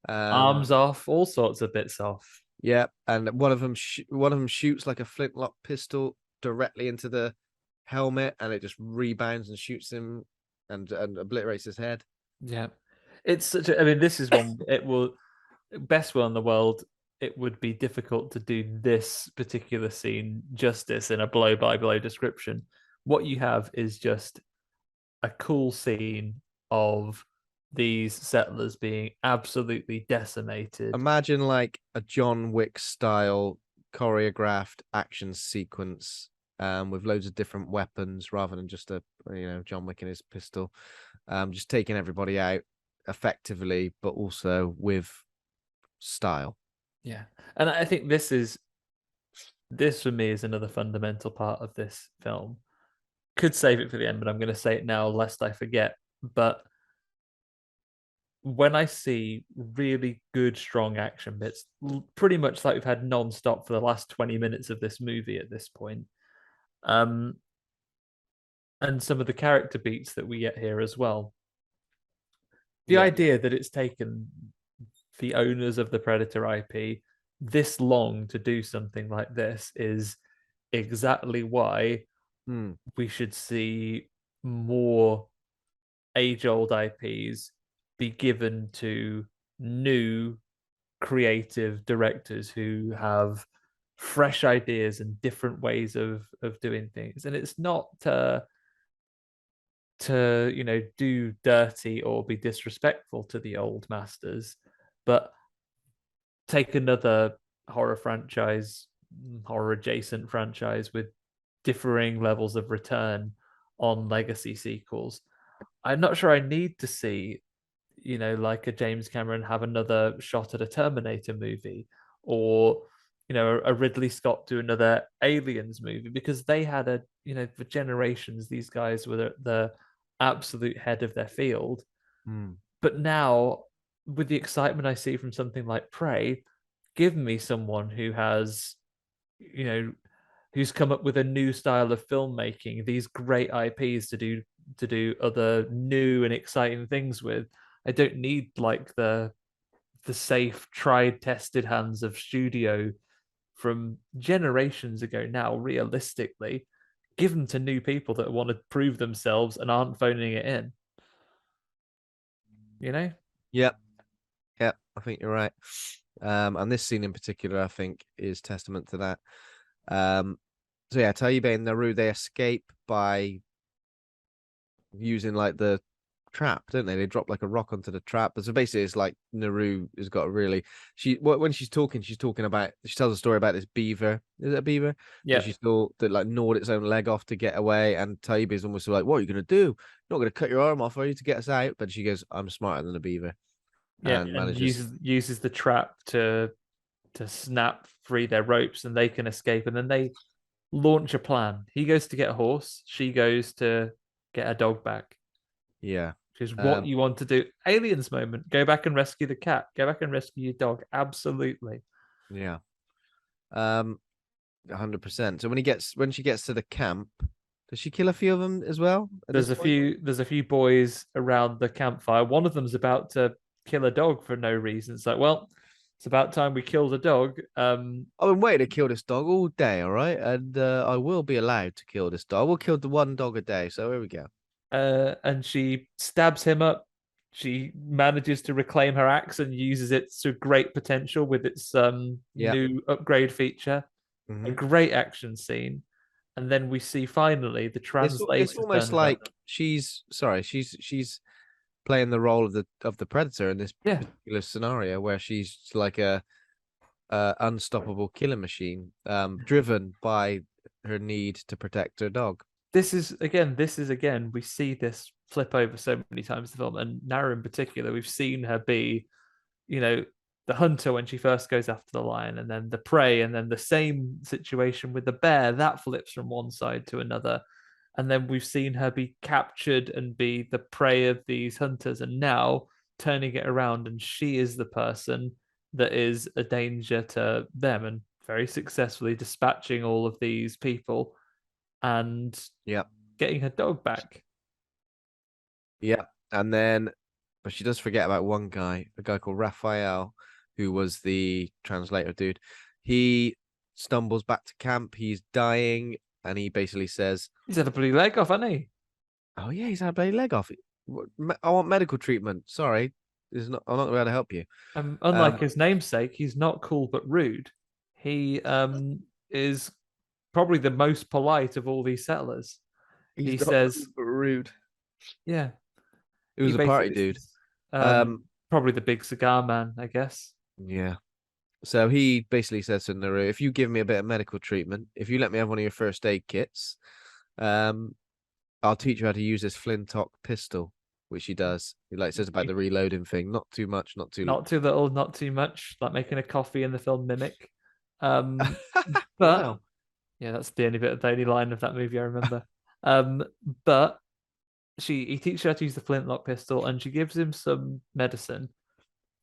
Arms off, all sorts of bits off.
Yeah, and one of them shoots like a flintlock pistol directly into the helmet, and it just rebounds and shoots him and obliterates his head.
Yeah, it's such a. I mean, this is one. It will best one in the world. It would be difficult to do this particular scene justice in a blow by blow description. What you have is just a cool scene of these settlers being absolutely decimated.
Imagine like a John Wick style choreographed action sequence with loads of different weapons rather than just John Wick and his pistol. Just taking everybody out effectively, but also with style.
Yeah. And I think this for me is another fundamental part of this film. Could save it for the end, but I'm going to say it now lest I forget. But when I see really good, strong action bits, pretty much like we've had non-stop for the last 20 minutes of this movie at this point, and some of the character beats that we get here as well. The idea that it's taken the owners of the Predator IP this long to do something like this is exactly why we should see more age-old IPs be given to new creative directors who have fresh ideas and different ways of doing things. And it's not to do dirty or be disrespectful to the old masters, but take another horror franchise, horror adjacent franchise with differing levels of return on legacy sequels. I'm not sure I need to see, like a James Cameron have another shot at a Terminator movie, or a Ridley Scott do another Aliens movie, because they had for generations these guys were the absolute head of their field. But now, with the excitement I see from something like Prey, give me someone who has, who's come up with a new style of filmmaking, these great IPs to do other new and exciting things with. I don't need like the safe, tried, tested hands of studio from generations ago. Now, realistically, give them to new people that want to prove themselves and aren't phoning it in.
Yeah, I think you're right. And this scene in particular, I think, is testament to that. So yeah, Taibé and Naru, they escape by using like the trap, don't they? They drop like a rock onto the trap. But so basically, it's like Naru has got a really when she's talking about, she tells a story about this beaver. Is it a beaver?
Yeah.
She thought that like gnawed its own leg off to get away, and Taibé is almost like, "What are you gonna do? You're not gonna cut your arm off, are you, to get us out?" But she goes, "I'm smarter than a beaver."
Yeah,
and
and
manages
uses the trap to snap free their ropes, and they can escape. And then they launch a plan. He goes to get a horse. She goes to get a dog back.
Yeah.
Which is what you want to do. Aliens moment. Go back and rescue the cat. Go back and rescue your dog. Absolutely.
Yeah. 100%. So when she gets to the camp, does she kill a few of them as well?
There's a few boys around the campfire. One of them's about to kill a dog for no reason. It's like, well, it's about time we killed a dog.
I've been waiting to kill this dog all day, all right? And I will be allowed to kill this dog. We'll kill the one dog a day. So here we go.
and she stabs him up. She manages to reclaim her axe and uses it to great potential with its
Yeah.
new upgrade feature. A
Hmm.
great action scene, and then we see finally the
It's
translator
almost
turns up.
like she's playing the role of the predator in this
Yeah,
particular scenario where she's like a unstoppable killer machine, driven by her need to protect her dog.
this is again, we see this flip over so many times in the film, and Naru in particular, we've seen her be, you know, the hunter when she first goes after the lion, and then the prey, and then the same situation with the bear that flips from one side to another. And then we've seen her be captured and be the prey of these hunters, and now turning it around, and she is the person that is a danger to them, and very successfully dispatching all of these people and
Yeah.
getting her dog back.
Yeah. And then, but she does forget about one guy, a guy called Raphael, who was the translator dude. He stumbles back to camp. He's dying, and he basically says,
He's had a bloody leg off, hasn't he?
"Oh yeah, he's had a bloody leg off. I want medical treatment. Sorry, I'm not going to be able to help you."
Unlike
Um,
his namesake, he's not cool but rude. He is probably the most polite of all these settlers. He
he's not cool
says,
but rude.
yeah,
He
he
was a party
basically
dude.
says,
Um,
probably the big cigar man, I guess.
yeah. So he basically says to Naru, if you give me a bit of medical treatment, if you let me have one of your first aid kits, um, I'll teach you how to use this Flintock pistol, which he does. He like says about the reloading thing. Not too much, not too
Not too little, not too much, like making a coffee in the film Mimic. Um, but
Wow.
yeah, that's the only line of that movie I remember. Um, but he teaches her how to use the flintlock pistol, and she gives him some medicine.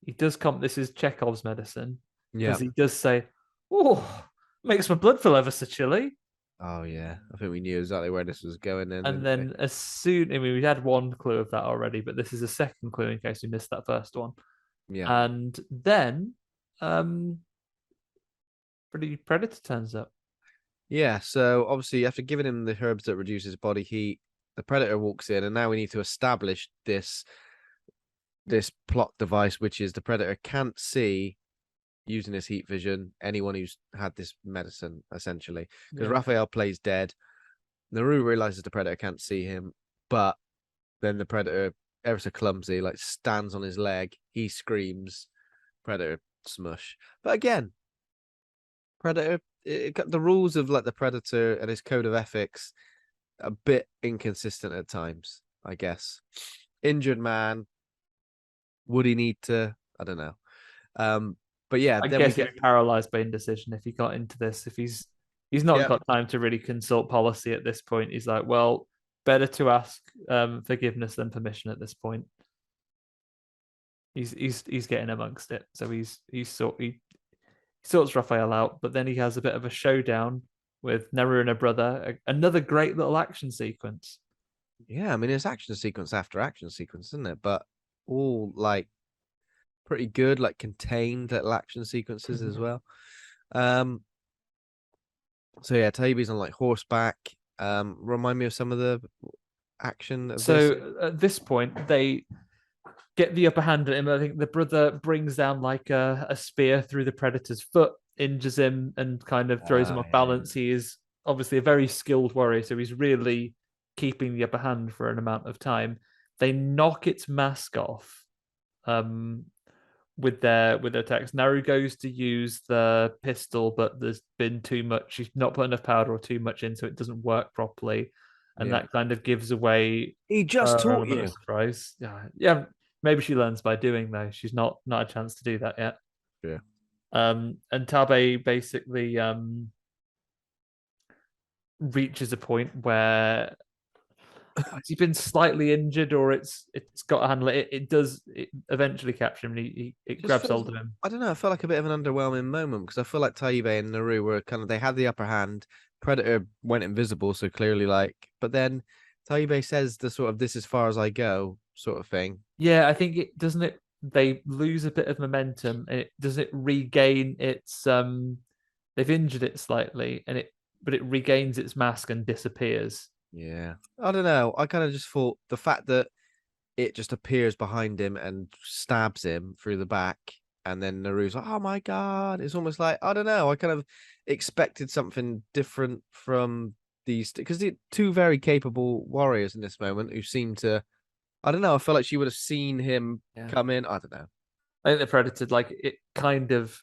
He does come. This is Chekhov's medicine
Yeah.
because he does say, "Oh, makes my blood feel ever so chilly."
Oh yeah. I think we knew exactly where this was going in,
And
didn't we?
then as soon, I mean, we had one clue of that already, but this is a second clue in case we missed that first one.
Yeah.
And then, um, pretty predator turns up.
Yeah. So obviously after giving him the herbs that reduce his body heat, the predator walks in, and now we need to establish this plot device, which is the predator can't see using his heat vision anyone who's had this medicine, essentially. Because
Yeah.
Raphael plays dead. Naru realizes the predator can't see him, but then the predator, ever so clumsy, like stands on his leg. He screams, predator smush. But again, predator, the rules of like the predator and his code of ethics a bit inconsistent at times, I guess. Injured man, would he need to? I don't know. But yeah,
I
then we
guess he'd
get
be paralyzed by indecision if he got into this. If he's not
yeah,
got time to really consult policy at this point. He's like, well, better to ask forgiveness than permission at this point. He's getting amongst it. So he sorts Raphael out, but then he has a bit of a showdown with Neru and her brother. Another great little action sequence.
yeah. I mean, it's action sequence after action sequence, isn't it? But all like pretty good, like contained little action sequences as well. Um, so yeah, Taby's on like horseback. Remind me of some of the action of this.
So at this point, they get the upper hand at him. I think the brother brings down like a spear through the predator's foot, injures him, and kind of throws him off
Yeah.
balance. He is obviously a very skilled warrior, so he's really keeping the upper hand for an amount of time. They knock its mask off um, with their attacks. Naru goes to use the pistol, but there's been too much. She's not put enough powder or too much in, so it doesn't work properly, and
Yeah.
that kind of gives away
He just
her
taught
element of
you.
surprise. Yeah, yeah. Maybe she learns by doing though. She's not a chance to do that yet.
Yeah.
And Tabe basically reaches a point where has he been slightly injured or it's got a handle. It does it eventually capture him and it
Just
grabs
feels,
hold of him.
I don't know. I felt like a bit of an underwhelming moment because I feel like Taibe and Naru were kind of they had the upper hand. Predator went invisible, so clearly like. But then Taibe says the sort of "this as far as I go" sort of thing.
Yeah, I think it doesn't it they lose a bit of momentum and it does it regain its they've injured it slightly and it but it regains its mask and disappears.
Yeah. I don't know. I kind of just thought the fact that it just appears behind him and stabs him through the back, and then Naru's like, "Oh my god!" It's almost like I don't know. I kind of expected something different from these because they're two very capable warriors in this moment who seem to. I don't know. I feel like she would have seen him
Yeah.
come in. I don't know.
I think the Predator, like, it kind of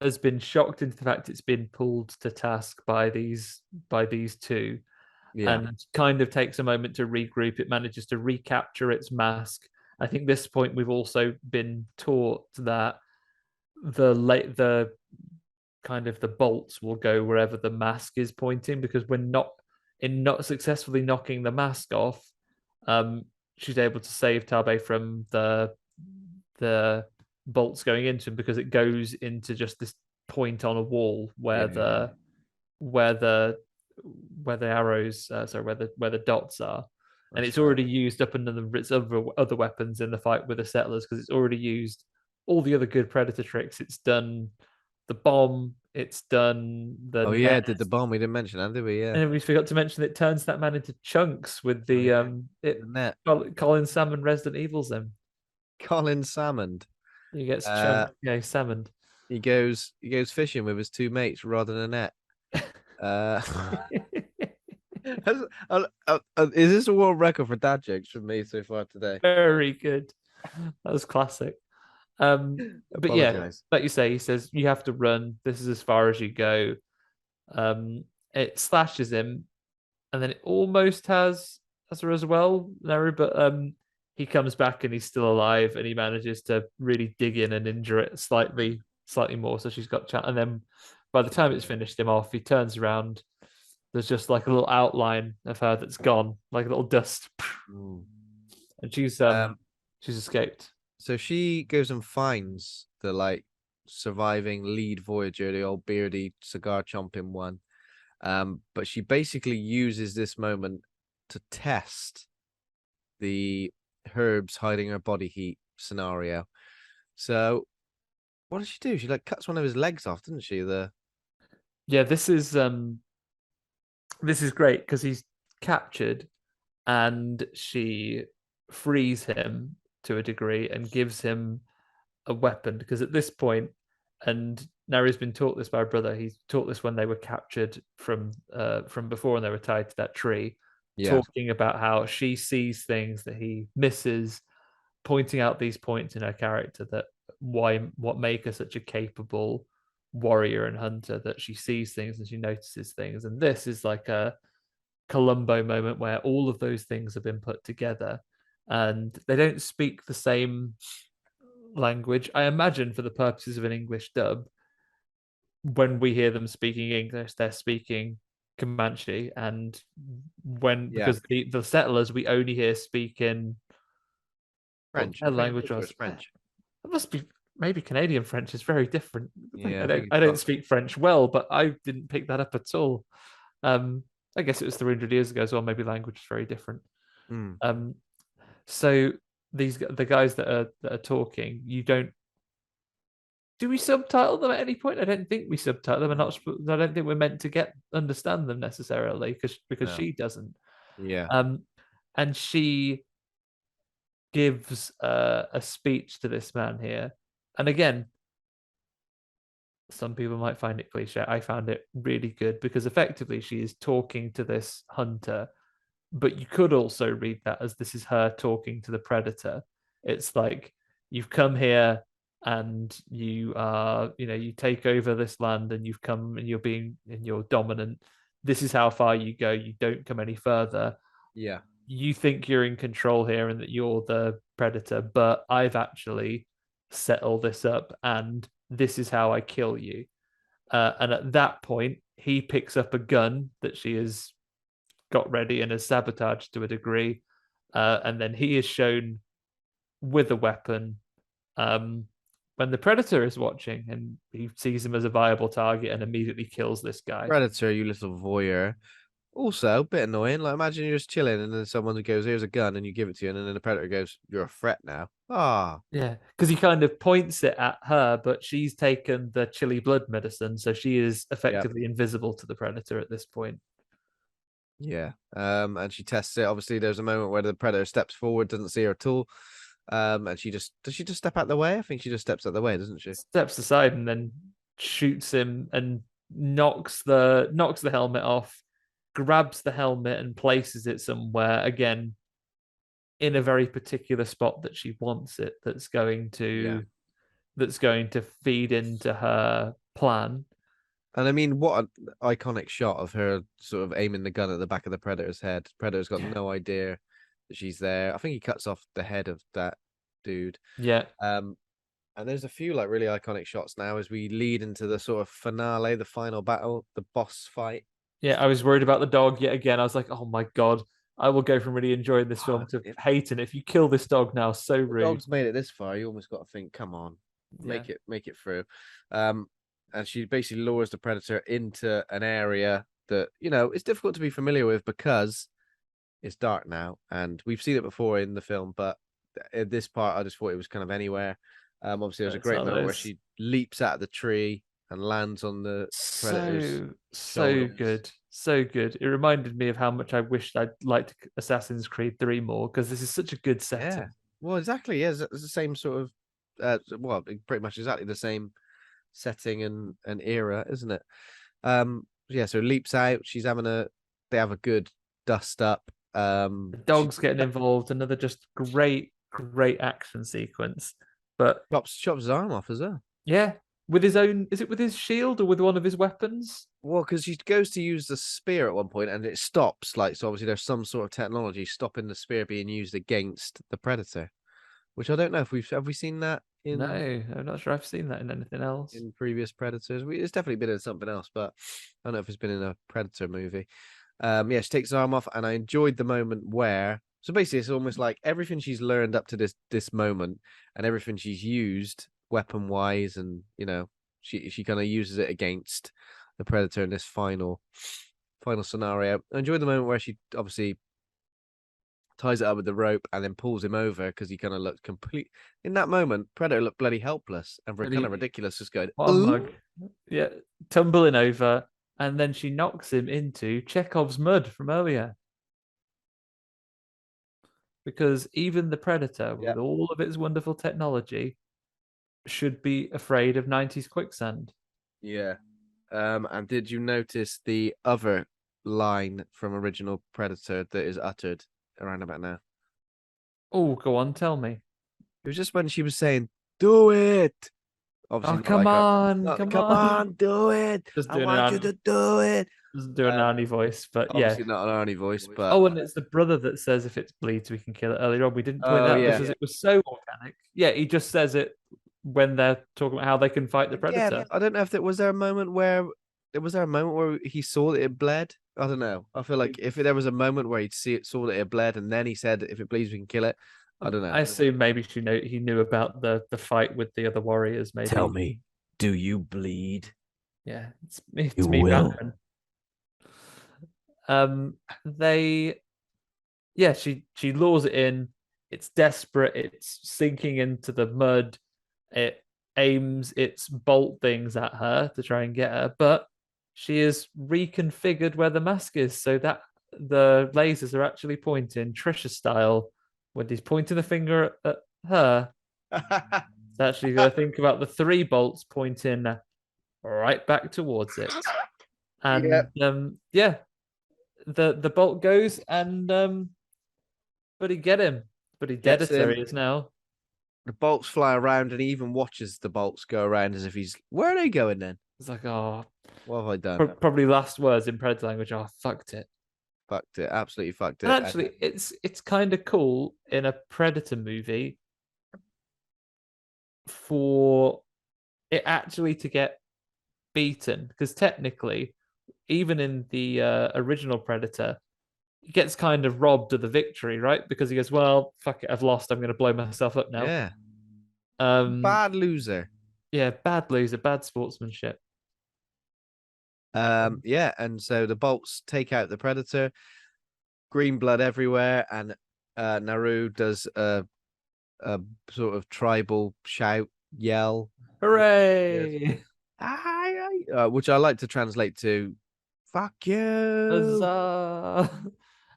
has been shocked into the fact it's been pulled to task by these two,
Yeah.
and kind of takes a moment to regroup. It manages to recapture its mask. I think this point we've also been taught that the kind of the bolts will go wherever the mask is pointing, because when not successfully knocking the mask off, um, she's able to save Tabe from the bolts going into him, because it goes into just this point on a wall where
Yeah.
where the where the arrows, sorry, where the dots are, and
That's
it's
right.
already used up under its other weapons in the fight with the settlers, because it's already used all the other good Predator tricks. It's done the bomb, it's done the
Oh yeah,
net,
did the bomb? We didn't mention that, did we? Yeah.
and we forgot to mention it turns that man into chunks with
Oh
the
yeah.
it
The net.
Colin Salmon Resident Evils him.
Colin Salmond.
He gets
Uh,
chunked, yeah, he's salmoned.
he goes fishing with his two mates rather than a net. Uh, is this a world record for dad jokes from me so far today?
Very good. That was classic. But yeah,
Apologize.
like you say, he says you have to run. This is as far as you go. It slashes him, and then it almost has her as well, Naru, but he comes back and he's still alive, and he manages to really dig in and injure it slightly more. So she's got chat, and then by the time it's finished him off, he turns around. There's just like a little outline of her that's gone, like a little dust,
Mm.
and
Um,
she's escaped.
so she goes and finds the like surviving lead voyager, the old beardy cigar chomping one. But she basically uses this moment to test the herbs hiding her body heat scenario. So what does she do? She like cuts one of his legs off, doesn't she?
Yeah, this is great because he's captured, and she frees him to a degree and gives him a weapon, because at this point, and Naru's been taught this by her brother. He's taught this when they were captured from before and they were tied to that tree,
Yeah.
talking about how she sees things that he misses, pointing out these points in her character that what make her such a capable warrior and hunter, that she sees things and she notices things. And this is like a Columbo moment where all of those things have been put together, and they don't speak the same language. I imagine for the purposes of an English dub, when we hear them speaking English, they're speaking Comanche, and
Yeah.
because the settlers we only hear speaking what
French.
their
I think I'm
language
pretty sure
was.
it's French.
It must be, maybe Canadian French is very different.
Yeah, I
don't
think
I
it's
don't
got.
speak French well, but I didn't pick that up at all. Um, I guess it was 300 years ago as well. Maybe language is very different.
Mm.
Um, so the guys that are talking, you don't do we subtitle them at any point? I don't think we subtitle them. I don't think we're meant to understand them necessarily because
No.
she doesn't.
Yeah.
Um, and she gives a speech to this man here, and again, some people might find it cliche. I found it really good because effectively she is talking to this hunter, but you could also read that as this is her talking to the predator. It's like, you've come here and you are, you take over this land, and you've come and you're dominant. This is how far you go. You don't come any further.
Yeah.
You think you're in control here and that you're the predator, but I've actually set all this up, and this is how I kill you. And at that point, he picks up a gun that she has got ready and has sabotaged to a degree. And then he is shown with a weapon when the predator is watching, and he sees him as a viable target and immediately kills this guy.
Predator, you little voyeur. Also, a bit annoying. Like, imagine you're just chilling and then someone goes, "Here's a gun," and you give it to you, and then the predator goes, "You're a threat now." Ah,
Yeah, because he kind of points it at her, but she's taken the chili blood medicine, so she is
yeah.
effectively invisible to the predator at this point.
Yeah. And she tests it. Obviously, there's a moment where the predator steps forward, doesn't see her at all. And does she just step out the way? I think she just steps out the way, doesn't she?
Steps aside and then shoots him and knocks the helmet off, grabs the helmet and places it somewhere again in a very particular spot that she wants it. That's going to feed into her plan.
And I mean, what an iconic shot of her sort of aiming the gun at the back of the predator's head. Predator's got no idea that she's there. I think he cuts off the head of that dude.
Yeah.
And there's a few like really iconic shots now as we lead into the sort of finale, the final battle, the boss fight.
Yeah, I was worried about the dog yet again. I was like, oh my God, I will go from really enjoying this film to hating it. If you kill this dog now, so rude.
The dog's made it this far, you almost got to think, come on, make it through. And she basically lures the predator into an area that, it's difficult to be familiar with because it's dark now. And we've seen it before in the film, but in this part, I just thought it was kind of anywhere. Obviously, there's a great moment where she leaps out of the tree and lands on the predator's
so good. So good. It reminded me of how much I wished I'd liked Assassin's Creed 3 more because this is such a good setting.
Yeah. Well, exactly. Yeah, it's the same sort of, pretty much exactly the same setting and era, isn't it? Yeah, so leaps out. They have a good dust up.
The dog's getting involved. Another just great action sequence. But
chops his arm off as well.
Yeah, with his own. Is it with his shield or with one of his weapons?
Well, because she goes to use the spear at one point and it stops. So obviously there's some sort of technology stopping the spear being used against the predator, which I don't know if have we seen that in.
No, I'm not sure I've seen that in anything else.
In previous Predators, it's definitely been in something else, but I don't know if it's been in a Predator movie. She takes his arm off, and I enjoyed the moment where. So basically, it's almost like everything she's learned up to this moment, and everything she's used weapon wise, and she kind of uses it against the Predator in this final scenario. I enjoyed the moment where she obviously ties it up with the rope and then pulls him over because he kind of looked complete. In that moment, Predator looked bloody helpless and kind of ridiculous, just going,
yeah, tumbling over, and then she knocks him into Chekhov's mud from earlier. Because even the Predator, with all of its wonderful technology, should be afraid of 90s quicksand.
Yeah. And did you notice the other line from original Predator that is uttered around about now?
Oh, go on, tell me.
It was just when she was saying, "Do it."
Obviously, come on,
do it. I want you to do it.
Doesn't do an Arnie voice, but
obviously not an Arnie voice, but
and it's the brother that says if it bleeds, we can kill it. Earlier on, we didn't point that because it was so organic. Yeah, he just says it when they're talking about how they can fight the predator.
Yeah, I don't know if there was a moment where he saw that it bled. I don't know. I feel like if there was a moment where saw that it bled, and then he said, "If it bleeds, we can kill it." I don't know.
I assume maybe he knew about the fight with the other warriors. Maybe.
Tell me, do you bleed?
Yeah, it's me, Batman. She lures it in. It's desperate. It's sinking into the mud. It aims its bolt things at her to try and get her, but she is reconfigured where the mask is so that the lasers are actually pointing Trisha style. When he's pointing the finger at her, it's actually got to think about the 3 bolts pointing right back towards it. And the bolt goes and but he get him. But he dead as there he is now.
The bolts fly around and he even watches the bolts go around as if where are they going then?
It's like, oh,
what have I done?
Probably last words in Predator language. Oh, fucked it.
Fucked it. Absolutely fucked it.
And actually, it's kind of cool in a Predator movie for it actually to get beaten, because technically, even in the original Predator, he gets kind of robbed of the victory, right? Because he goes, "Well, fuck it, I've lost. I'm going to blow myself up now."
Yeah. Bad loser.
Yeah, bad loser, bad sportsmanship.
And so the bolts take out the Predator, green blood everywhere, and Naru does a sort of tribal shout, yell,
hooray!
Which I like to translate to fuck you.
Huzzah!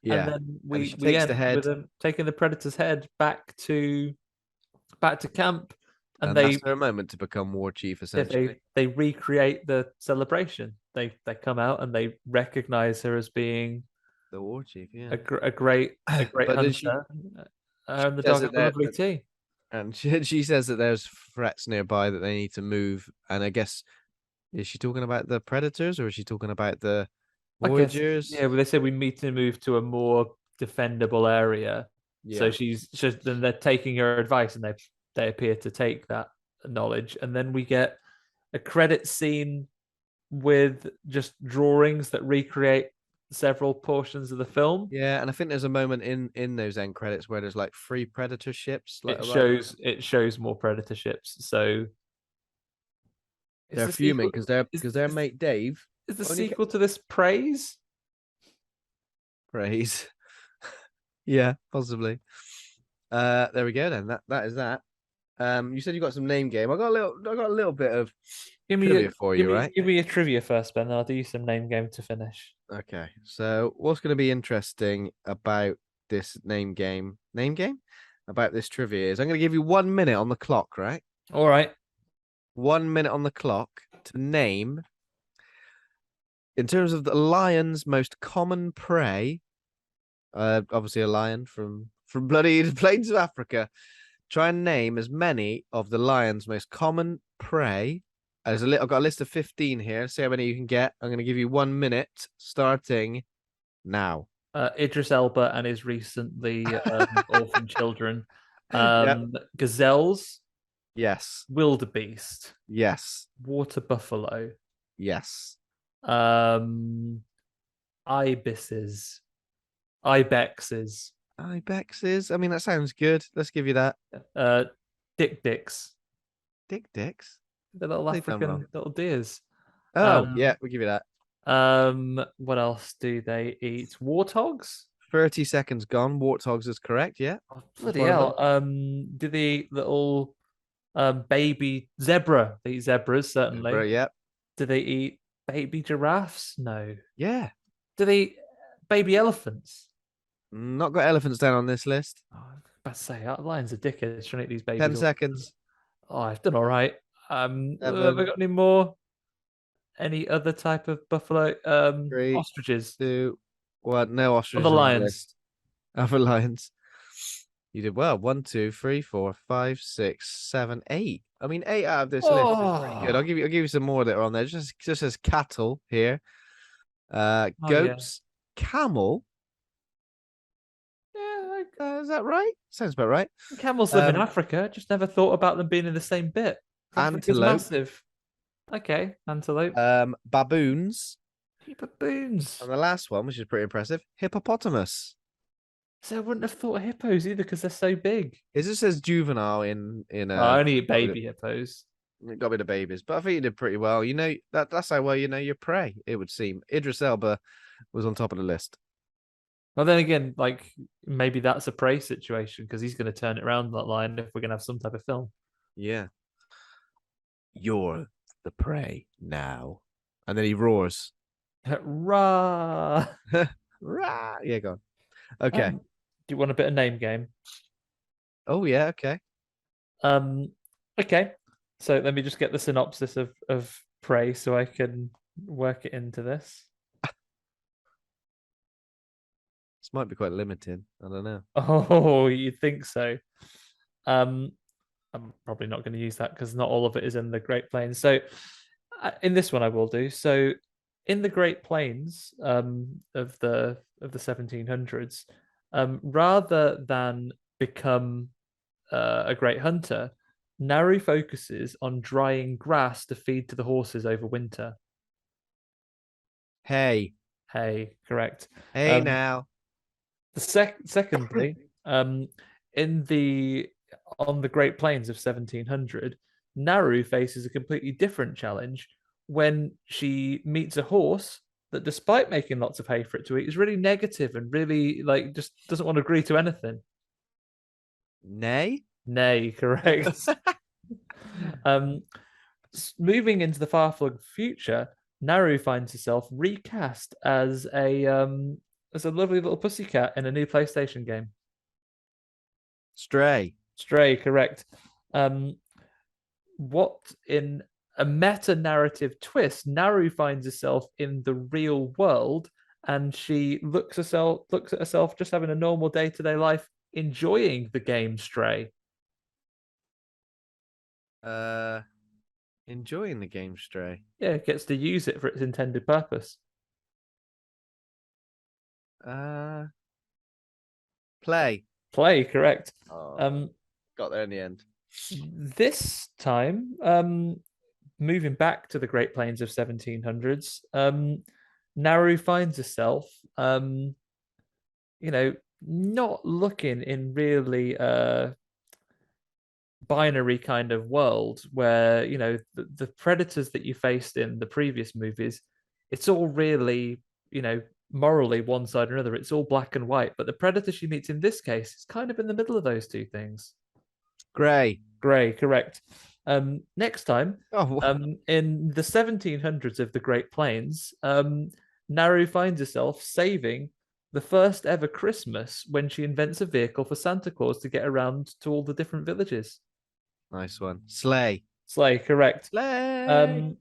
Yeah.
And then
And she
we
takes the
end
head.
with them taking the predator's head back to camp, and
And that's her moment to become war chief, essentially.
they recreate the celebration. They come out and they recognize her as being
The war chief, yeah.
a great
But then she
hunter, and the
says
dog
that
have a lovely tea.
and she says that there's threats nearby that they need to move. And I guess, is she talking about the predators or is she talking about the
I guess,
voyagers?
yeah. Well, they said we need to move to a more defendable area. So
Yeah.
then they're taking her advice, and they appear to take that knowledge, and then we get a credit scene with just drawings that recreate several portions of the film.
Yeah, and I think there's a moment in those end credits where there's like 3 predator ships. Like
It shows more predator ships. So is
they're
the
fuming
sequel
because
is,
their
is,
mate Dave
is the
only
sequel to this Praise?
praise. Yeah, possibly. There we go then. That is that. You said you got some name game. I got a little bit of trivia for you, right?
Give me a trivia first, Ben. Then I'll do you some name game to finish.
Okay. So what's going to be interesting about this name game about this trivia is I'm going to give you 1 minute on the clock, right?
All right.
1 minute on the clock to name, in terms of the lion's most common prey. Obviously a lion from bloody the plains of Africa. Try and name as many of the lion's most common prey. I've got a list of 15 here. See how many you can get. I'm going to give you 1 minute starting now.
Idris Elba and his recently orphaned children.
Yep.
Gazelles,
Yes.
wildebeest,
Yes.
water buffalo,
Yes.
ibises, ibexes,
Ibexes. I mean, that sounds good. Let's give you that.
dicks,
Dicks.
the little
They've done
African
wrong.
little deers.
Oh, yeah, we'll give you that.
What else do they eat? Warthogs?
30 seconds gone. Warthogs is correct. Yeah.
Oh, bloody hell. Do they eat little baby zebra? They eat zebras, certainly.
Zebra, yep.
Do they eat baby giraffes? No.
Yeah.
Do they eat baby elephants?
Not got elephants down on this list.
Oh, I was about to say, lions are dickheads trying to eat these babies.
10 seconds.
Oh, I've done all right. Have I
7,
got any more? Any other type of buffalo?
3,
Ostriches.
2, 1. No ostriches.
Other
on the
lions.
list. Other lions. You did well. 1, 2, 3, 4, 5, 6, 7, 8. I mean, 8 out of this list is pretty good. I'll give you some more that are on there. Just as cattle here. Goats, camel. Yeah, is that right? Sounds about right.
Camels live in Africa. Just never thought about them being in the same bit. Africa's
Antelope.
massive. Okay, antelope.
Baboons.
Baboons.
And the last one, which is pretty impressive, hippopotamus.
So I wouldn't have thought of hippos either because they're so big.
It just says juvenile in
I only eat baby hippos.
It got rid of babies, but I think you did pretty well. You know that's how well you know your prey. It would seem Idris Elba was on top of the list.
Well, then again, like maybe that's a prey situation because he's going to turn it around that line if we're going to have some type of film.
Yeah. You're the prey now, and then he roars.
Rah!
Rah! Yeah, go on. Okay.
Do you want a bit of name game?
Oh yeah. Okay.
Okay. So let me just get the synopsis of prey so I can work it into this.
This might be quite limited. I don't know.
Oh, you think so? I'm probably not going to use that because not all of it is in the Great Plains. So in this one, I will do. So in the Great Plains of the 1700s, rather than become a great hunter, Naru focuses on drying grass to feed to the horses over winter.
Hey,
correct.
Hey now.
Secondly, on the Great Plains of 1700, Naru faces a completely different challenge when she meets a horse that, despite making lots of hay for it to eat, is really negative and really just doesn't want to agree to anything.
Nay,
correct. Moving into the far-flung future, Naru finds herself recast as a lovely little pussycat in a new PlayStation game.
Stray.
Stray, correct. What in a meta-narrative twist, Naru finds herself in the real world, and she looks at herself just having a normal day-to-day life, enjoying the game Stray.
Enjoying the game Stray.
Yeah, gets to use it for its intended purpose.
Play.
Play, correct.
Got there in the end.
This time, moving back to the Great Plains of 1700s, Naru finds herself, not looking in really binary kind of world where, the predators that you faced in the previous movies, it's all really, morally one side or another. It's all black and white. But the predator she meets in this case is kind of in the middle of those two things.
Grey.
Grey, correct. Next time,
Oh,
in the 1700s of the Great Plains, Naru finds herself saving the first ever Christmas when she invents a vehicle for Santa Claus to get around to all the different villages.
nice one. Slay.
Slay, correct.
Slay.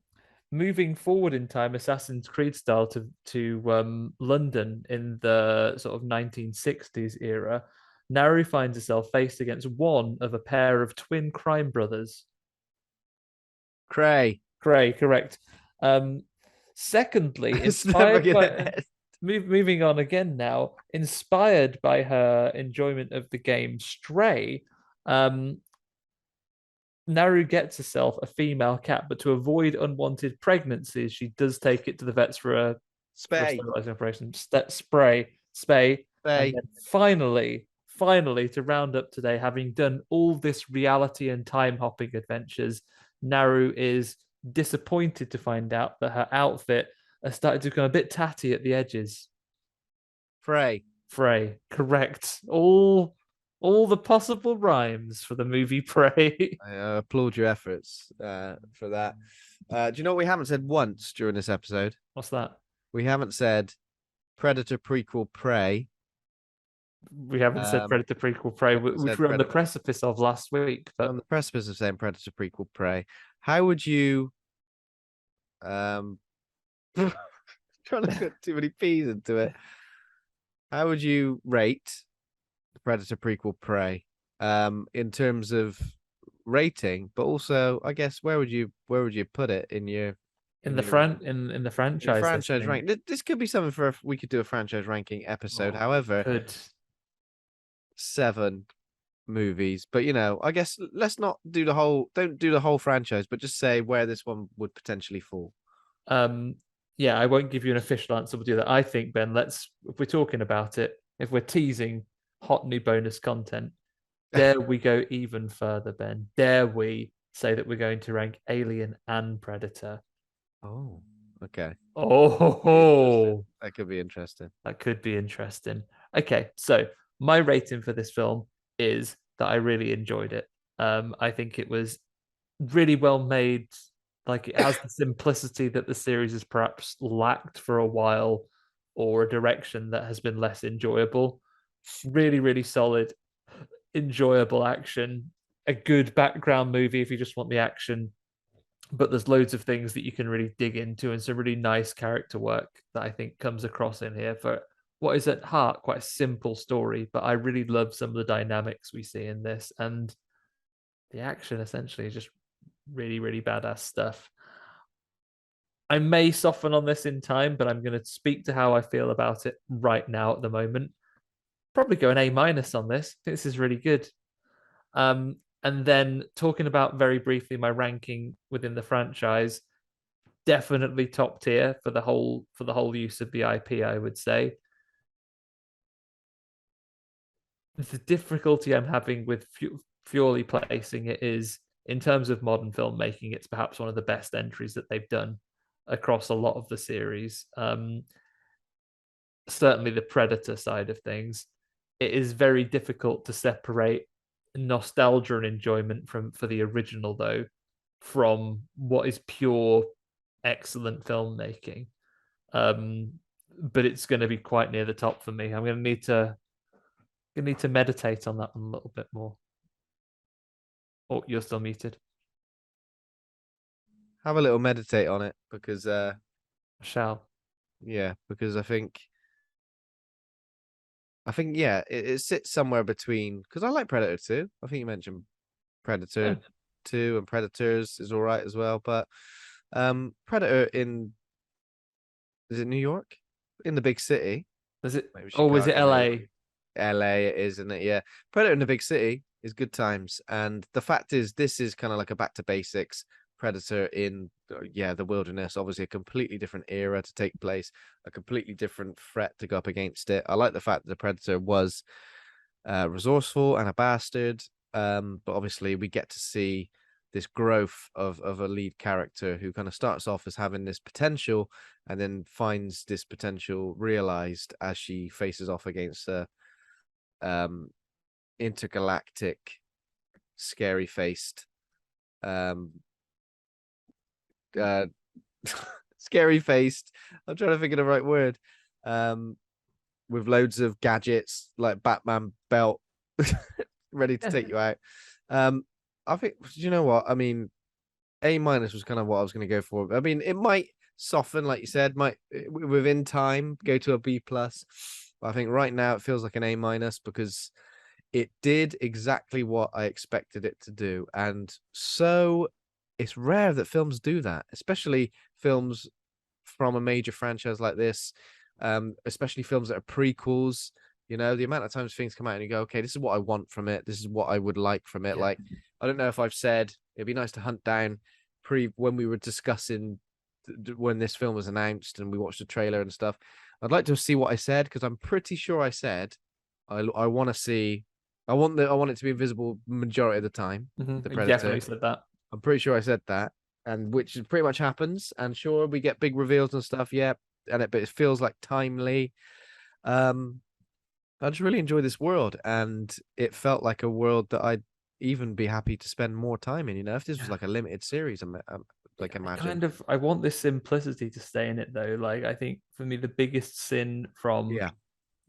Moving forward in time, Assassin's Creed style to London in the sort of 1960s era, Naru finds herself faced against one of a pair of twin crime brothers.
Cray.
Cray, correct. Secondly, inspired by moving on again now, inspired by her enjoyment of the game Stray, Naru gets herself a female cat, but to avoid unwanted pregnancies, she does take it to the vets for a sterilizing operation. Spay. And then finally, to round up today, having done all this reality and time hopping adventures, Naru is disappointed to find out that her outfit has started to become a bit tatty at the edges.
Frey,
correct. All the possible rhymes for the movie Prey.
I applaud your efforts for that. Do you know what we haven't said once during this episode?
What's that?
We haven't said Predator prequel Prey.
We haven't said Predator prequel Prey, which we're on the precipice of last week. But...
on the precipice of saying Predator prequel Prey. How would you trying to put too many P's into it. How would you rate the Predator prequel Prey in terms of rating, but also I guess where would you put it in your
in the franchise
rank? This could be something we could do a franchise ranking episode. However, 7 movies, but I guess let's not do don't do the whole franchise, but just say where this one would potentially fall.
Yeah, I won't give you an official answer. We'll do that. I think, Ben, if we're talking about it, if we're teasing hot new bonus content, dare we go even further, Ben? Dare we say that we're going to rank Alien and Predator?
Oh, okay.
Oh,
that could be interesting.
That could be interesting. Okay, so my rating for this film is that I really enjoyed it. I think it was really well made. Like, it has the simplicity that the series has perhaps lacked for a while, or a direction that has been less enjoyable. Really, really solid, enjoyable action. A good background movie if you just want the action. But there's loads of things that you can really dig into, and some really nice character work that I think comes across in here for what is at heart quite a simple story. But I really love some of the dynamics we see in this, and the action essentially is just really, really badass stuff. I may soften on this in time, but I'm going to speak to how I feel about it right now at the moment. Probably go an A- on this. I think this is really good. And then talking about very briefly my ranking within the franchise, definitely top tier for the whole use of the IP, I would say. The difficulty I'm having with purely placing it is, in terms of modern filmmaking, it's perhaps one of the best entries that they've done across a lot of the series. Certainly the Predator side of things, it is very difficult to separate nostalgia and enjoyment for the original, though, from what is pure excellent filmmaking. But it's going to be quite near the top for me. I'm going to need to meditate on that one a little bit more. Oh, you're still muted.
Have a little meditate on it because
Shall.
yeah, because I think yeah, it sits somewhere between, because I like Predator 2. I think you mentioned Predator 2 and Predators is all right as well, but Predator is it New York? In the big city.
Is it?
Maybe
Oh, is it
Chicago,
LA?
maybe. LA it is, isn't it? Yeah. Predator in the big city is good times. And the fact is, this is kind of like a back to basics Predator in, the wilderness. Obviously, a completely different era to take place, a completely different threat to go up against it. I like the fact that the Predator was resourceful and a bastard. But obviously, we get to see this growth of a lead character who kind of starts off as having this potential and then finds this potential realized as she faces off against a intergalactic, scary faced, scary faced. I'm trying to think of the right word. With loads of gadgets like Batman belt, ready to take you out. I think, you know what? I mean, A- was kind of what I was going to go for. I mean, it might soften, like you said, might within time go to a B+. But I think right now it feels like an A- because it did exactly what I expected it to do. And so it's rare that films do that, especially films from a major franchise like this, especially films that are prequels. You know, the amount of times things come out and you go, okay, this is what I want from it. This is what I would like from it.
Yeah.
Like, I don't know if I've said it'd be nice to hunt down when we were discussing when this film was announced and we watched the trailer and stuff. I'd like to see what I said, because I'm pretty sure I said I want to see. I want it to be invisible majority of the time.
Mm-hmm.
The
You
Predator.
definitely said that.
I'm pretty sure I said that, and which pretty much happens. And sure, we get big reveals and stuff. Yeah, but it feels like timely. I just really enjoy this world, and it felt like a world that I'd even be happy to spend more time in. You know, if this was like a limited series, imagine.
I want this simplicity to stay in it though. Like, I think for me, the biggest sin from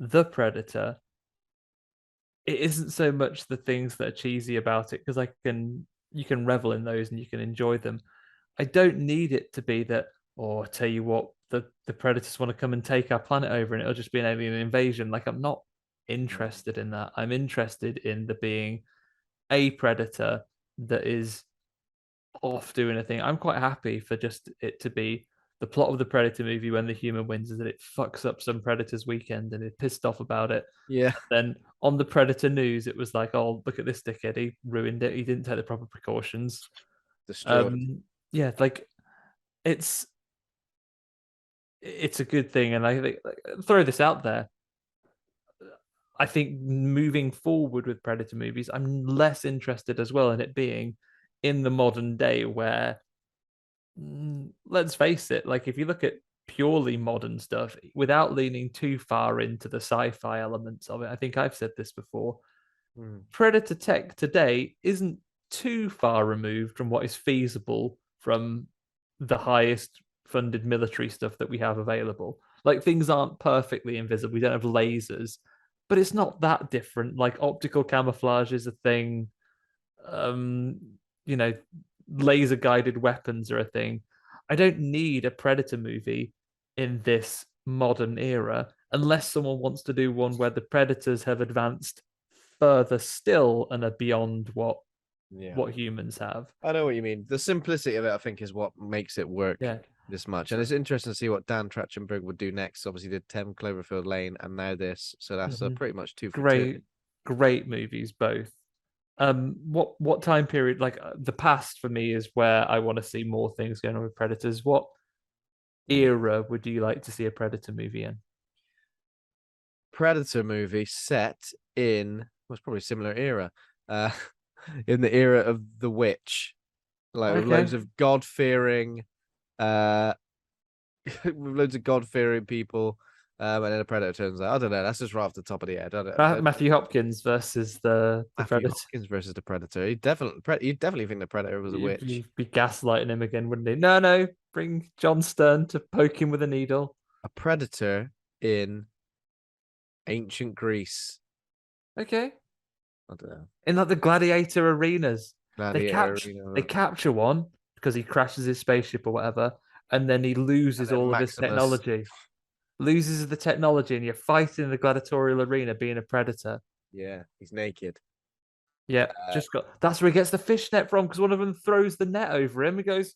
the Predator, it isn't so much the things that are cheesy about it, because you can revel in those and you can enjoy them. I don't need it to be that, I tell you what, the Predators want to come and take our planet over and it'll just be an alien invasion. Like, I'm not interested in that. I'm interested in there being a Predator that is off doing a thing. I'm quite happy for just it to be the plot of the Predator movie when the human wins is that it fucks up some Predator's weekend and they're pissed off about it.
Yeah.
Then on the Predator news, it was like, oh, look at this dickhead. He ruined it. He didn't take the proper precautions.
Destroyed.
Yeah, like it's a good thing. And I think, throw this out there. I think moving forward with Predator movies, I'm less interested as well in it being in the modern day where, let's face it, like if you look at purely modern stuff without leaning too far into the sci-fi elements of it, I think I've said this before, Predator tech today isn't too far removed from what is feasible from the highest funded military stuff that we have available. Like, things aren't perfectly invisible. We don't have lasers, but it's not that different. Like, optical camouflage is a thing. You know, laser guided weapons are a thing. I don't need a Predator movie in this modern era unless someone wants to do one where the Predators have advanced further still and are beyond what humans have.
I know what you mean. The simplicity of it, I think, is what makes it work this much. And it's interesting to see what Dan Trachtenberg would do next. Obviously, did 10 Cloverfield Lane and now this. So that's pretty much two for two.
Great movies, both. What time period? Like, the past for me is where I want to see more things going on with Predators. What era would you like to see a Predator movie in?
Predator movie set in was probably a similar era. In the era of the witch, like with loads of God-fearing, with loads of God-fearing people, and then a Predator turns out. I don't know. That's just right off the top of the head.
Matthew Hopkins versus the Predator.
Hopkins versus the Predator. You definitely think the Predator was a witch.
You'd be gaslighting him again, wouldn't he? No. bring John Stern to poke him with a needle.
A predator in ancient Greece.
Okay.
I don't know.
In like the gladiator arenas.
Gladiator
They capture one because he crashes his spaceship or whatever, and then he loses
then
all of his
Maximus.
technology. Loses the technology, and you're fighting in the gladiatorial arena being a predator.
Yeah, he's naked.
Yeah, that's where he gets the fishnet from, because one of them throws the net over him. He goes,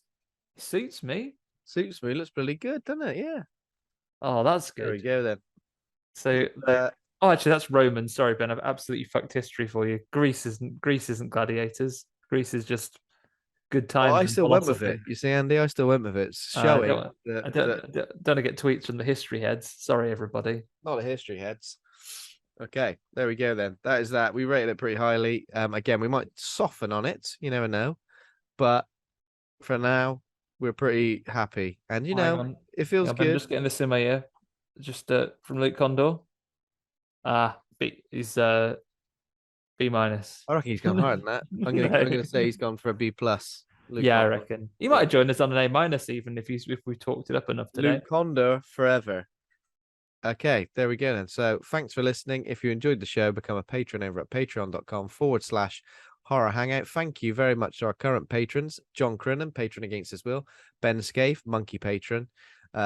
suits me.
Suits me. Looks really good, doesn't it? Yeah.
Oh, that's good.
There we go then.
So, actually, that's Roman. Sorry, Ben, I've absolutely fucked history for you. Greece isn't gladiators. Greece is just good times.
I
and
still went with
philosophy.
it. You see, Andy, I still went with it. It's
I
showing
don't want to get tweets from the history heads. Sorry, everybody.
not the history heads. Okay, there we go then. That is that. We rated it pretty highly. Again, we might soften on it. You never know. But for now, we're pretty happy. And you
Hang
know,
on.
it feels
I'm
good.
just getting this in my ear. Just from Luke Condor. He's B minus.
I reckon he's gone higher than that. I'm gonna say he's gone for a B plus.
Yeah, I reckon he might have joined us on an A minus even if we talked it up enough today.
Luke Condor forever. Okay, there we go then. So thanks for listening. If you enjoyed the show, become a patron over at patreon.com/horror hangout. Thank you very much to our current patrons: John Crinnan, patron against his will; Ben Scaife, monkey patron;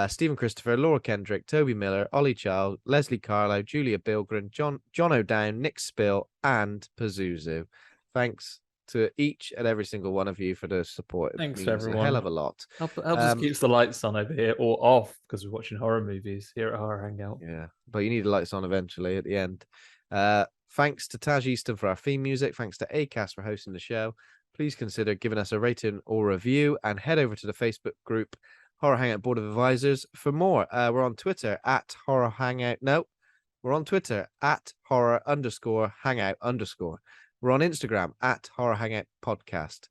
Stephen Christopher, Laura Kendrick, Toby Miller, Ollie Child, Leslie Carlo, Julia Bilgren, John O'Down, Nick Spill, and Pazuzu. Thanks to each and every single one of you for the support.
Thanks
It
to
means
everyone.
a hell of a lot.
Helps us keeps the lights on over here or off because we're watching horror movies here at Horror Hangout.
Yeah, but you need the lights on eventually at the end. Thanks to Taj Easton for our theme music. Thanks to Acast for hosting the show. Please consider giving us a rating or review and head over to the Facebook group Horror Hangout Board of Advisors for more. We're on Twitter at Horror Hangout. No, we're on Twitter at Horror_Hangout_. We're on Instagram at Horror Hangout Podcast.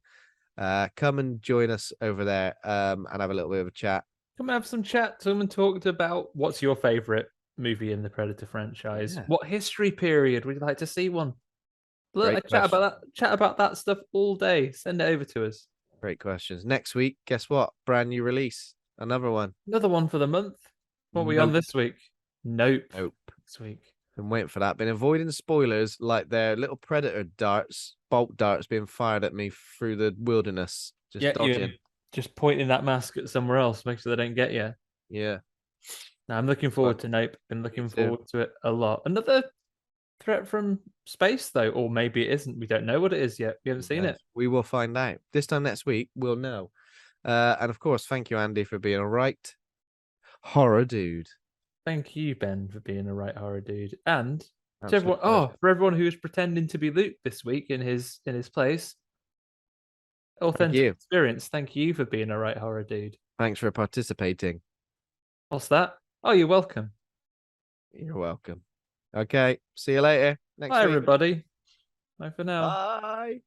Come and join us over there and have a little bit of a chat.
Come and have some chat. Come and talk about what's your favorite movie in the Predator franchise.
Yeah.
What history period would you like to see one? Look, I
Great
chat about that stuff all day. Send it over to us.
Great questions. Next week, guess what? Brand new release. Another one.
Another one for the month. What are we on this week? Nope. This week.
Been waiting for that. Been avoiding spoilers like their little predator darts, bolt darts being fired at me through the wilderness. Just dodging.
Just pointing that mask at somewhere else. Make sure they don't get you.
Yeah.
Now, I'm looking forward to Nope. Been looking forward to it a lot. Another threat from space, though, or maybe it isn't. We don't know what it is yet. We haven't seen it.
We will find out. This time next week, we'll know. And of course, thank you, Andy, for being a right horror dude.
Thank you, Ben, for being a right horror dude. And to everyone, for everyone who is pretending to be Luke this week in his place. Authentic experience. Thank you for being a right horror dude.
Thanks for participating.
What's that? Oh, you're welcome.
You're welcome. Okay. See you later. Next
Bye,
week.
everybody. Bye for now.
Bye.